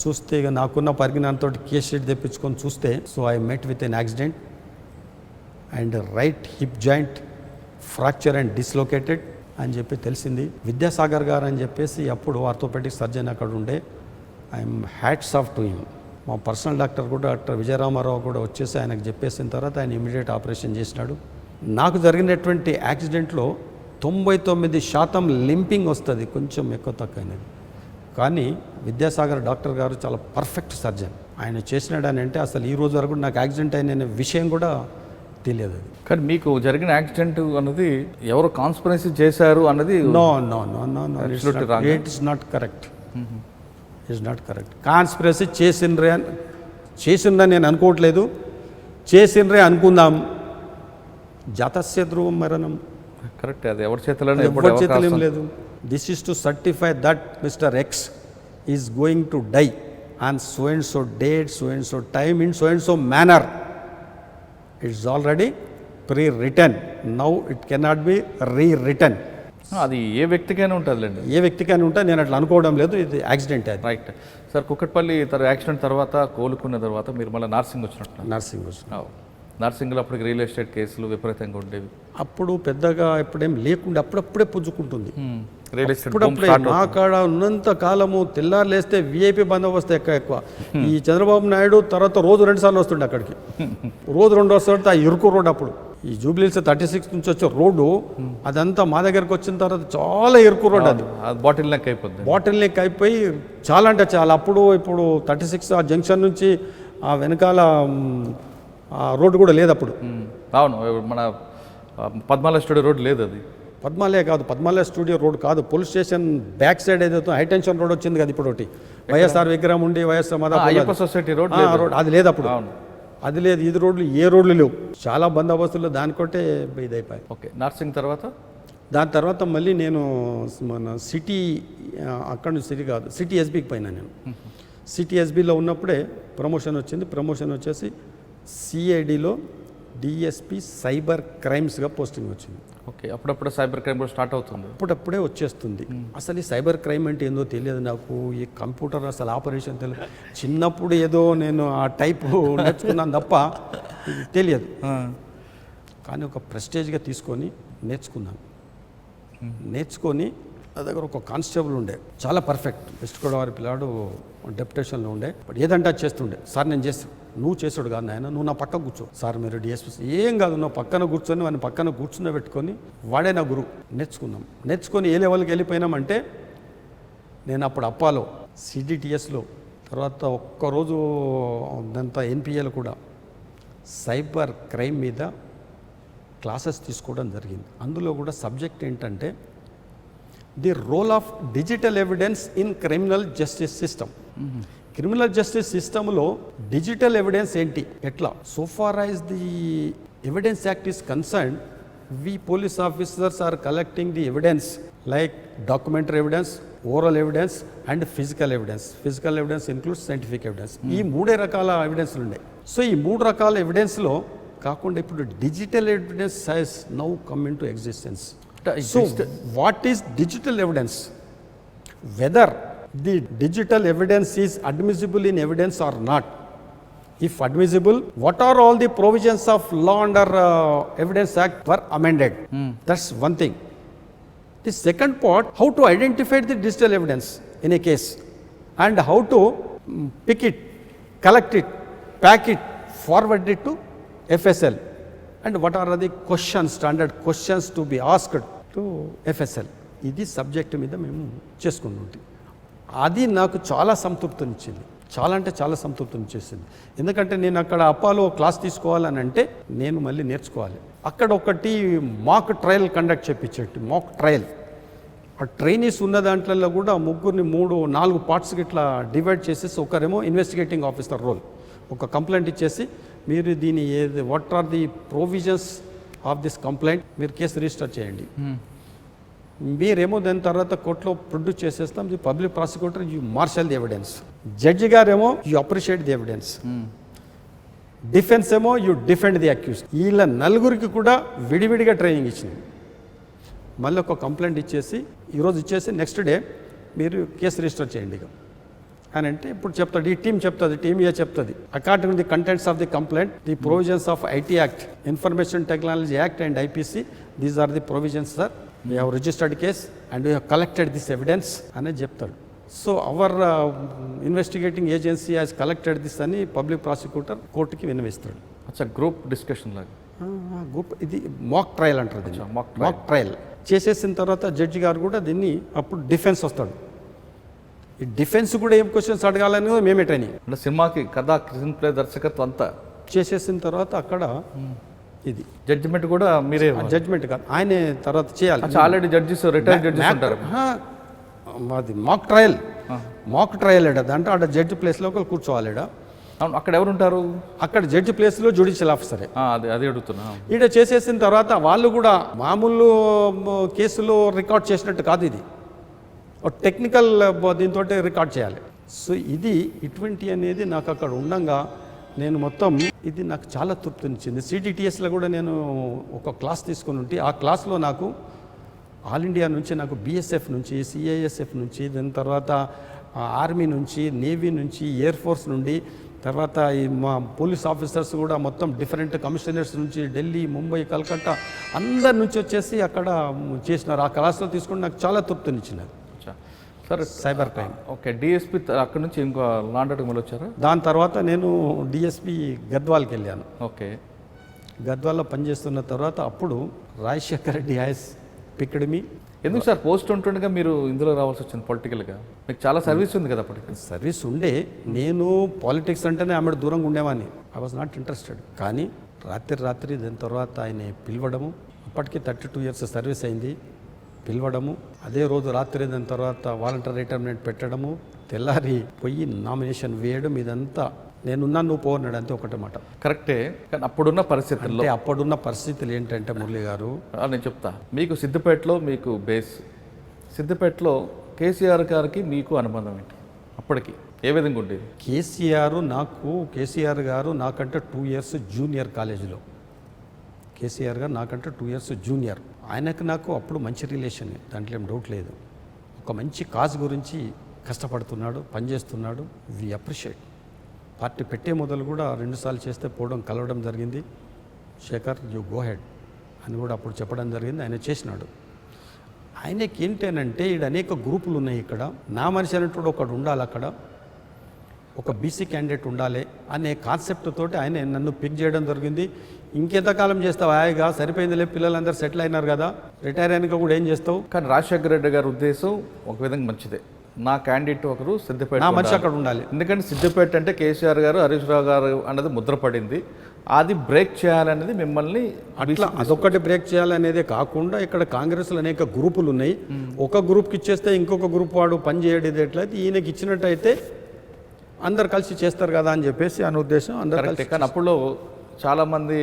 చూస్తే ఇక నాకున్న పరిజ్ఞానంతో కేస్ షీట్ తెప్పించుకొని చూస్తే so I met with an accident and right hip joint fracture and dislocated అని చెప్పి తెలిసింది. విద్యాసాగర్ గారు అని చెప్పేసి అప్పుడు ఆర్థోపెడిక్ సర్జన్ అక్కడ ఉండే. I'm hats off to him. మా పర్సనల్ డాక్టర్ కూడా డాక్టర్ విజయరామారావు కూడా వచ్చేసి ఆయనకు చెప్పేసిన తర్వాత ఆయన ఇమీడియట్ ఆపరేషన్ చేసినాడు. నాకు జరిగినటువంటి యాక్సిడెంట్లో 99% లింపింగ్ వస్తుంది, కొంచెం ఎక్కువ తక్కువైనది. కానీ విద్యాసాగర్ డాక్టర్ గారు చాలా పర్ఫెక్ట్ సర్జన్. ఆయన చేసినాడని అంటే అసలు ఈ రోజు వరకు నాకు యాక్సిడెంట్ అయిన విషయం కూడా తెలియదు. కానీ మీకు జరిగిన యాక్సిడెంట్ అన్నది ఎవరు కాన్స్పిరసీ చేశారు అన్నది no no no no no it is not correct. It's not correct. Conspiracy చేసిండ్రని నేను అనుకోవట్లేదు. చేసిండ్రే అనుకుందాం. జాతస్య ధ్రువం మరణం. కరెక్ట్. అది ఎవరి చేతిలో ఎవరి చేతిలో ఏం లేదు. This is to certify that mister X is going to die on so and so date, so and so time, in so and so manner. It's already prewritten. Now it cannot be rewritten. అది ఏ వ్యక్తికైనా ఉంటుందిలేండి. ఏ వ్యక్తికైనా ఉంటే నేను అట్లా అనుకోవడం లేదు. ఇది accident. అది right. Sir Kukatpally accident తర్వాత కోలుకున్న తర్వాత మీరు మళ్ళీ నర్సింగ్ వచ్చినట్టు. నర్సింగ్లో అప్పటికి రియల్ ఎస్టేట్ కేసులు విపరీతంగా ఉండేవి. అప్పుడు పెద్దగా ఎప్పుడేం లేకుండా అప్పుడప్పుడే పుంజుకుంటుంది. రియల్ ఎస్టేట్ అప్పుడప్పుడే మా కాడ ఉన్నంత కాలము తెల్లారు లేస్తే విఐపి బందోబస్తు ఎక్కువ. ఈ చంద్రబాబు నాయుడు తర్వాత రోజు 2 సార్లు వస్తుండే అక్కడికి. రోజు 2 వస్తుంటే ఆ ఇరుకు రోడ్. అప్పుడు ఈ జూబ్లీహిల్స్ 36 నుంచి వచ్చే రోడ్డు అదంతా మా దగ్గరకు వచ్చిన తర్వాత చాలా ఇరుకు రోడ్. అది బాటిల్ నెక్ అయిపోద్ది. బాటిల్ నెక్ అయిపోయి చాలా అంటే చాలా. ఇప్పుడు 36 ఆ జంక్షన్ నుంచి ఆ వెనకాల రోడ్డు కూడా లేదు అప్పుడు. అవును, మన పద్మాలయ స్టూడియో రోడ్ లేదు. అది పద్మాలయ కాదు, పద్మాలయ స్టూడియో రోడ్ కాదు. పోలీస్ స్టేషన్ బ్యాక్ సైడ్ ఏదైతే హైటెన్షన్ రోడ్ వచ్చింది కదా ఇప్పుడు. ఒకటి వైఎస్ఆర్ విగ్రహం ఉండి వైఎస్ఆర్ సొసైటీ రోడ్ అది లేదు అప్పుడు. అది లేదు. ఇది రోడ్లు ఏ రోడ్లు లేవు. చాలా బందోబస్తులు దానికొట్టే ఇదైపోయాయి. ఓకే. నర్సింగ్ తర్వాత దాని తర్వాత మళ్ళీ నేను మన సిటీ, అక్కడ నుంచి సిటీ కాదు, సిటీ ఎస్బీకి పోయినా నేను. సిటీ ఎస్బీలో ఉన్నప్పుడే ప్రమోషన్ వచ్చింది. ప్రమోషన్ వచ్చేసి సిఐడిలో డిఎస్పి సైబర్ క్రైమ్స్గా పోస్టింగ్ వచ్చింది. ఓకే. అప్పుడప్పుడు సైబర్ క్రైమ్ కూడా స్టార్ట్ అవుతుంది. అప్పుడప్పుడే వచ్చేస్తుంది. అసలు ఈ సైబర్ క్రైమ్ అంటే ఏందో తెలియదు నాకు. ఈ కంప్యూటర్ అసలు ఆపరేషన్ తెలియదు. చిన్నప్పుడు ఏదో నేను ఆ టైపు నేర్చుకున్నాను తప్ప తెలియదు. కానీ ఒక ప్రెస్టేజ్గా తీసుకొని నేర్చుకున్నాను. నేర్చుకొని నా దగ్గర ఒక కానిస్టేబుల్ ఉండే, చాలా పర్ఫెక్ట్. వెస్ట్ గోదావరి పిల్లాడు డెప్యుటేషన్లో ఉండే. బట్ ఏదంటే అది చేస్తుండే. సార్ నేను చేస్తాను. నువ్వు చేసాడు కాదు నాయన, నువ్వు నా పక్క కూర్చో. సార్ మీరు డిఎస్పీ ఏం కాదు, నువ్వు పక్కన కూర్చొని వాడిని పక్కన కూర్చుని పెట్టుకొని వాడే నా గురువు. నేర్చుకొని ఏ లెవెల్కి వెళ్ళిపోయినామంటే నేను అప్పుడు అప్పాలో సిడిటిఎస్లో తర్వాత ఒక్కరోజు అంతా ఎన్పిఏలో కూడా సైబర్ క్రైమ్ మీద క్లాసెస్ తీసుకోవడం జరిగింది. అందులో కూడా సబ్జెక్ట్ ఏంటంటే the role of digital evidence in criminal justice system. Criminal justice సిస్టంలో డిజిటల్ ఎవిడెన్స్ ఏంటి, ఎట్లా. So far as the evidence act is concerned, we police officers are collecting the evidence like documentary evidence, oral evidence and physical evidence. Physical evidence includes scientific evidence. ఈ 3 రకాల ఎవిడెన్స్లు ఉన్నాయి. So ఈ 3 రకాల ఎవిడెన్స్లో కాకుండా ఇప్పుడు digital evidence has now come in to existence. So what is digital evidence? Whether the digital evidence is admissible in evidence or not. If admissible, what are all the provisions of Law and Evidence Act were amended? That's one thing. The second part, how to identify the digital evidence in a case and how to pick it, collect it, pack it, forward it to FSL. And what are the questions, standard questions to be asked to FSL. ఇది subject మీద మేము చేసుకుంటుంది. అది నాకు చాలా సంతృప్తినిచ్చింది. చాలా అంటే చాలా సంతృప్తినిచ్చేసింది. ఎందుకంటే నేను అక్కడ అప్పాలో క్లాస్ తీసుకోవాలని అంటే నేను మళ్ళీ నేర్చుకోవాలి. అక్కడ ఒకటి మాక్ ట్రయల్ కండక్ట్ చేయించేట్టు, మాక్ ట్రయల్. ఆ ట్రైనీస్ ఉన్న దాంట్లో కూడా 3-4 పార్ట్స్కి ఇట్లా డివైడ్ చేసేసి ఒకరేమో ఇన్వెస్టిగేటింగ్ ఆఫీసర్ రోల్, ఒక కంప్లైంట్ ఇచ్చేసి మీరు దీని what are the provisions of this complaint, మీరు కేసు రిజిస్టర్ చేయండి. మీరేమో దాని తర్వాత కోర్టులో ప్రొడ్యూస్ చేసేస్తాం. The public prosecutor you marshal the evidence, judge గారేమో you appreciate the evidence, defence ఏమో యూ డిఫెండ్ ది అక్యూజ్. వీళ్ళ నలుగురికి కూడా విడివిడిగా ట్రైనింగ్ ఇచ్చింది. మళ్ళీ ఒక కంప్లైంట్ ఇచ్చేసి ఈరోజు ఇచ్చేసి నెక్స్ట్ డే మీరు కేసు రిజిస్టర్ చేయండి ఇక అని అంటే ఇప్పుడు చెప్తాడు, ఈ టీం చెప్తుంది, టీమ్ ఏ చెప్తుంది. According the contents of the complaint, the provisions of IT act, information technology act and IPC, these are the provisions sir. We have registered case and we have collected this evidence అనేది చెప్తాడు. So our investigating agency has collected this అని public prosecutor కోర్టుకి విన్నవిస్తాడు. అచ్చా, group discussion లాగా. Group ఇది మాక్ trial అంటారు దీన్ని. మాక్ ట్రయల్ చేసేసిన తర్వాత జడ్జి గారు కూడా దీన్ని అప్పుడు డిఫెన్స్ వస్తాడు. ఈ డిఫెన్స్ కూడా ఏం క్వశ్చన్స్ అడగాలని కూడా మేమే ట్రైనింగ్. అంటే సినిమాకి కథ, స్క్రీన్ ప్లే, దర్శకత్వం అంతా చేసేసిన తర్వాత అక్కడ ఇది జడ్జిమెంట్ కూడా మీరే. జడ్జిమెంట్ కాదు, ఆయనే తర్వాత చేయాలి. ఆల్రెడీ జడ్జిస్, రిటైర్డ్ జడ్జిస్ ఉంటారు. అది మాక్ ట్రయల్. మాక్ ట్రయల్ ఏడా దాంట్లో ఆడ జడ్జి ప్లేస్లో ఒకరు కూర్చోవాలేడా. అవును, అక్కడ ఎవరు ఉంటారు? అక్కడ జడ్జి ప్లేస్లో జ్యుడిషియల్ ఆఫీసరే. అది అడుగుతున్నా. ఈడ చేసేసిన తర్వాత వాళ్ళు కూడా మామూలు కేసులో రికార్డ్ చేసినట్టు కాదు, ఇది టెక్నికల్ దీంతో రికార్డ్ చేయాలి. సో ఇది ఇటువంటి అనేది నాకు అక్కడ ఉండంగా నేను మొత్తం ఇది నాకు చాలా తృప్తినిచ్చింది. సిడిటిఎస్లో కూడా నేను ఒక క్లాస్ తీసుకుని ఉంటే ఆ క్లాస్లో నాకు ఆల్ ఇండియా నుంచి, నాకు బిఎస్ఎఫ్ నుంచి, సిఐఎస్ఎఫ్ నుంచి, దాని తర్వాత ఆర్మీ నుంచి, నేవీ నుంచి, ఎయిర్ ఫోర్స్ నుండి, తర్వాత ఈ మా పోలీస్ ఆఫీసర్స్ కూడా మొత్తం డిఫరెంట్ కమిషనర్స్ నుంచి ఢిల్లీ, ముంబై, కలకత్తా అందరి నుంచి వచ్చేసి అక్కడ చేసినారు. ఆ క్లాస్లో తీసుకుని నాకు చాలా తృప్తినిచ్చినారు. Sir cyber crime. Okay, DSP అక్కడ నుంచి ఇంకో లాండర్కి మళ్ళీ వచ్చారా? దాని తర్వాత నేను డిఎస్పీ గద్వాల్కి వెళ్ళాను. ఓకే, గద్వాల్లో పనిచేస్తున్న తర్వాత అప్పుడు Rajasekhara Reddy has picked me. ఎందుకు సార్ పోస్ట్ ఉంటుండగా మీరు ఇందులో రావాల్సి వచ్చింది పొలిటికల్గా? మీకు చాలా సర్వీస్ ఉంది కదా అప్పటికి. సర్వీస్ ఉండే, నేను పాలిటిక్స్ అంటేనే ఆమె దూరంగా ఉండేవాడిని. I was not interested. కానీ రాత్రి దాని తర్వాత ఆయన పిలవడము, అప్పటికి 32 years సర్వీస్ అయింది, పిలవడము, అదే రోజు రాత్రి దాని తర్వాత వాలంటీర్ రిటైర్మెంట్ పెట్టడము, తెల్లారి పోయి నామినేషన్ వేయడం, ఇదంతా నేనున్నా నువ్వు పోన్నాడు అంతే, ఒకటే మాట. కరెక్టే, కానీ అప్పుడున్న పరిస్థితుల్లో, అప్పుడున్న పరిస్థితులు ఏంటంటే మురళి గారు నేను చెప్తా మీకు. సిద్దిపేటలో మీకు బేస్, సిద్దిపేటలో కేసీఆర్ గారికి మీకు అనుబంధం ఏంటి అప్పటికి, ఏ విధంగా ఉండేది? కేసీఆర్ గారు నాకంటే 2 years జూనియర్ కాలేజీలో. కేసీఆర్ గారు నాకంటే 2 years జూనియర్. ఆయనకు నాకు అప్పుడు మంచి రిలేషన్, దాంట్లో ఏం డౌట్ లేదు. ఒక మంచి కాజ్ గురించి కష్టపడుతున్నాడు, పనిచేస్తున్నాడు. We appreciate. పార్టీ పెట్టే మొదలు కూడా 2 సార్లు చేస్తే పోవడం, కలవడం జరిగింది. శేఖర్ యూ గో హెడ్ అని కూడా అప్పుడు చెప్పడం జరిగింది. ఆయన చేసినాడు. ఆయనకి ఏంటంటే ఇక్కడ అనేక గ్రూపులు ఉన్నాయి, ఇక్కడ నా మనిషి అనేటువంటి ఒకడు ఉండాలి, అక్కడ ఒక బీసీ క్యాండిడేట్ ఉండాలి అనే కాన్సెప్ట్ తోటి ఆయన నన్ను పిక్ చేయడం జరిగింది. ఇంకెంతకాలం చేస్తావు, హాయిగా సరిపోయిందిలే, పిల్లలందరూ సెటిల్ అయినారు కదా, రిటైర్ అయినాక కూడా ఏం చేస్తావు. కానీ రాజశేఖర రెడ్డి గారి ఉద్దేశం ఒక విధంగా మంచిదే. నా క్యాండిడేట్ ఒకరు సిద్దిపేట, నా మనిషి అక్కడ ఉండాలి. ఎందుకంటే సిద్దిపేట అంటే కేసీఆర్ గారు, హరీష్ రావు గారు అన్నది ముద్రపడింది. అది బ్రేక్ చేయాలనేది మిమ్మల్ని అట్లా అదొక్కటి బ్రేక్ చేయాలనేదే కాకుండా ఇక్కడ కాంగ్రెస్లో అనేక గ్రూపులు ఉన్నాయి. ఒక గ్రూప్కి ఇచ్చేస్తే ఇంకొక గ్రూప్ వాడు పని చేయడం ఎట్లయితే ఈయనకి ఇచ్చినట్టయితే అందరు కలిసి చేస్తారు కదా అని చెప్పేసి అనే ఉద్దేశం. అందరు కలిసి. కానీ అప్పుడు చాలామంది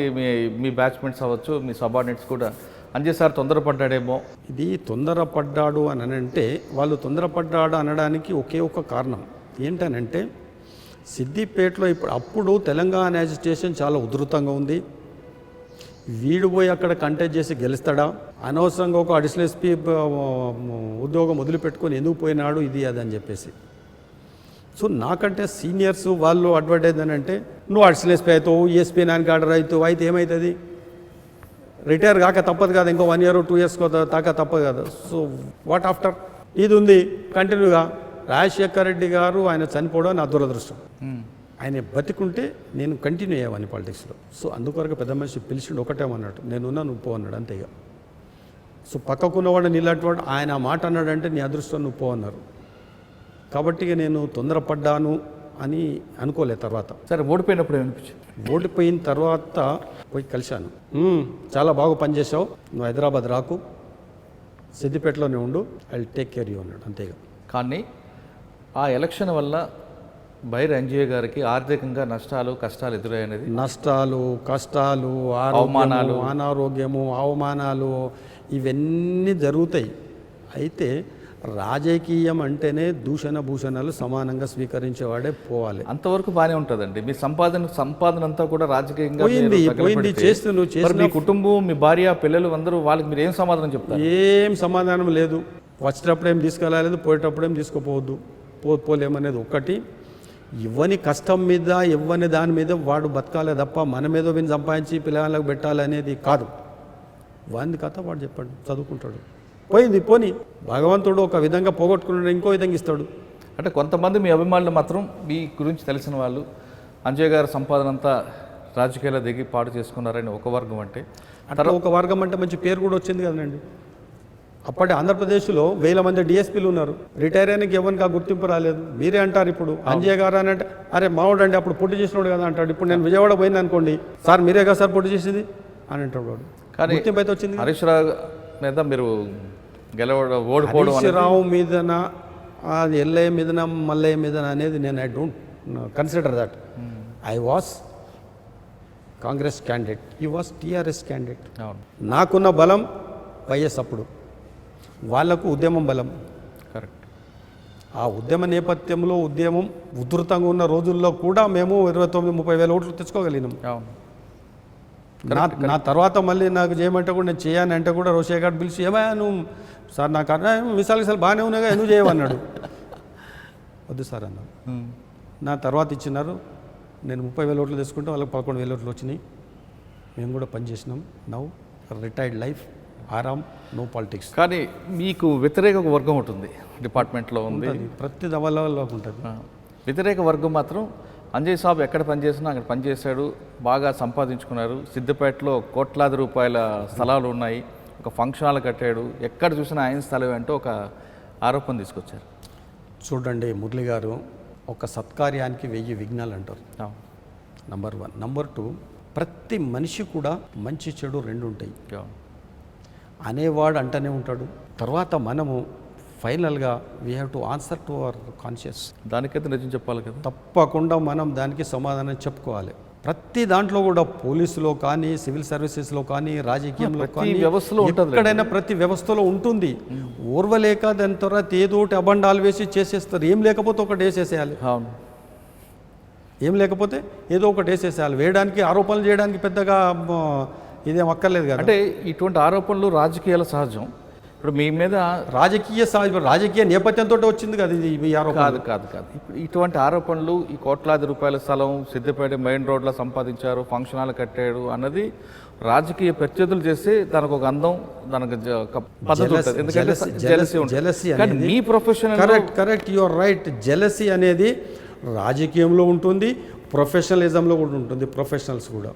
మీ బ్యాచ్మెంట్స్ అవ్వచ్చు, మీ సబార్డినేట్స్ కూడా అంజయ్ సార్ తొందరపడ్డాడేమో. ఇది తొందరపడ్డాడు అని అంటే, వాళ్ళు తొందరపడ్డాడు అనడానికి ఒకే ఒక కారణం ఏంటనంటే, సిద్దిపేటలో అప్పుడు తెలంగాణ యాజిటేషన్ చాలా ఉధృతంగా ఉంది. వీడు పోయి అక్కడ కంటెస్ట్ చేసి గెలుస్తాడా, అనవసరంగా ఒక అడిషనల్ ఎస్పీ ఉద్యోగం వదిలిపెట్టుకొని ఎందుకు పోయినాడు, ఇది అది అని చెప్పేసి. సో నాకంటే సీనియర్స్ వాళ్ళు అడ్వర్టైజ్ అని అంటే, నువ్వు అడిషనల్ ఎస్పీ అవుతావు, ఈఎస్పీ నానికి ఆర్డర్ అవుతావు, అయితే ఏమవుతుంది, రిటైర్ కాక తప్పదు కదా, ఇంకో 1 year 2 years తాక తప్పదు కదా. సో వాట్ ఆఫ్టర్ ఇది ఉంది కంటిన్యూగా. రాజశేఖర్ రెడ్డి గారు ఆయన చనిపోవడం నా దురదృష్టం. ఆయన బతికుంటే నేను కంటిన్యూ అయ్యేవాడిని పాలిటిక్స్లో. సో అందుకొరకు పెద్ద మనిషి పిలిచిండు, ఒకటేమన్నాడు, నేనున్నా నువ్వు పో అన్నాడు, అంతేగా. సో పక్కకున్నవాడు నీలాంటివాడు ఆయన మాట అన్నాడంటే నీ అదృష్టం, నువ్వు పో అన్నారు. కాబట్టి నేను తొందరపడ్డాను అని అనుకోలే. తర్వాత సరే, ఓడిపోయినప్పుడు ఏమనిపించింది? ఓడిపోయిన తర్వాత పోయి కలిశాను. చాలా బాగా పనిచేసావు, నువ్వు హైదరాబాద్ రాకు, సిద్దిపేటలోనే ఉండు, I will take care you అన్నాడు, అంతేగా. కానీ ఆ ఎలక్షన్ వల్ల బైరి అంజయ్య గారికి ఆర్థికంగా నష్టాలు కష్టాలు ఎదురయ్యాయి. నష్టాలు, కష్టాలు, అవమానాలు, అనారోగ్యము, అవమానాలు ఇవన్నీ జరుగుతాయి. అయితే రాజకీయం అంటేనే దూషణ భూషణాలు సమానంగా స్వీకరించేవాడే పోవాలి. అంతవరకు బాగానే ఉంటుందండి. మీ సంపాదన అంతా కూడా రాజకీయంగా పోయింది చేస్తున్న మీ కుటుంబం, మీ భార్య, పిల్లలు అందరూ వాళ్ళకి మీరు ఏం సమాధానం చెప్తారు? ఏం సమాధానం లేదు. వచ్చేటప్పుడు ఏం తీసుకెళ్ళలేదు, పోయేటప్పుడు ఏం తీసుకుపోవద్దు, పోలేమనేది ఒక్కటి. ఇవ్వని కష్టం మీద ఇవ్వని దాని మీద వాడు బతకాలే తప్ప మన మీద వీని సంపాదించి పిల్లలకు పెట్టాలనేది కాదు. వాడిని కథ వాడు చెప్పండి, చదువుకుంటాడు, పోయింది పోని. భగవంతుడు ఒక విధంగా పోగొట్టుకున్నాడు, ఇంకో విధంగా ఇస్తాడు. అంటే కొంతమంది మీ అభిమానులు మాత్రం మీ గురించి తెలిసిన వాళ్ళు అంజయ్ గారి సంపాదన అంతా రాజకీయాల్లో దిగి పాడు చేసుకున్నారని ఒక వర్గం, అంటే అట్లా ఒక వర్గం అంటే మంచి పేరు కూడా వచ్చింది కదండి. అప్పటి ఆంధ్రప్రదేశ్లో 1000 మంది డిఎస్పీలు ఉన్నారు. రిటైర్ అయినకి ఎవరికి ఆ గుర్తింపు రాలేదు. మీరే అంటారు ఇప్పుడు అంజయ్ గారు అని అంటే, అరే మావాడు అండి అప్పుడు పొట్టి చేసినాడు కదా అంటాడు. ఇప్పుడు నేను విజయవాడ పోయింది అనుకోండి, సార్ మీరే కదా సార్ పొట్టి చేసింది అని అంటాడు వాడు. కానీ గుర్తింపు అయితే వచ్చింది. హరీష్ రావు మీద మీరు ఓడిపోవడం, హరీష్ రావు మీదన, అది ఎల్లయ్య మీదన, మల్లయ్య మీదన అనేది నేను I don't consider that. I was Congress candidate, he was TRS candidate. నాకున్న బలం వైఎస్, అప్పుడు వాళ్లకు ఉద్యమం బలం. కరెక్ట్. ఆ ఉద్యమ నేపథ్యంలో ఉద్యమం ఉధృతంగా ఉన్న రోజుల్లో కూడా మేము 29-30 వేల ఓట్లు తెచ్చుకోగలిగినాం. నా తర్వాత మళ్ళీ నాకు చేయమంటే కూడా నేను చేయని అంటే కూడా రోషయ్య గారు పిలిచి, ఏమయ్యా నువ్వు సార్ నాకు విశాలు బాగానే ఉన్నాయిగా ఎందుకు చేయమన్నాడు. వద్దు సార్ అన్నాడు. నా తర్వాత ఇచ్చినారు, నేను 30,000 ఓట్లు తీసుకుంటే వాళ్ళకి 11,000 ఓట్లు వచ్చినాయి. మేము కూడా పనిచేసినాం. నౌ రిటైర్డ్ లైఫ్, ఆరామ్, నో పాలిటిక్స్. కానీ మీకు వ్యతిరేక వర్గం ఉంటుంది డిపార్ట్మెంట్లో ఉంది, ప్రతి దవల్లో ఉంటుంది. వ్యతిరేక వర్గం మాత్రం అంజయ్ సాబ్ ఎక్కడ పనిచేసినా అక్కడ పనిచేశాడు, బాగా సంపాదించుకున్నారు, సిద్దిపేటలో కోట్లాది రూపాయల స్థలాలు ఉన్నాయి, ఒక ఫంక్షన్ హాల్ కట్టాడు, ఎక్కడ చూసినా ఆయన స్థలం అంటూ ఒక ఆరోపణ తీసుకొచ్చారు. చూడండి మురళి గారు, ఒక సత్కార్యానికి 1000 విఘ్నాలు అంటారు. నంబర్ 1. నంబర్ 2, ప్రతి మనిషి కూడా మంచి చెడు 2 ఉంటాయి. అనేవాడు అంటనే ఉంటాడు. తర్వాత మనము ఫైనల్గా we have to answer to our conscious. దానికైతే నిజం చెప్పాలి కదా, తప్పకుండా మనం దానికి సమాధానం చెప్పుకోవాలి. ప్రతి దాంట్లో కూడా పోలీసులో కానీ, సివిల్ సర్వీసెస్లో కానీ, రాజకీయంలో కానీ, వ్యవస్థలో ఎక్కడైనా ప్రతి వ్యవస్థలో ఉంటుంది. ఓర్వలేక దాని తర్వాత ఏదోటి అబండాలు వేసి చేసేస్తారు. ఏం లేకపోతే ఒకటి వేసేసేయాలి, ఏం లేకపోతే ఏదో ఒకటి వేసేసేయాలి. వేయడానికి, ఆరోపణలు చేయడానికి పెద్దగా ఇదేం అక్కర్లేదు కదా. అంటే ఇటువంటి ఆరోపణలు రాజకీయాల సహజం. ఇప్పుడు మీ మీద రాజకీయ నేపథ్యంతో వచ్చింది కదా ఇది ఈ ఆరోపణ. కాదు ఇప్పుడు ఇటువంటి ఆరోపణలు, ఈ కోట్లాది రూపాయల స్థలం సిద్దిపేట మెయిన్ రోడ్లో సంపాదించారు, ఫంక్షన్ హాల్ కట్టాడు అన్నది రాజకీయ ప్రత్యర్థులు చేస్తే దానికి ఒక అందం, దానికి పద్ధతి ఉంటుంది. ఎందుకంటే జెలసీ ఉంటుంది. మీ professional correct you are right. Jealousy అనేది రాజకీయంలో ఉంటుంది, ప్రొఫెషనలిజంలో కూడా ఉంటుంది, ప్రొఫెషనల్స్ కూడా.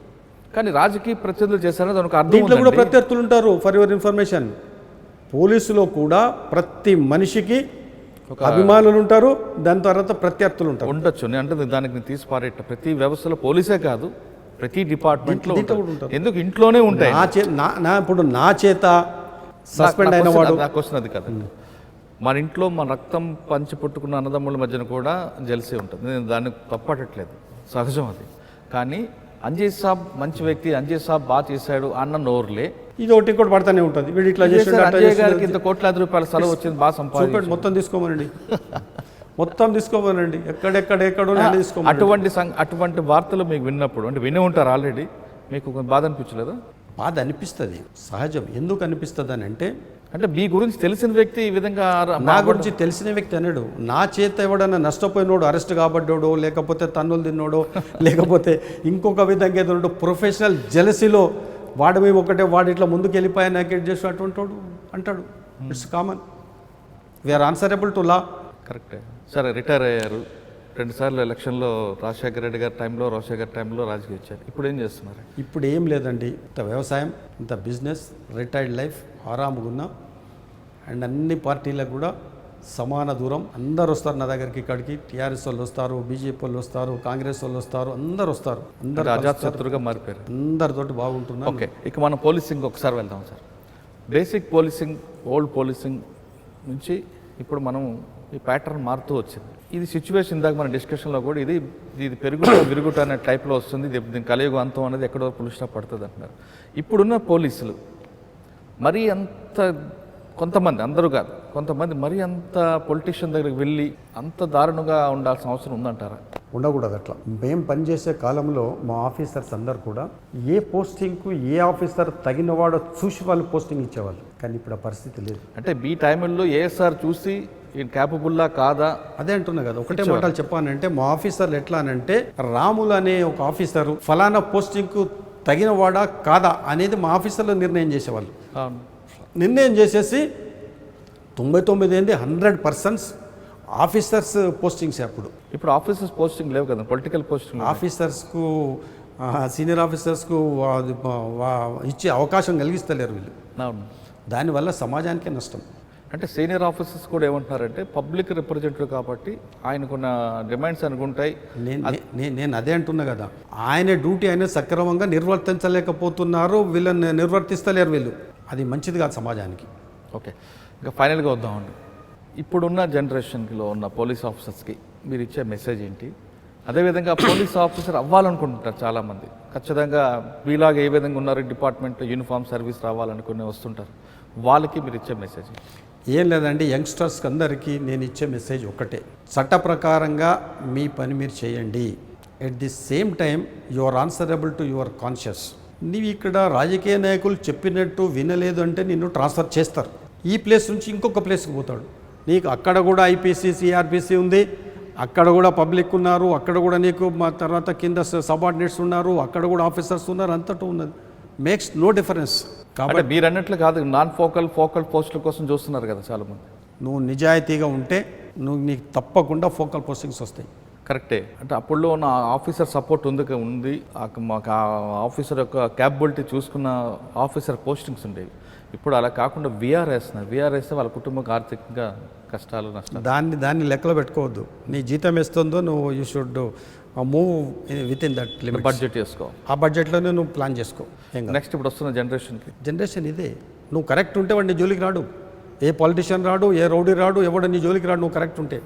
కానీ రాజకీయ ప్రత్యర్థులు చేశారని దానికి అర్థం. దీంట్లో కూడా ప్రత్యర్థులు ఉంటారు. ఫర్ యువర్ ఇన్ఫర్మేషన్, పోలీసులో కూడా ప్రతి మనిషికి అభిమానులు ఉంటారు, దాని తర్వాత ప్రత్యర్థులు ఉంటారు. ఉండొచ్చు. నేను అంటే దానికి తీసి పారేట ప్రతి వ్యవస్థలో పోలీసే కాదు, ప్రతి డిపార్ట్మెంట్లో ఉంటారు. ఎందుకు ఇంట్లోనే ఉంటాయి. ఇప్పుడు నా చేత సస్పెండ్ అయిన వాడు, నా క్వశ్చన్ అది కదా. మన ఇంట్లో మన రక్తం పంచి పుట్టుకున్న అన్నదమ్ముల మధ్యన కూడా జెలసీ ఉంటుంది. నేను దాన్ని తప్పట్టట్లేదు, సహజం అది. కానీ అంజయ్ సాబ్ మంచి వ్యక్తి, అంజయ్ సాబ్ బాగా చేశాడు అన్న నోరులే ఇది ఒకటి ఇంకోటి పడతానే ఉంటుంది. వీడు ఇట్లా చేసాడు, అంజయ్ గారికి ఇంత కోట్లాది రూపాయల స్థలం వచ్చింది, బాగా సంపాదించాడు, మొత్తం తీసుకోమనండి, మొత్తం తీసుకోమనండి, ఎక్కడెక్కడో అటువంటి వార్తలు మీకు విన్నప్పుడు, అంటే వినే ఉంటారు ఆల్రెడీ, మీకు బాధ అనిపించలేదా? బాధ అనిపిస్తుంది, సహజం. ఎందుకు అనిపిస్తుంది అని అంటే మీ గురించి తెలిసిన వ్యక్తి ఈ విధంగా, నా గురించి తెలిసిన వ్యక్తి అన్నాడు, నా చేత ఎవడన్నా నష్టపోయినోడు, అరెస్ట్ కాబడ్డాడో, లేకపోతే తన్నులు తిన్నోడో, లేకపోతే ఇంకొక విధంగా ఏదో ప్రొఫెషనల్ జెలసీలో వాడు మేము ఒకటే వాడు ఇట్లా ముందుకు వెళ్ళిపోయా నాకేట్ చేసి అటువంటి అంటాడు. It's common. We are answerable to law. కరెక్టే. సరే, రిటైర్ అయ్యారు, 2 సార్లు ఎలక్షన్లో రాజశేఖర రెడ్డి గారి టైంలో, రాజశేఖర్ గారి టైంలో రాజకీయ వచ్చారు. ఇప్పుడు ఏం చేస్తున్నారు? ఇప్పుడు ఏం లేదండి, ఇంత వ్యవసాయం, ఇంత బిజినెస్, రిటైర్డ్ లైఫ్, ఆరాముగా ఉన్నా. అండ్ అన్ని పార్టీలకు కూడా సమాన దూరం. అందరు వస్తారు నా దగ్గరికి, ఇక్కడికి. టీఆర్ఎస్ వాళ్ళు వస్తారు, బీజేపీ వాళ్ళు వస్తారు, కాంగ్రెస్ వాళ్ళు వస్తారు, అందరు వస్తారు. అందరు అజాతశత్రుగా మారిపోయారు, అందరితోటి బాగుంటున్నారు. ఓకే, ఇక మన పోలీసింగ్ ఒకసారి వెళ్దాం sir. Basic policing, old policing నుంచి ఇప్పుడు మనం ఈ ప్యాటర్న్ మారుతూ వచ్చింది. ఇది సిచ్యువేషన్ ఇందాక మన డిస్కషన్లో కూడా ఇది పెరుగుట విరుగుట అనే టైప్లో వస్తుంది. దీని కలియుగ అంతం అనేది ఎక్కడో పులుస్టాప్ పడుతుంది అంటున్నారు. ఇప్పుడున్న పోలీసులు మరీ అంత, కొంతమంది, అందరూ కాదు, కొంతమంది మరీ అంత పొలిటీషియన్ దగ్గరికి వెళ్ళి అంత దారుణంగా ఉండాల్సిన అవసరం ఉందంటారా? ఉండకూడదు అట్లా. మేము పనిచేసే కాలంలో మా ఆఫీసర్స్ అందరు కూడా ఏ పోస్టింగ్కు ఏ ఆఫీసర్ తగినవాడో చూసి వాళ్ళు పోస్టింగ్ ఇచ్చేవాళ్ళు. కానీ ఇప్పుడు ఆ పరిస్థితి లేదు. అంటే మీ టైంలో ఏఎస్ఆర్ చూసి ఈయన క్యాపబుల్లా కాదా? అదే అంటున్నా కదా. ఒకటే మాటలు చెప్పానంటే మా ఆఫీసర్లు ఎట్లా అనంటే రాములు అనే ఒక ఆఫీసరు ఫలానా పోస్టింగ్కు తగినవాడా కాదా అనేది మా ఆఫీసర్లు నిర్ణయం చేసేవాళ్ళు. నిర్ణయం చేసేసి 100% ఆఫీసర్స్ పోస్టింగ్స్. అప్పుడు ఇప్పుడు ఆఫీసర్స్ పోస్టింగ్ లేవు కదా, పొలిటికల్ పోస్టింగ్. ఆఫీసర్స్కు సీనియర్ ఆఫీసర్స్కు ఇచ్చే అవకాశం కలిగిస్తలేరు వీళ్ళు. అవును. దానివల్ల సమాజానికే నష్టం. అంటే సీనియర్ ఆఫీసర్స్ కూడా ఏమంటున్నారంటే పబ్లిక్ రిప్రజెంటేటివ్ కాబట్టి ఆయనకున్న డిమాండ్స్ అనుకుంటాయి. నేను అదే అంటున్నా కదా, ఆయన డ్యూటీ ఆయన సక్రమంగా నిర్వర్తించలేకపోతున్నారు, వీళ్ళని నిర్వర్తిస్తలేరు వీళ్ళు. అది మంచిది కాదు సమాజానికి. ఓకే, ఇంకా ఫైనల్గా వద్దామండి. ఇప్పుడున్న జనరేషన్లో ఉన్న పోలీస్ ఆఫీసర్స్కి మీరు ఇచ్చే మెసేజ్ ఏంటి? అదేవిధంగా పోలీస్ ఆఫీసర్ అవ్వాలనుకుంటుంటారు చాలామంది, ఖచ్చితంగా వీలాగా ఏ విధంగా ఉన్నారు డిపార్ట్మెంట్ యూనిఫామ్ సర్వీస్ రావాలనుకుని వస్తుంటారు, వాళ్ళకి మీరు ఇచ్చే మెసేజ్? ఏం లేదండి, యంగ్స్టర్స్కి అందరికీ నేను ఇచ్చే మెసేజ్ ఒకటే, చట్ట ప్రకారంగా మీ పని మీరు చేయండి. At the same time you are answerable to your conscious. నీవు ఇక్కడ రాజకీయ నాయకులు చెప్పినట్టు వినలేదు అంటే నిన్ను ట్రాన్స్ఫర్ చేస్తారు. ఈ ప్లేస్ నుంచి ఇంకొక ప్లేస్కి పోతాడు. నీకు అక్కడ కూడా ఐపీసీ సిఆర్పిసి ఉంది, అక్కడ కూడా పబ్లిక్ ఉన్నారు, అక్కడ కూడా నీకు మా తర్వాత కింద సబార్డినేట్స్ ఉన్నారు, అక్కడ కూడా ఆఫీసర్స్ ఉన్నారు, అంతటూ ఉన్నది. Makes no difference. కాబట్టి మీరు అన్నట్లు కాదు, నాన్ ఫోకల్ పోస్టుల కోసం చూస్తున్నారు కదా చాలామంది. నువ్వు నిజాయితీగా ఉంటే నీకు తప్పకుండా ఫోకల్ పోస్టింగ్స్ వస్తాయి. కరెక్టే. అంటే అప్పుడులో ఉన్న ఆఫీసర్ సపోర్ట్ ఉంది, మాకు ఆ ఆఫీసర్ యొక్క క్యాపబిలిటీ చూసుకున్న ఆఫీసర్ పోస్టింగ్స్ ఉండేవి. ఇప్పుడు అలా కాకుండా వీఆర్ వేస్తే వాళ్ళ కుటుంబం ఆర్థికంగా కష్టాలు నష్టాలు. దాన్ని లెక్కలో పెట్టుకోవద్దు. నీ జీతం వేస్తుందో నువ్వు you should move with in that limit. Budget చేసుకో, ఆ బడ్జెట్లోనే నువ్వు ప్లాన్ చేసుకో. నెక్స్ట్ ఇప్పుడు వస్తున్న జనరేషన్ ఇదే. నువ్వు కరెక్ట్ ఉంటే వాడు నీ జోలికి రాడు, ఏ పొలిటీషియన్ రాడు, ఏ రౌడీ రాడు, ఎవడు నీ జోలికి రాడు. నువ్వు కరెక్ట్ ఉంటే.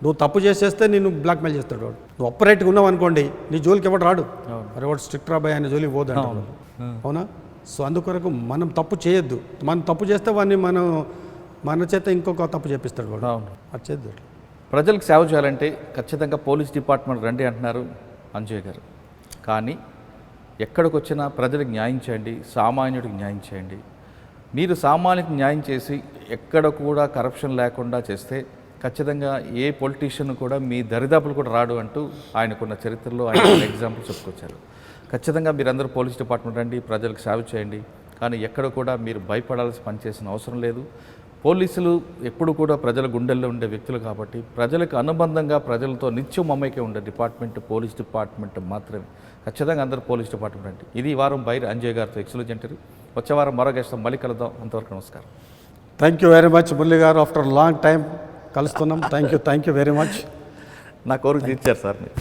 నువ్వు తప్పు చేసేస్తే నేను బ్లాక్మెయిల్ చేస్తాడు వాడు. నువ్వు అప్పరైట్గా ఉన్నావు అనుకోండి, నీ జోలికి ఎవడు రాడు. అరే వాడు స్ట్రిక్ట్ రాబాయ్ ఆయన జోలికి పోదంట. అవునా? సో అందుకొరకు మనం తప్పు చేయొద్దు. మనం తప్పు చేస్తే వాడిని మన చేత ఇంకొక తప్పు చేపిస్తాడు వాడు. అది చేద్దాం. ప్రజలకు సేవ చేయాలంటే ఖచ్చితంగా పోలీస్ డిపార్ట్మెంట్ రండి అంటున్నారు అంజయ్ గారు. కానీ ఎక్కడికి వచ్చినా ప్రజలకు న్యాయం చేయండి, సామాన్యుడికి న్యాయం చేయండి. మీరు సామాన్యుడికి న్యాయం చేసి ఎక్కడ కూడా కరప్షన్ లేకుండా చేస్తే ఖచ్చితంగా ఏ పొలిటీషియన్ కూడా మీ దరిదాపులు కూడా రాడు అంటూ ఆయనకున్న చరిత్రలో ఆయన ఎగ్జాంపుల్ చెప్పుకొచ్చారు. ఖచ్చితంగా మీరందరూ పోలీస్ డిపార్ట్మెంట్ రండి, ప్రజలకు సేవ చేయండి. కానీ ఎక్కడ కూడా మీరు భయపడాల్సి పనిచేసిన అవసరం లేదు. పోలీసులు ఎప్పుడు కూడా ప్రజల గుండెల్లో ఉండే వ్యక్తులు కాబట్టి ప్రజలకు అనుబంధంగా ప్రజలతో నిత్యం మమైకే ఉండే డిపార్ట్మెంట్ పోలీస్ డిపార్ట్మెంట్ మాత్రమే. ఖచ్చితంగా అందరూ పోలీస్ డిపార్ట్మెంట్ రండి. ఇది ఈ వారం బైరి అంజయ్ గారితో ఎక్సలెంట్ ఇంటర్వ్యూ. వచ్చే వారం మరో గెస్ట్ మళ్ళీ కలుద్దాం. అంతవరకు నమస్కారం. Thank you very much Murali గారు. ఆఫ్టర్ లాంగ్ టైం కలుస్తున్నాం. Thank you very much. నా కోరిక తీర్చారు సార్ మీరు.